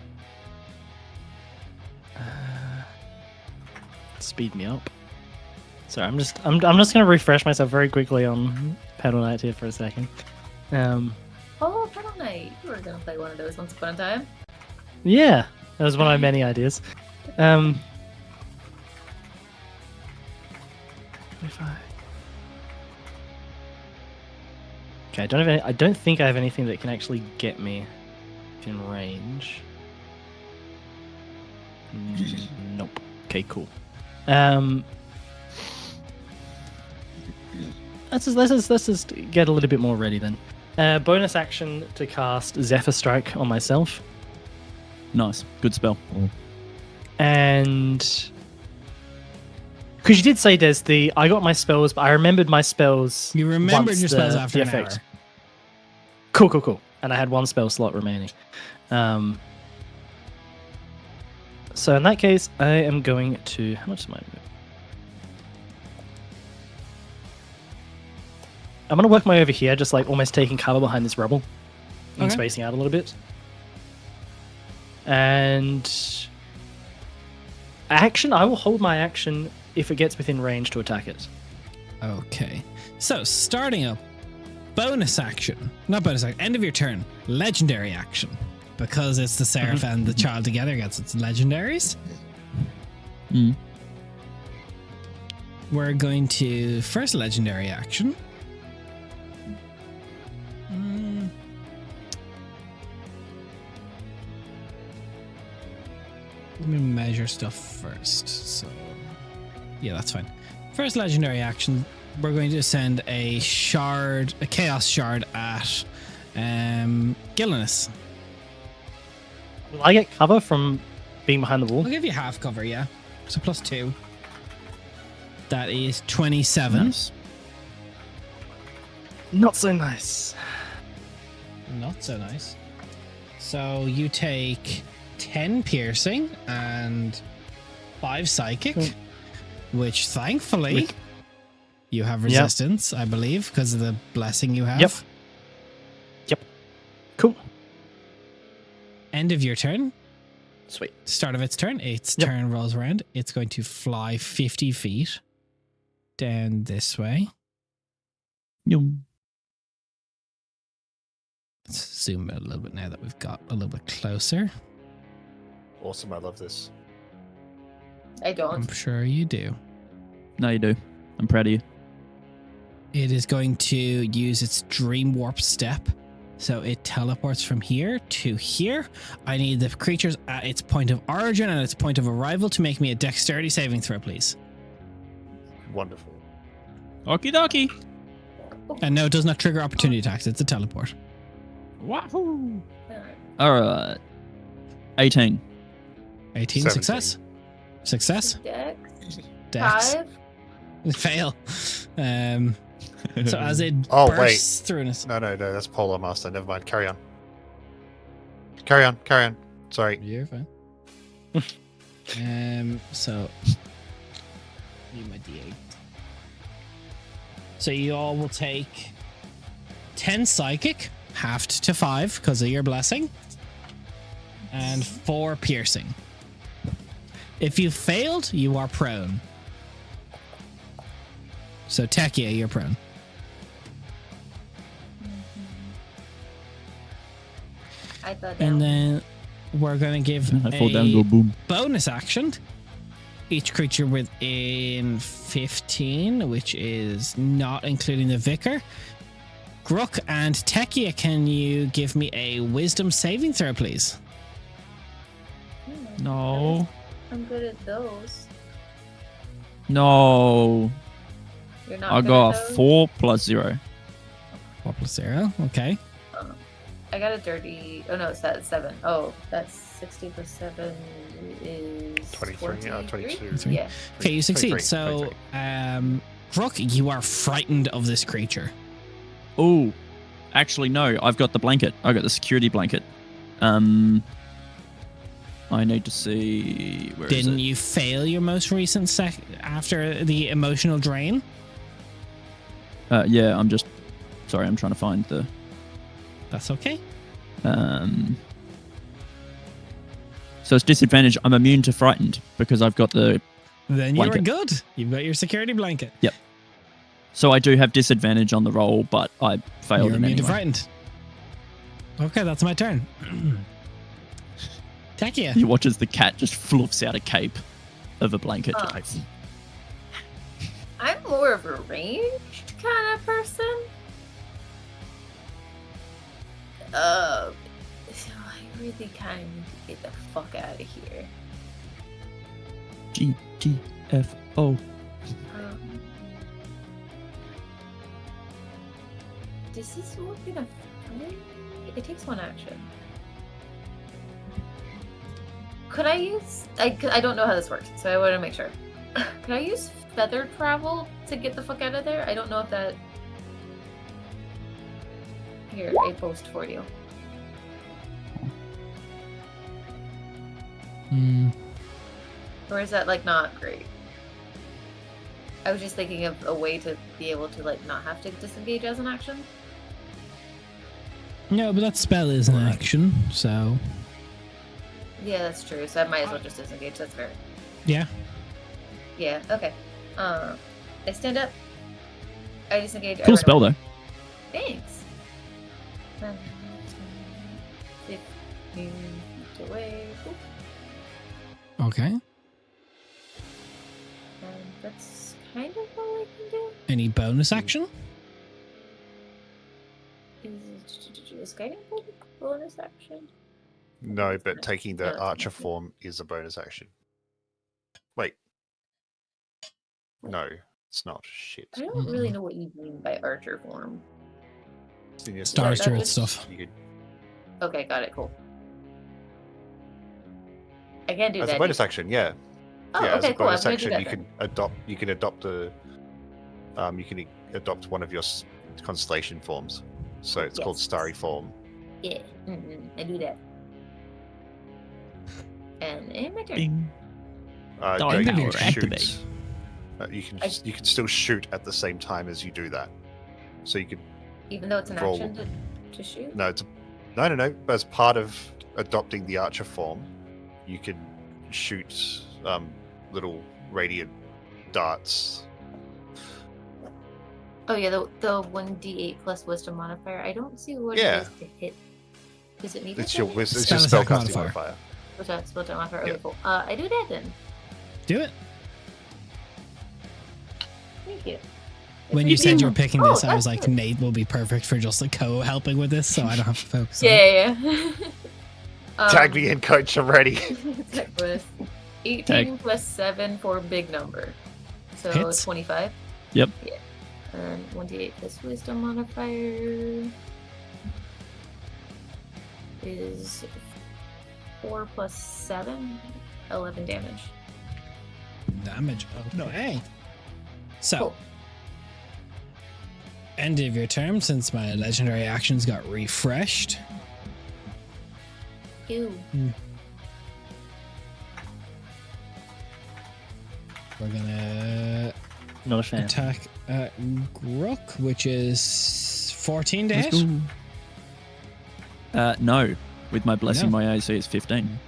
Speed me up. Sorry, I'm just gonna refresh myself very quickly on Pedal Knight here for a second. Oh, Pedal Knight. You were going to play one of those once upon a time. Yeah, that was one of my many ideas. 25. Okay, I don't think I have anything that can actually get me in range. Nope. Okay, cool. Let's just get a little bit more ready then. Bonus action to cast Zephyr Strike on myself. Nice. Good spell. And because you did say, Des, I got my spells, but I remembered my spells. You remembered once your spells the after an effect. hour. Cool. And I had one spell slot remaining. So in that case, I am going to... How much is my move? I'm going to work my way over here, just like almost taking cover behind this rubble. And Okay. spacing out a little bit. And... Action, I will hold my action if it gets within range to attack it. Okay. So, starting up, bonus action. Not bonus action, end of your turn. Legendary action. Because it's the Seraph and the child together gets its legendaries. We're going to first legendary action. Let me measure stuff first. So, yeah, that's fine. First legendary action, we're going to send a chaos shard at Gillinis. Will I get cover from being behind the I'll wall? give you half cover, yeah. So +2. That is 27. Nice. Not so nice. Not so nice. So you take 10 piercing and 5 psychic, which thankfully you have resistance, I believe, because of the blessing you have. Yep. Cool. End of your turn. Sweet. Start of its turn. Its turn rolls around. It's going to fly 50 feet down this way. Yum. Let's zoom out a little bit now that we've got a little bit closer. Awesome, I love this. I don't. I'm sure you do. No, you do. I'm proud of you. It is going to use its Dream Warp step. So it teleports from here to here. I need the creatures at its point of origin and its point of arrival to make me a dexterity saving throw, please. Wonderful. Okie dokie. And no, it does not trigger opportunity attacks. It's a teleport. Wahoo. Alright. All right. 18. 18 17. success. Success. Dex. Dex. 5. Fail. So as it Oh, bursts through an No, that's Polar Master. Never mind. Carry on. Carry on. Sorry. You're fine. So need my D8. So you all will take 10 psychic, halved to 5 because of your blessing, and 4 piercing. If you failed, you are prone. So Tekia, you're prone. I thought And then we're going to give I fall down, go a boom. bonus action. Each creature within 15, which is not including the Vicar. Grook and Tekia, can you give me a wisdom saving throw, please? No. I'm good at those. No. You're not I good got at those? 4 plus 0. 4 plus 0. Okay. I got a dirty. Oh no, it's that 7. Oh, that's 60 plus 7 is 23, 22. 23. Yeah. Okay, you succeed. 23, So, 23. Grook, you are frightened of this creature. Oh. Actually, no. I've got the blanket. I got the security blanket. I need to see. Where is Didn't it? you fail your most recent after the emotional drain? Yeah, I'm just. Sorry, I'm trying to find the. That's okay. So it's disadvantage. I'm immune to frightened because I've got the. Then you were Blanket. good. You've got your security blanket. Yep. So I do have disadvantage on the roll, but I failed You're it immune to anyway. frightened. Okay, that's my turn. Takia. You watch as the cat just fluffs out a cape of a blanket. Oh. I'm more of a ranged kind of person. So I really kind of need to get the fuck out of here. GTFO. This is what gonna. It takes one action. Could I use? I don't know how this works, so I want to make sure. Could I use feather travel to get the fuck out of there? I don't know if that. Here, a post for you. Or is that like not great? I was just thinking of a way to be able to like not have to disengage as an action. No, but that spell is an action, so Yeah, that's true. So I might as well just disengage. That's fair. yeah. Yeah. Okay. I stand up. I disengage. I Cool run spell away. though. Thanks. 15 feet away. Oop. Okay. And that's kind of all I can do. Any bonus action? Is guiding bolt a bonus action? No, but taking the No, archer it's not. form is a bonus action. Wait. No, it's not. Shit. I don't really know what you mean by archer form. It's in your Star that Spirit is- stuff. You could, Okay, got it. Cool. I can't do as that. a bonus either. action, yeah. Oh, yeah, okay, as a cool. I'm bonus gonna do action, that you then. can adopt. You can adopt a. You can adopt one of your constellation forms. So it's called Yes. starry form. Yeah, I do that. And my turn. Bing. Go, Dark you power can activate. shoot. You can still shoot at the same time as you do that. So you could Even though it's an roll. action to shoot. no, no. As part of adopting the archer form, you can shoot little radiant darts. Oh yeah, the 1d8 plus wisdom modifier. I don't see what Yeah. it is to hit. Does it need It's it your to hit? it's Spell your attack spellcasting modifier. modifier. What's that? Spell attack modifier. Yeah. Okay, cool. I do that then. Do it. Thank you. When you said you were picking Oh, this, I was that's like, good. Nate will be perfect for just like co-helping with this, so I don't have to focus. on it. Yeah. Tag me in, coach. I'm ready. Attack bonus. 18 Tag. plus 7 for big number. So Hits. 25. Yep. Yeah. And 1d8 plus wisdom modifier is 4 plus 7, 11 damage. Damage. Oh, okay. So, Cool. end of your turn, since my legendary actions got refreshed. Ew. We're gonna Not a fan. attack Grook, which is 14 to Let's hit. go. No. With my blessing, No. my AC is 15.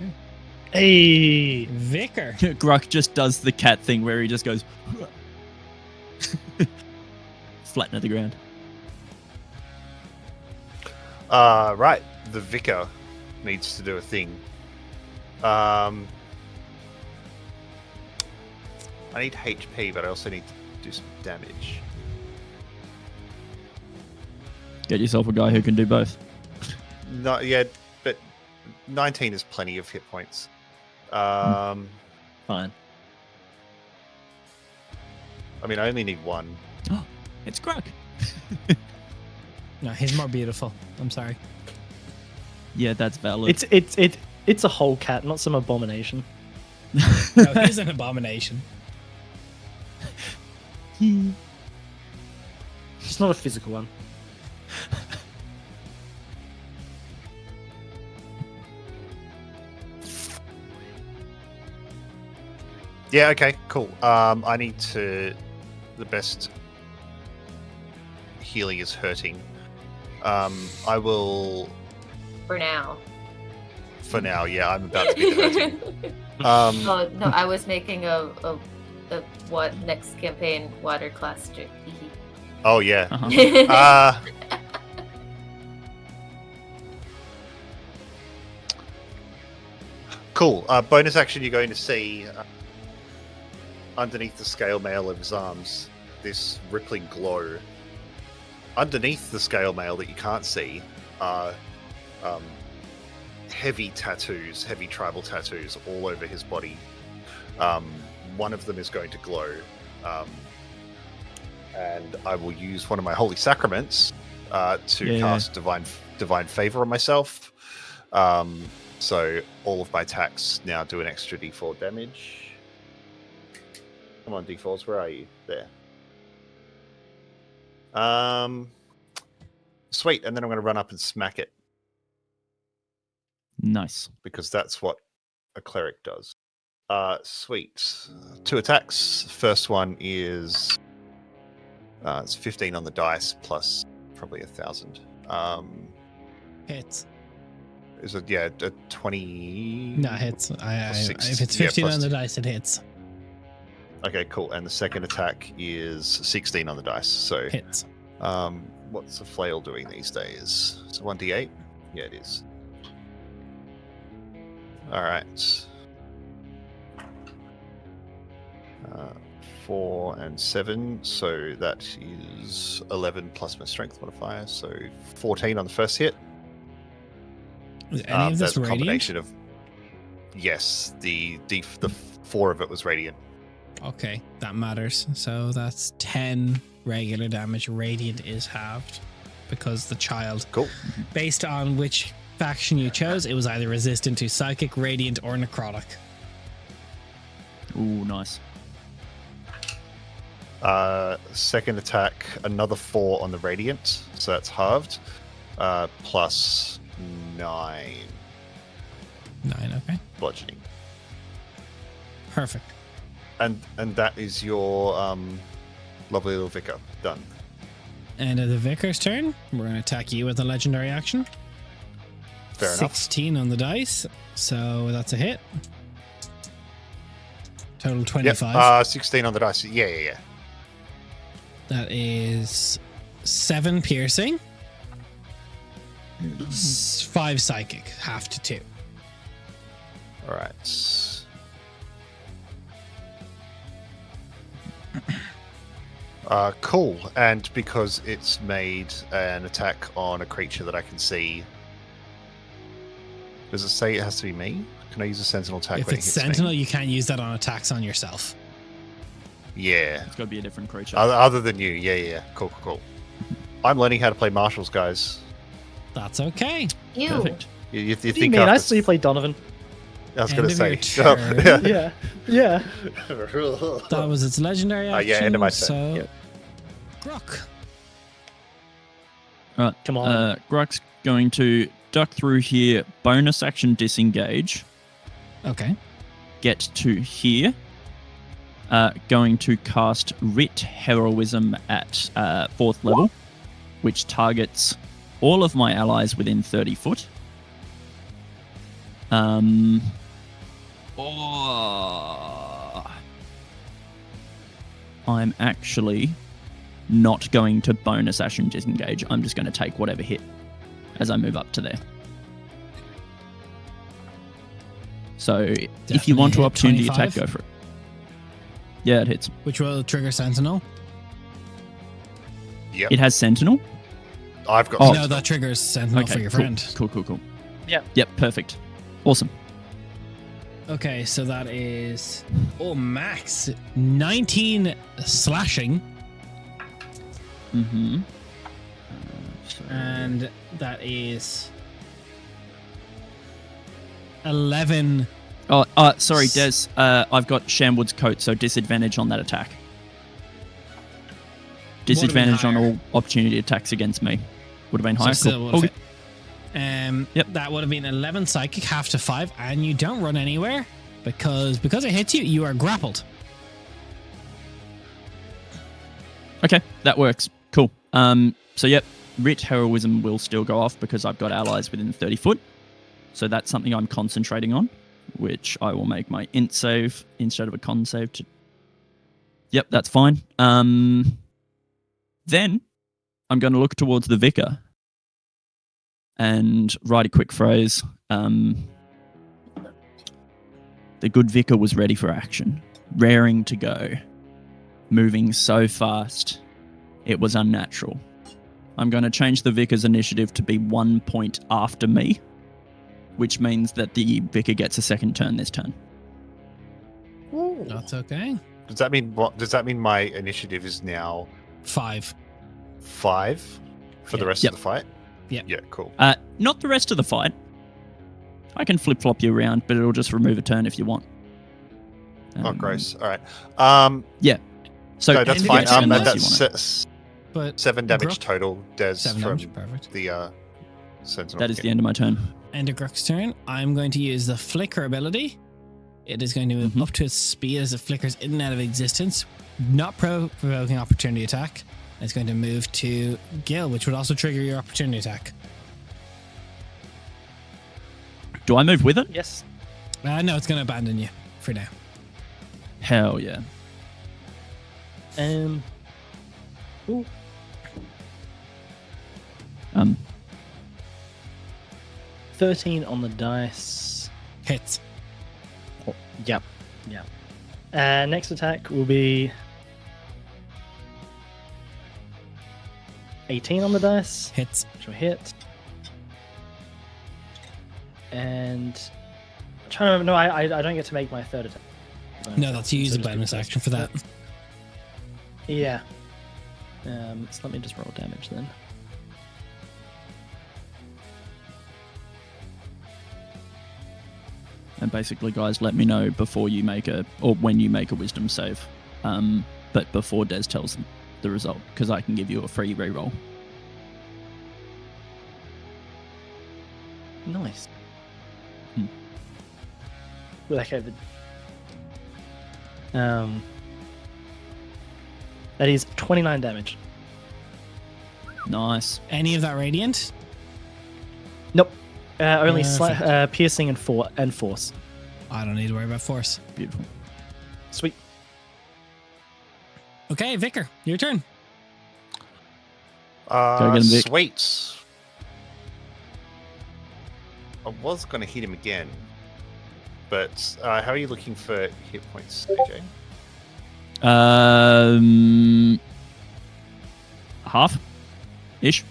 Hey! Vicar. Gruck just does the cat thing where he just goes flatten at the ground. Right. The vicar needs to do a thing. I need HP, but I also need to do some damage. Get yourself a guy who can do both. Not yet, but 19 is plenty of hit points. Fine. I mean, I only need one. It's Gruck. No, he's more beautiful. I'm sorry. Yeah, that's valid. It's a whole cat, not some abomination. No, he's an abomination. It's not a physical one. Yeah. Okay. Cool. I need to. The best healing is hurting. I will. For now. For now, yeah, I'm about to be the hurting. Oh no, I was making a what next campaign water cluster. Oh yeah. Uh-huh. Cool. Bonus action, you're going to see underneath the scale mail of his arms this rippling glow. Underneath the scale mail that you can't see are heavy tattoos, heavy tribal tattoos all over his body. One of them is going to glow. And I will use one of my holy sacraments to cast divine favor on myself. So all of my attacks now do an extra d4 damage. Come on, d4s, where are you? There. Sweet, and then I'm going to run up and smack it Nice. because that's what a cleric does. Sweet. 2 attacks. First one is it's 15 on the dice plus probably 1,000. Hits. Is it a 20? No, hits. If it's Yeah, 15 plus on the two. dice, it hits. Okay, cool. And the second attack is 16 on the dice. So Hits. what's the flail doing these days? Is it 1d8? Yeah, it is. All right. 4 and 7, so that is 11 plus my strength modifier, so 14 on the first hit. Is any of this that's a radiant? combination of yes, the 4 of it was radiant. Okay, that matters. So that's 10 regular damage. Radiant is halved because the child, Cool. based on which faction you chose, it was either resistant to psychic, radiant, or necrotic. Ooh, nice. Second attack, another 4 on the radiant, so that's halved. Plus 9 9, okay. bludgeoning. Perfect. And that is your lovely little vicar. Done. End of the vicar's turn. We're going to attack you with a legendary action. Fair enough. 16 on the dice, so that's a hit. Total 25. Yep. 16 on the dice. Yeah. That is 7 piercing, 5 psychic, half to 2. All right. Cool. And because it's made an attack on a creature that I can see, does it say it has to be me? Can I use a sentinel attack? If when it it's hits me? sentinel, you can't use that on attacks on yourself. Yeah. It's got to be a different creature. Other than you. Yeah. Cool. I'm learning how to play marshals, guys. That's okay. You. Perfect. You What do you think mean? I after... saw you play Donovan. I was End going to of say. your Oh, turn. Yeah. That was its legendary action. yeah, end of my turn. So, Yep. Grok. Right. Come on. Grok's going to duck through here, bonus action disengage, Okay. get to here, going to cast Writ Heroism at 4th level, which targets all of my allies within 30 foot. I'm actually not going to bonus action disengage. I'm just going to take whatever hit as I move up to there. So if you want to hit opportunity 25? attack, go for it. Yeah, it hits. Which will trigger sentinel. Yep. It has sentinel. I've got. Oh. No, that triggers sentinel for your cool. friend. Cool. Yeah. Yep, perfect. Awesome. Okay, so that is max 19 slashing, Mm-hmm. and that is 11. Sorry, Des. I've got Shamwood's coat, so disadvantage on that attack. Disadvantage on higher? all opportunity attacks against me. Would have been So higher. still Cool. would've Okay. hit. Yep. That would have been 11 psychic, half to 5, and you don't run anywhere because it hits you, you are grappled. Okay, that works. Cool. So yep, Writ Heroism will still go off because I've got allies within 30 foot. So that's something I'm concentrating on, which I will make my int save instead of a con save. Yep, that's fine. Then I'm going to look towards the vicar and write a quick phrase. The good vicar was ready for action, raring to go, moving so fast it was unnatural. I'm going to change the vicar's initiative to be 1 point after me, which means that the vicar gets a second turn this turn. That's okay. Does that mean what? Does that mean my initiative is now 5. 5 for the rest Yep. of the fight? Yep. Yeah, cool. Not the rest of the fight. I can flip-flop you around, but it'll just remove a turn if you want. Oh, gross. All right. So No, that's and fine. you get And to that's But 7 damage Gruck- total. Des 7 from damage, perfect. the Sentinel. that is the end of my turn. End of Gruck's turn. I'm going to use the flicker ability. It is going to move up to its speed as it flickers in and out of existence, not provoking opportunity attack. It's going to move to Gil, which would also trigger your opportunity attack. Do I move with it? Yes. No, it's going to abandon you for now. Hell yeah. Ooh. 13 on the dice. Hits. Oh, yep. Next attack will be 18 on the dice, Hits. which will hit. And I'm trying to remember. No, I don't get to make my third attack. No, that's you use a So just do bonus the action for that. Yeah. So let me just roll damage then. And basically, guys, let me know before you make or when you make a wisdom save. But before Des tells them the result, because I can give you a free reroll. Nice. Well, okay, that is 29 damage. Nice. Any of that radiant? Nope. Only Perfect. piercing and force. I don't need to worry about force. Beautiful. Sweet. Okay, Vicar, your turn. Go get him, Vic. Sweet. I was going to hit him again, but how are you looking for hit points, AJ? Half ish.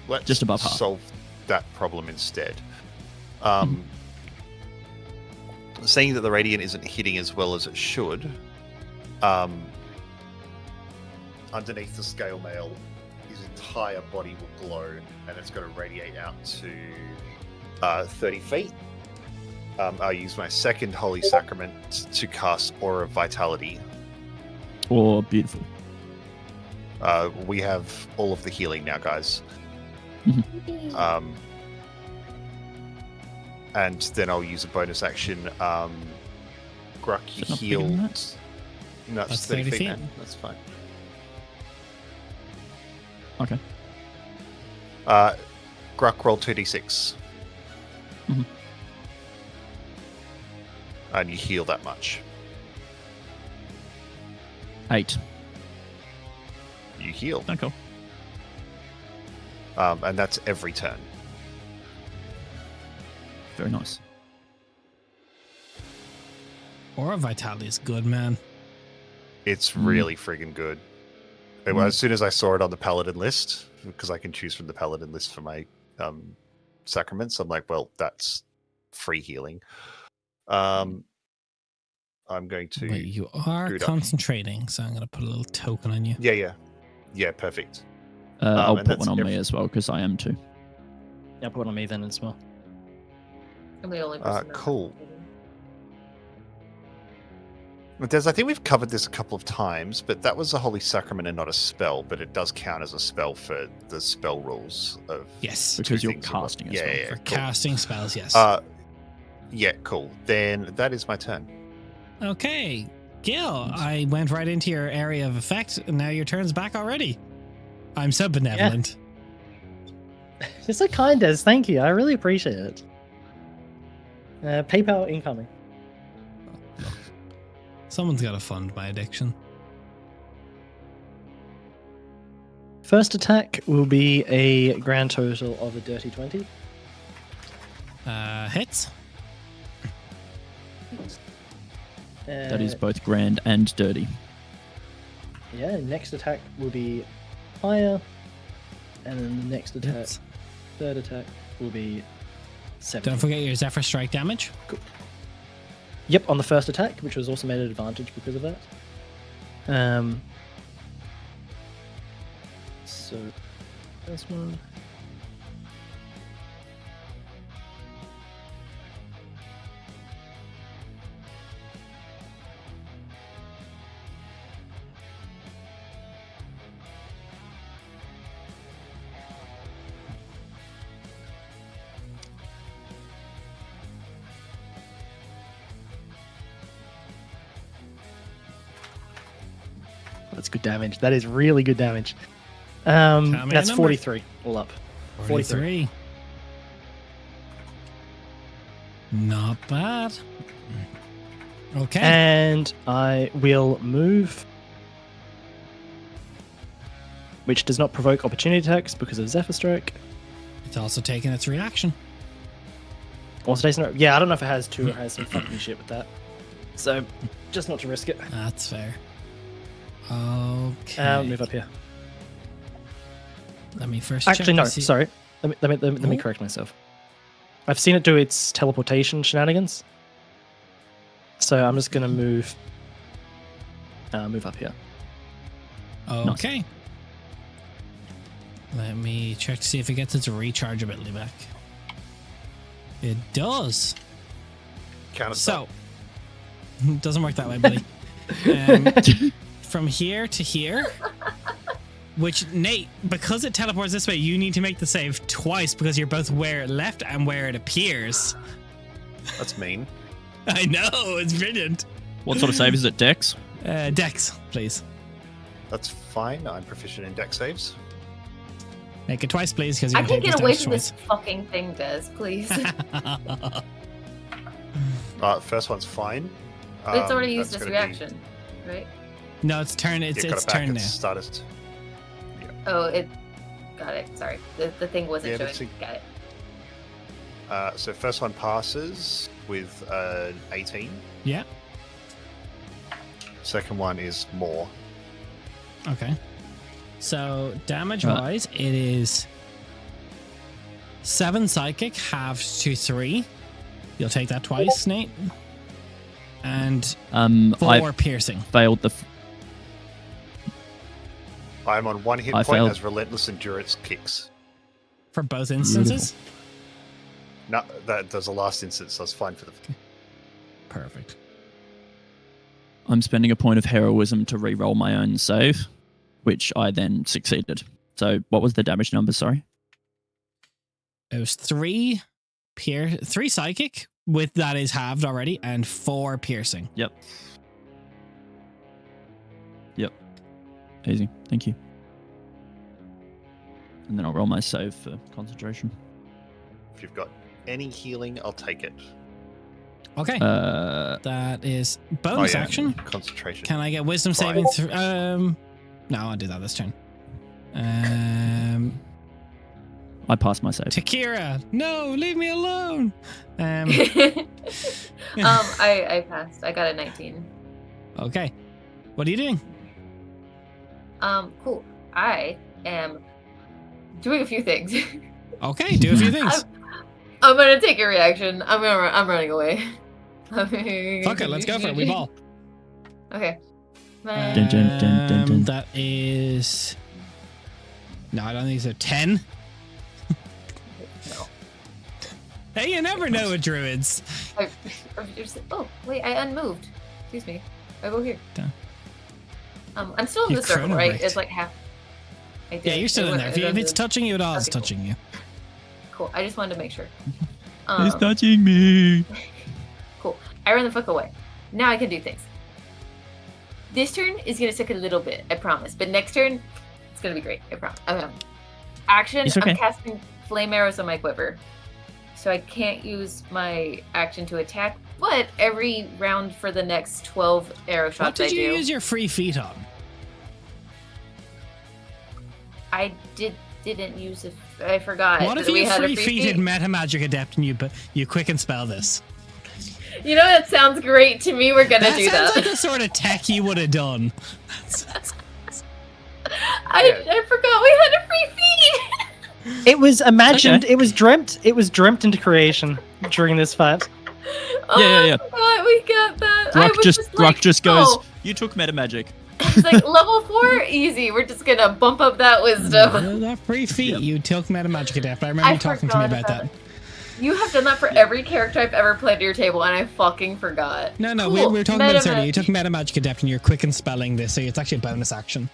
Let's Just above half. solve that problem instead. Saying that the radiant isn't hitting as well as it should, underneath the scale mail, his entire body will glow, and it's going to radiate out to 30 feet. I'll use my second Holy Sacrament to cast Aura of Vitality. Oh, beautiful. We have all of the healing now, guys. And then I'll use a bonus action. Gruck, you Is it not bigger heal. than No, that? it's That's 30 30 feet, feet. man. That's fine. Okay. Gruck, roll 2d6. Mhm. And you heal that much. 8. You heal. Okay. And that's every turn. Very nice. Aura Vitality is good, man. It's really friggin' good. As soon as I saw it on the Paladin list, because I can choose from the Paladin list for my sacraments, I'm like, well, that's free healing. I'm going to... But you are screwed up. concentrating, so I'm going to put a little token on you. Yeah, perfect. I'll and put one that's on me as well, because I am too. Yeah, put one on me then as well. I'm the only person. Cool. I think we've covered this a couple of times, but that was a holy sacrament and not a spell, but it does count as a spell for the spell rules of Yes. Because two you're things in one. casting a Yeah, spell. yeah, For cool. casting spells, yes. Yeah, cool. Then that is my turn. Okay. Gil, I went right into your area of effect, and now your turn's back already. I'm so benevolent. You're so kind, Des. Thank you. I really appreciate it. PayPal incoming. Someone's got to fund my addiction. First attack will be a grand total of a dirty 20. Hits. That is both grand and dirty. Yeah, next attack will be higher. And then the next attack, Hits. third attack, will be 7. Don't forget your Zephyr Strike damage. Yep, on the first attack, which was also made an advantage because of that. So, first one. That's good damage. That is really good damage. me a That's number. 43 all up. 43. Not bad. Okay. And I will move, which does not provoke opportunity attacks because of Zephyr Strike. It's also taking its reaction. Also, yeah, I don't know if it has 2 or has some fucking shit with that. So, just not to risk it. That's fair. Okay. I'll move up here. Let me first Actually, check no, to see- sorry. Let me Oh. correct myself. I've seen it do its teleportation shenanigans. So I'm just gonna move up here. Okay. Let me check to see if it gets its recharge ability back. It does. Counter So, doesn't work that way, buddy. From here to here, which, Nate, because it teleports this way, you need to make the save twice because you're both where it left and where it appears. That's mean. I know, it's brilliant. What sort of save is it, Dex? Dex, please. That's fine. I'm proficient in dex saves. Make it twice, please, because you I can can't take get this away damage from twice. this fucking thing, Des, please. First one's fine. It's already used that's its gonna be- reaction, right? No, it's turn. It's You've got its it back. turn now. It's status. Oh, it. Got it. Sorry, the thing wasn't Yeah, showing. that's a- Got it. So first one passes with 18. Yeah. Second one is more. Okay. So damage wise, it is 7 psychic halved to 3. You'll take that twice, Nate. And 4 I piercing. failed the. I'm on 1 hit I point failed. as relentless endurance kicks. For both instances? No, there's a last instance. So I was fine for the. Perfect. I'm spending a point of heroism to re-roll my own save, which I then succeeded. So what was the damage number? Sorry. It was 3 psychic, with that is halved already, and 4 piercing. Yep. Easy. Thank you. And then I'll roll my save for concentration. If you've got any healing, I'll take it. Okay. That is Oh, bonus yeah, action. Concentration. Can I get wisdom Fine. saving? No, I'll do that this turn. I passed my save. Takira, no, leave me alone. I passed. I got a 19. Okay. What are you doing? Cool. I am doing a few things. Okay, do a few things. I'm gonna take a reaction. I'm running away. Fuck it, let's go for it. We ball. Okay. Dun, dun, dun, dun, dun. That is. No, I don't think so. 10. No. Hey, you never know with druids. Oh wait, I unmoved. Excuse me. I go here. Done. I'm still in You the circle, right? chrono-breaked. It's like half. I Yeah, did. you're still It in went- there. If it it's ended. touching you at all, it's Okay, cool. touching you. Cool. I just wanted to make sure. He's touching me. Cool. I ran the fuck away. Now I can do things. This turn is gonna take a little bit, I promise. But next turn, it's gonna be great. I promise. Action. It's okay. I'm casting flame arrows on my quiver, so I can't use my action to attack. But every round for the next 12 arrow shots What did I you do, use your free feet on? I didn't use it. I forgot. What if that we you had a free free feated feat. meta magic adept and you quick and spell this? You know, that sounds great to me. We're gonna do sounds that. like the sort of tech you would have done. I forgot we had a free feed. It was imagined. Okay. It was dreamt. It was dreamt into creation during this fight. Yeah. I forgot we got that. I Rock was just goes, oh. you took meta magic. It's like level 4, easy. We're just gonna bump up that wisdom. That free feat, Yep. you took meta magic adept. I remember you talking to me forgot about that. You have done that for every character I've ever played at your table, and I fucking forgot. No, Cool. we were talking about this Meta earlier. You took meta magic adept and you're quick and spelling this, so it's actually a bonus action.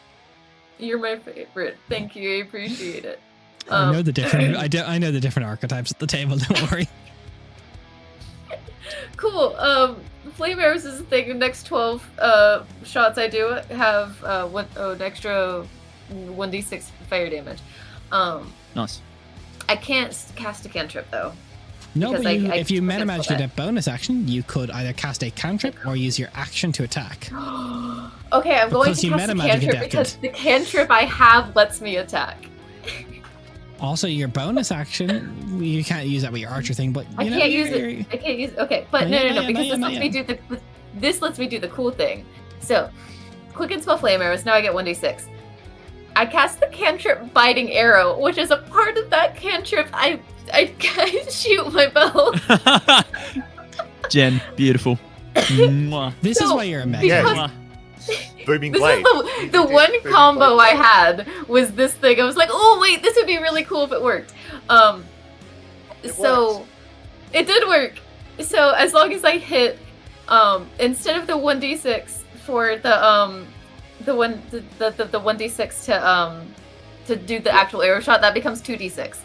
You're my favorite. Thank you. I appreciate it. I know the different. I know the different archetypes at the table. Don't worry. Cool. Flame arrows is the thing. The next 12 shots I do have an extra 1d6 fire damage. Nice. I can't cast a cantrip though. No, Because but you, I if you took meta it magic for that. adept bonus action, you could either cast a cantrip or use your action to attack. Okay, I'm going Because to you cast a meta magic cantrip adapted. because the cantrip I have lets me attack. Also, your bonus action, you can't use that with your archer thing, but I you know, can't use you're- it. I can't use. Okay, but No, no, yeah, because yeah, this lets yeah. me do this lets me do the cool thing. So, quick and spell flame arrows. Now I get 1d6. I cast the cantrip biting arrow, which is a part of that cantrip. I shoot my bow. Jen, beautiful. Mwah. This is So, why you're a mega. because- Mwah. Booming This blade. is the one Booming combo blade. I had was this thing. I was like, oh wait, this would be really cool if it worked. So it did work. So as long as I hit, instead of the 1d6 for the 1d6 to do the actual arrow shot, that becomes 2d6.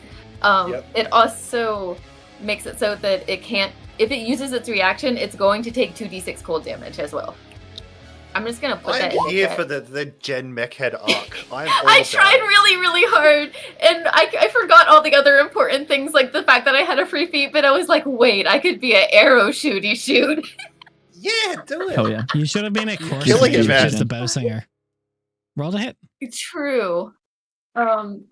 Yep. It also makes it so that it can't. If it uses its reaction, it's going to take 2d6 cold damage as well. I'm just gonna put that I'm in here chat. for the Gen Mechhead arc. I'm all I about tried it. really, really hard, and I forgot all the other important things, like the fact that I had a free feat, but I was like, wait, I could be an arrow shooty shoot. Yeah, do it. Hell yeah. You should have been a course Killing leader, it, man. just a bow singer. Roll to hit. True. 19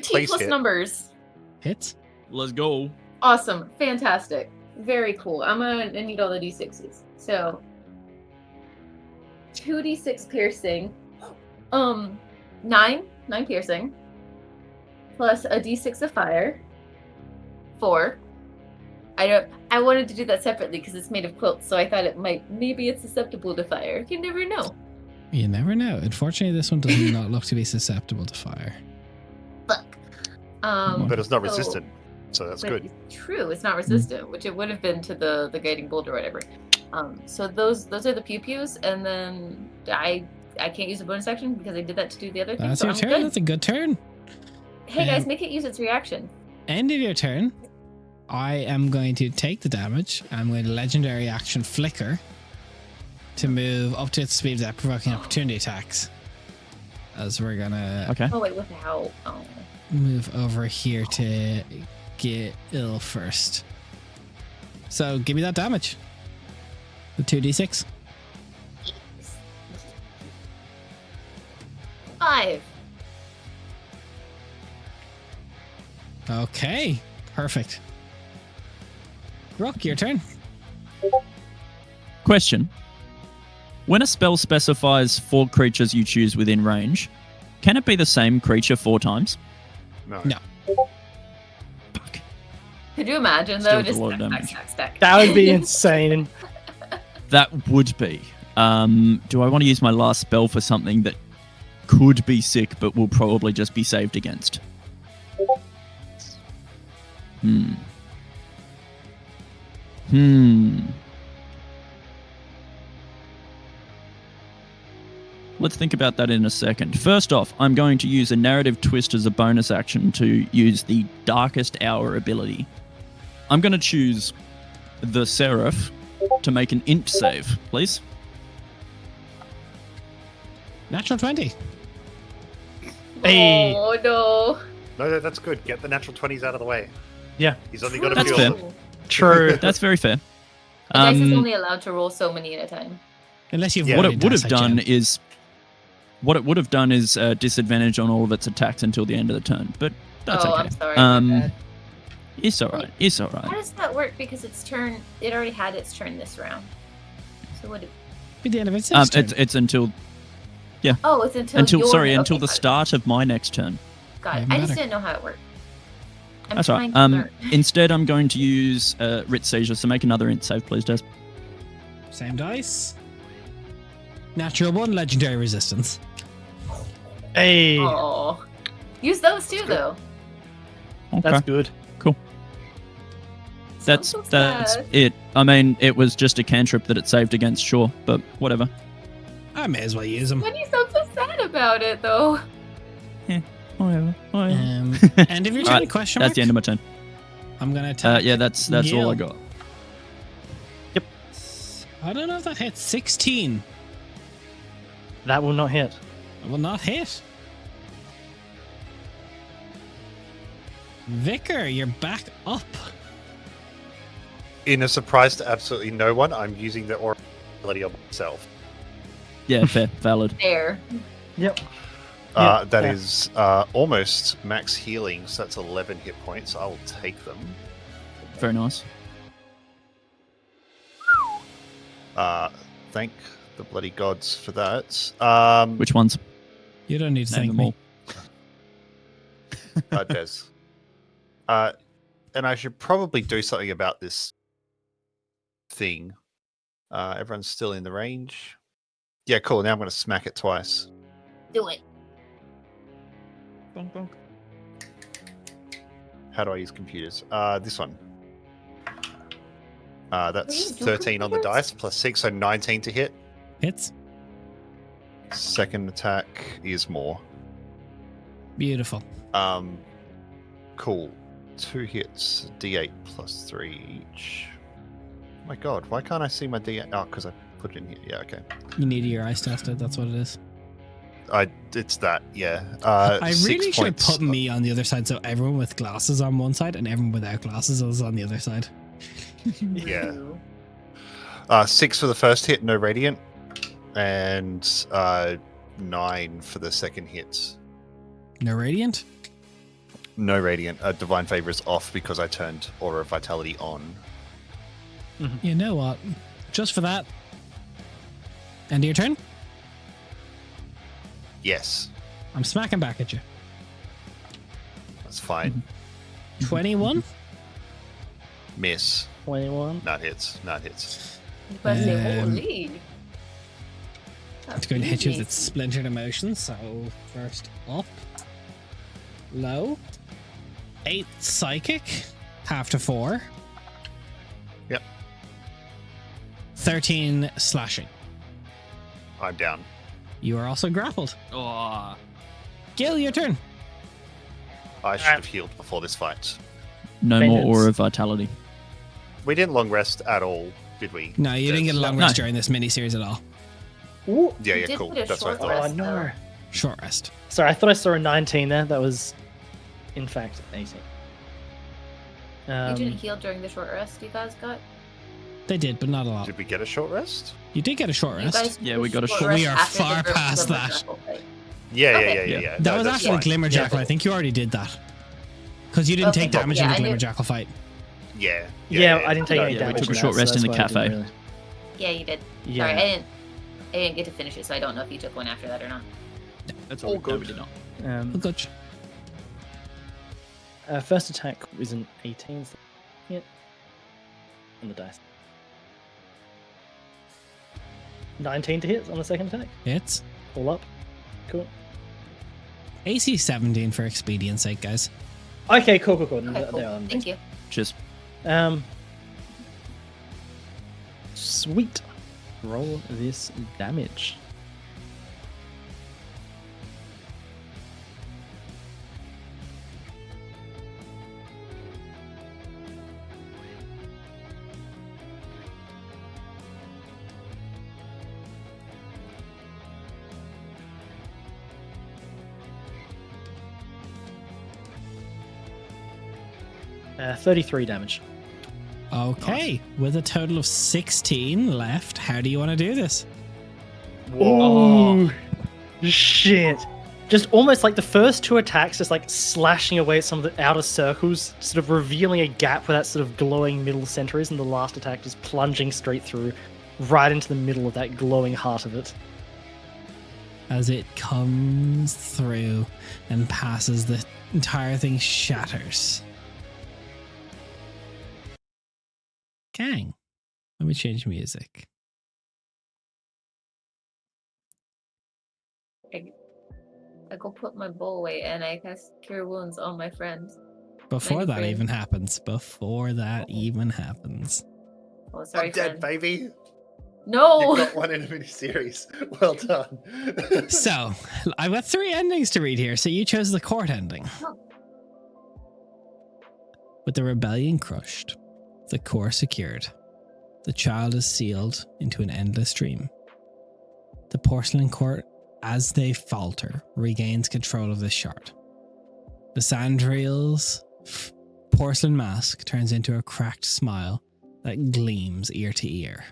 Please plus hit. numbers. Hits. Let's go. Awesome. Fantastic. Very cool. I need all the d6s. So 2d6 piercing. 9 piercing. Plus a d6 of fire. 4. I wanted to do that separately because it's made of quilts, so I thought maybe it's susceptible to fire. You never know. You never know. Unfortunately, this one does not look to be susceptible to fire. Fuck. But it's not So- resistant, so that's but good. it's true, it's not resistant, which it would have been to the guiding bolt or whatever. So those are the pew pews, and then I can't use a bonus action because I did that to do the other thing. That's So your I'm turn. good. That's a good turn. Hey guys, Um, make it use its reaction. End of your turn. I am going to take the damage. I'm going to legendary action flicker to move up to its speed without provoking opportunity attacks. As we're gonna Okay. Oh wait, without. Oh. move over here to get ill first. So give me that damage. The 2d6. 5. Okay. Perfect. Rook, your turn. Question. When a spell specifies 4 creatures you choose within range, can it be the same creature 4 times? No. No. Fuck. Could you imagine Still though? a Just lot of stack, damage. stack, stack. That would be insane. That would be. Do I want to use my last spell for something that could be sick but will probably just be saved against? let's think about that in a second. First off, I'm going to use a narrative twist as a bonus action to use the Darkest Hour ability. I'm going to choose the Seraph to make an int save, please. Natural 20. Hey. Oh no. No, that's good. Get the natural 20s out of the way. Yeah. He's only got a That's few fair. of them. True. That's very fair. The dice is only allowed to roll so many at a time. Unless you've Yeah. What already it would have dice done gem. is disadvantage on all of its attacks until the end of the turn, but that's oh, okay. I'm sorry. my bad. It's all right. It's all How right. does that work? Because it already had its turn this round. So what? Be the end of its turn. It's until Oh, it's until your- until okay, the got it. start of my next turn. Got it. Even I just better. didn't know how it worked. I'm That's all trying right. to learn. Instead, I'm going to use Writ Seizure, so make another int save, please, Des. Same dice. Natural 1, legendary resistance. Hey. Oh, use those too, though. Okay. That's good. That's So sad. it. I mean, it was just a cantrip that it saved against, sure, but whatever. I may as well use them. Why do you sound so sad about it, though? Whatever. End of your turn? Alright, Question That's mark? the end of my turn. I'm gonna attack. Yeah, that's all Gil. I got. I don't know if that hits. 16. That will not hit. I will not hit. Vicar, you're back up. In a surprise to absolutely no one, I'm using the aura ability on myself. Yeah, fair, valid. There. Yep. That yeah. is almost max healing, so that's 11 hit points. I will take them. Very nice. Thank the bloody gods for that. Which ones? You don't need to Name thank them me. all. Des. And I should probably do something about this thing. Everyone's still in the range. Yeah, cool. Now I'm going to smack it twice. Do it. How do I use computers? This one. What That's do you do, 13 on the computers? dice plus 6, so 19 to hit. Hits. Second attack is more. Beautiful. Cool. 2 hits, d8 plus 3 each. Oh my god, why can't I see my d8? Oh, because I put it in here. Yeah, okay. You need your eyes tested. That's what it is. It's that, yeah. I 6 really should have points. put me on the other side so everyone with glasses on one side and everyone without glasses is on the other side. Yeah. 6 for the first hit, no radiant, and 9 for the second hit. No radiant? No radiant. Divine favor is off because I turned Aura of Vitality on. You know what? Just for that. End of your turn? Yes, I'm smacking back at you. that's fine. 21? Miss. 21. Not hits. Not hits. You gotta say, Um, holy. It's going to hit you with its splintered emotion. So first up, low, 8 psychic, half to 4. Yep. 13 slashing. I'm down. You are also grappled. Oh, Gil, your turn. I should have healed before this fight. no Bandits. more Aura of Vitality. We didn't long rest at all, did we? No, you didn't get a long No. rest during this mini-series at all. Ooh. Yeah, You yeah, did cool. put a That's what I short thought. Oh, rest. no. Short rest. Sorry, I thought I saw a 19 there. That was, in fact, 18. You didn't heal during the short rest you guys got? They did, but not a lot. Did we get a short rest? You did get a short You rest. guys Yeah, did we got a short short- rest We are after the far glimmer past that. jackal fight. Yeah, Okay. yeah. That No, was that's after the fine. Glimmer Jackal. I think you already did that. Because you didn't Okay, take damage yeah, in the I Glimmer knew- Jackal fight. Yeah. Yeah, I didn't take No, any yeah, we damage. took a in short that, rest so in the that's why I didn't cafe. really- Yeah, you did. Yeah. Sorry, I didn't get to finish it, so I don't know if you took one after that or not. That's all all good. No, we did not. Oh, good. First attack was an 18. So hit on the dice. 19 to hit on the second attack. Hits. All up. Cool. AC 17 for expedience sake, guys. Okay, cool. Okay, There cool. are- Thank you. Just Sweet. Roll this damage. 33 damage. Okay, with a total of 16 left, how do you want to do this? Oh, shit. Just almost like the first two attacks, just like slashing away at some of the outer circles, sort of revealing a gap where that sort of glowing middle center is, and the last attack just plunging straight through, right into the middle of that glowing heart of it. As it comes through and passes, the entire thing shatters. Gang, let me change music. I go put my bow away and I cast Cure Wounds on my friend. Before Thank you, that friend. even happens. Before that even happens. Oh, sorry, I'm dead, friend. baby. No! You got one in a miniseries. Well done. So, I've got 3 endings to read here, so you chose the court ending. Oh. With the rebellion crushed, the core secured, the child is sealed into an endless dream. The porcelain court, as they falter, regains control of the shard. The Sandriel's porcelain mask turns into a cracked smile that gleams ear to ear.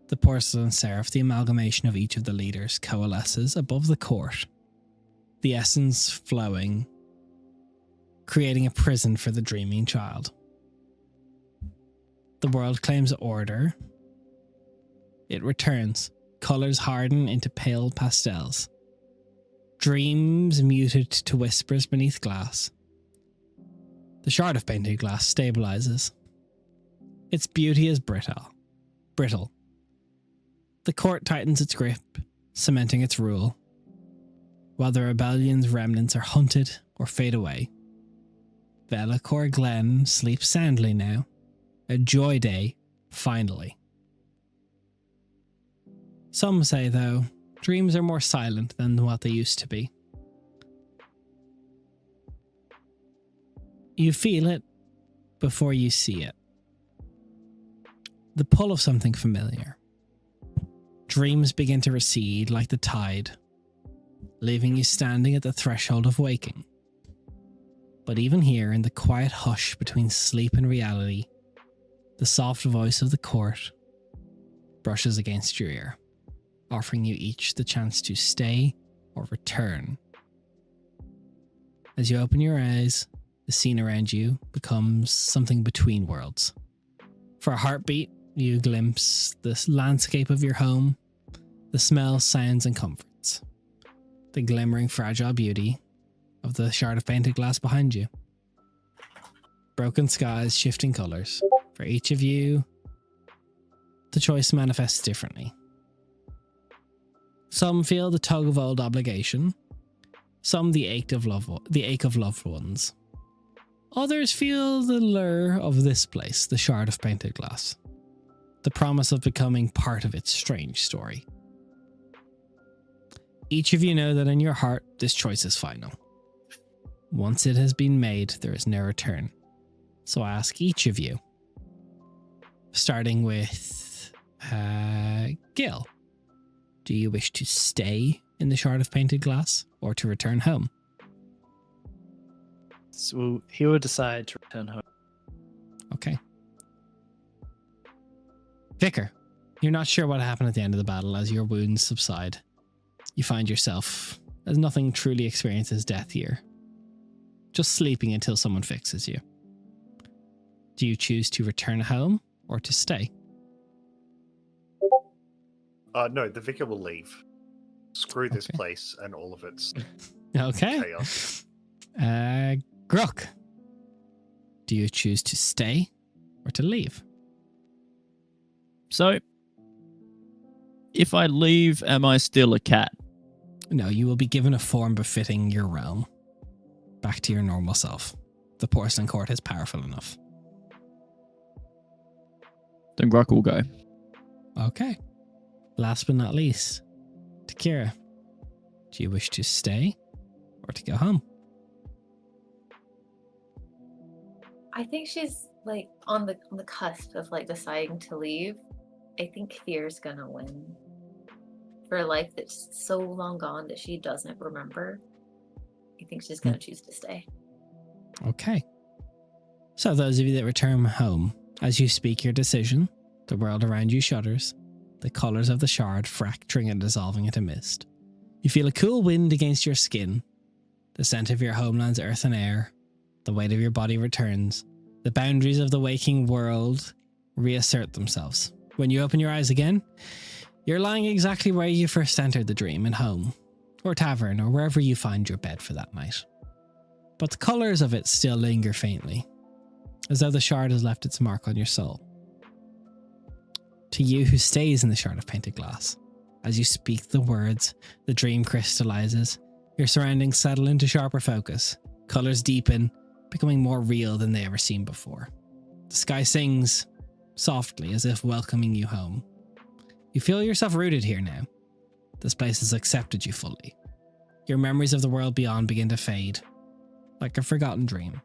The porcelain seraph, the amalgamation of each of the leaders, coalesces above the court, the essence flowing, creating a prison for the dreaming child. The world claims order. It returns. Colors harden into pale pastels. Dreams muted to whispers beneath glass. The shard of painted glass stabilizes. Its beauty is brittle. The court tightens its grip, cementing its rule, while the rebellion's remnants are hunted or fade away. Velicor Glen sleeps soundly now. A joy day, finally. Some say, though, dreams are more silent than what they used to be. You feel it before you see it. The pull of something familiar. Dreams begin to recede like the tide, leaving you standing at the threshold of waking. But even here, in the quiet hush between sleep and reality, the soft voice of the court brushes against your ear, offering you each the chance to stay or return. As you open your eyes, the scene around you becomes something between worlds. For a heartbeat, you glimpse the landscape of your home, the smells, sounds, and comforts, the glimmering, fragile beauty of the shard of painted glass behind you. Broken skies, shifting colors. For each of you, the choice manifests differently. Some feel the tug of old obligation, some the ache of loved ones. Others feel the lure of this place, the shard of painted glass, the promise of becoming part of its strange story. Each of you know that in your heart, this choice is final. Once it has been made, there is no return. So I ask each of you, starting with Gil, do you wish to stay in the shard of painted glass or to return home? So he will decide to return home. Okay. Vicar, you're not sure what happened at the end of the battle. As your wounds subside, you find yourself, as nothing truly experiences death here, just sleeping until someone fixes you. Do you choose to return home or to stay? No, the vicar will leave. Screw this place and all of its Okay. chaos. Gruck, do you choose to stay or to leave? So, if I leave, am I still a cat? No, you will be given a form befitting your realm. Back to your normal self. The porcelain court is powerful enough. Then Gruck will go. Okay. Last but not least, Takira, do you wish to stay or to go home? I think she's like on the cusp of like deciding to leave. I think fear's gonna win. For a life that's so long gone that she doesn't remember, I think she's gonna choose to stay. Okay. So those of you that return home, as you speak your decision, the world around you shudders, the colours of the shard fracturing and dissolving into mist. You feel a cool wind against your skin, the scent of your homeland's earth and air, the weight of your body returns, the boundaries of the waking world reassert themselves. When you open your eyes again, you're lying exactly where you first entered the dream, in home, or tavern, or wherever you find your bed for that night. But the colours of it still linger faintly, as though the shard has left its mark on your soul. To you who stays in the shard of painted glass, as you speak the words, the dream crystallizes, your surroundings settle into sharper focus, colours deepen, becoming more real than they ever seemed before. The sky sings softly as if welcoming you home. You feel yourself rooted here now. This place has accepted you fully. Your memories of the world beyond begin to fade, like a forgotten dream.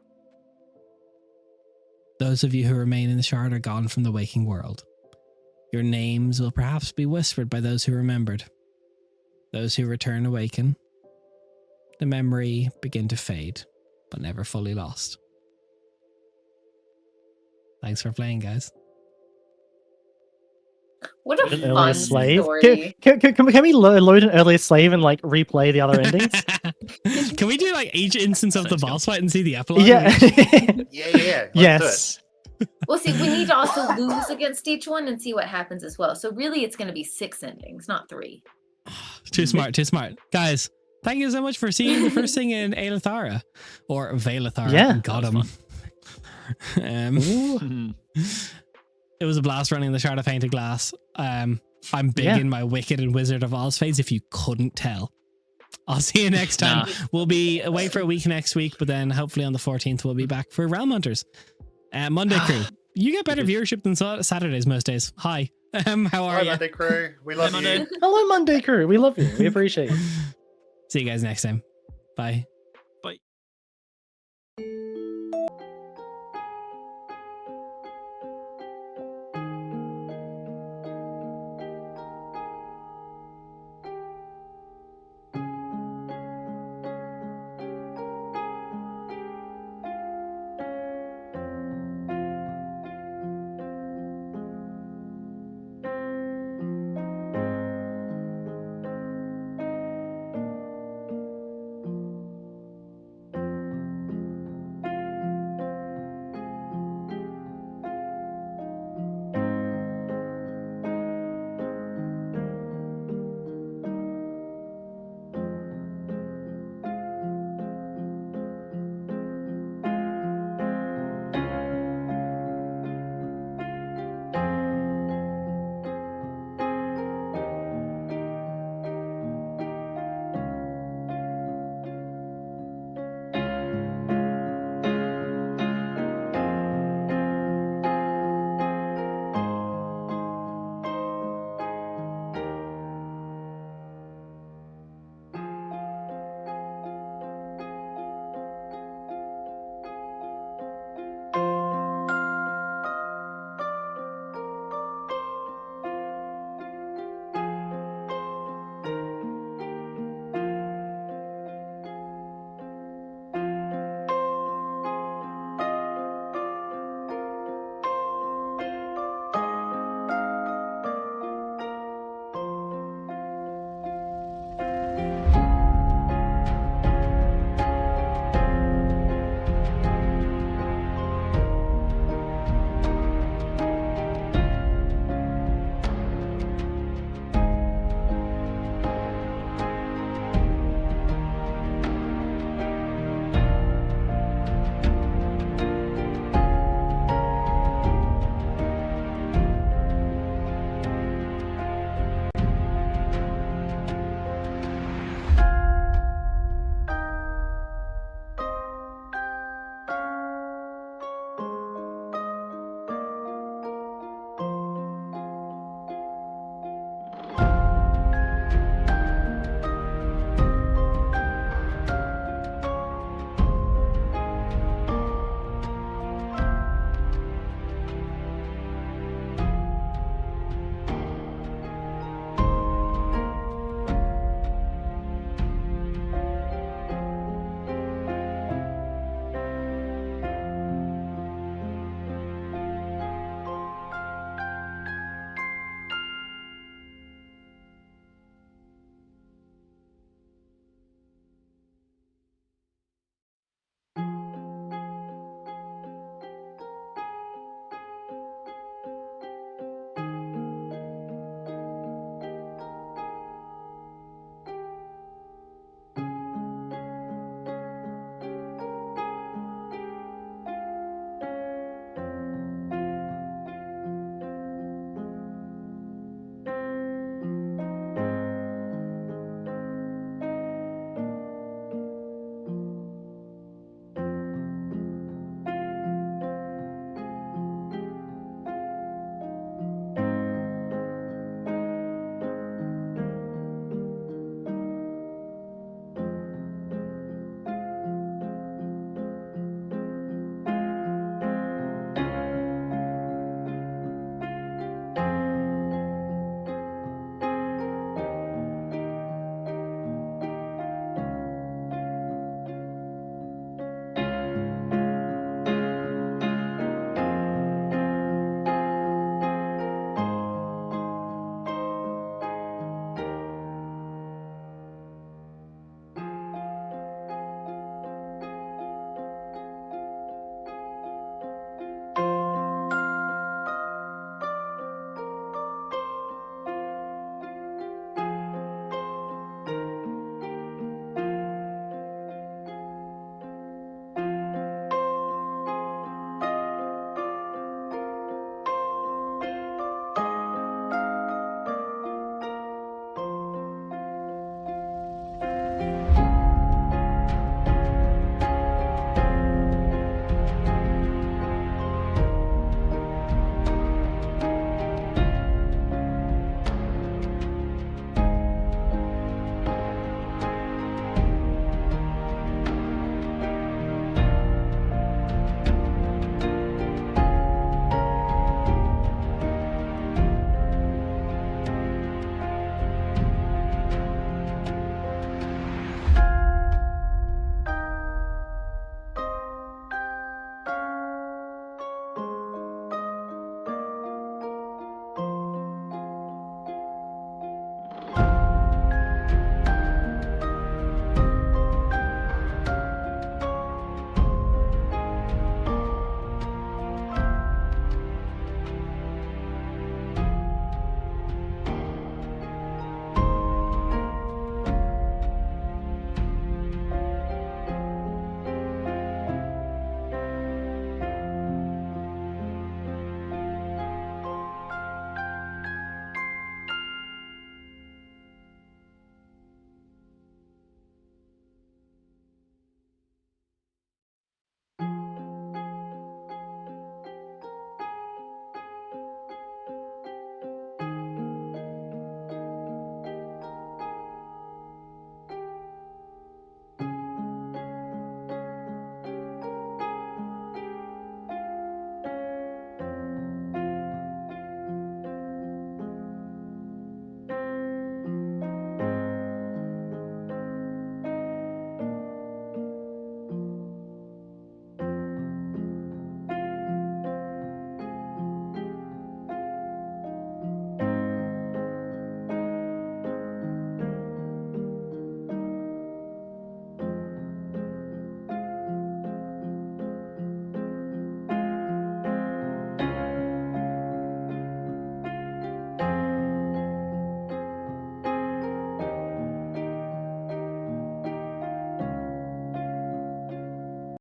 Those of you who remain in the shard are gone from the waking world. Your names will perhaps be whispered by those who remembered. Those who return awaken. The memory begin to fade, but never fully lost. Thanks for playing, guys. What a An fun earlier slave. story. Can we load an earlier slave and like replay the other endings? Can we do like each instance of the Sounds boss fight and see the epilogue? Yeah. Yeah, let's Yes. Well, see, we need to also lose against each one and see what happens as well. So really, it's going to be 6 endings, not 3. Too smart, too smart. Guys, thank you so much for seeing the first thing in Aelithara. Or Vaelithara. Yeah. Got That him. was Um, it was a blast running the Shard of Painted Glass. I'm big Yeah. in my Wicked and Wizard of Oz phase, if you couldn't tell. I'll see you next time. We'll be away for a week next week, but then hopefully on the 14th we'll be back for Realm Hunters. Monday crew. You get better viewership than Saturdays most days. Hi. How are Hi, you? Monday crew. We love Monday. you. Hello, Monday crew. We love you. We appreciate you. See you guys next time. Bye. Bye.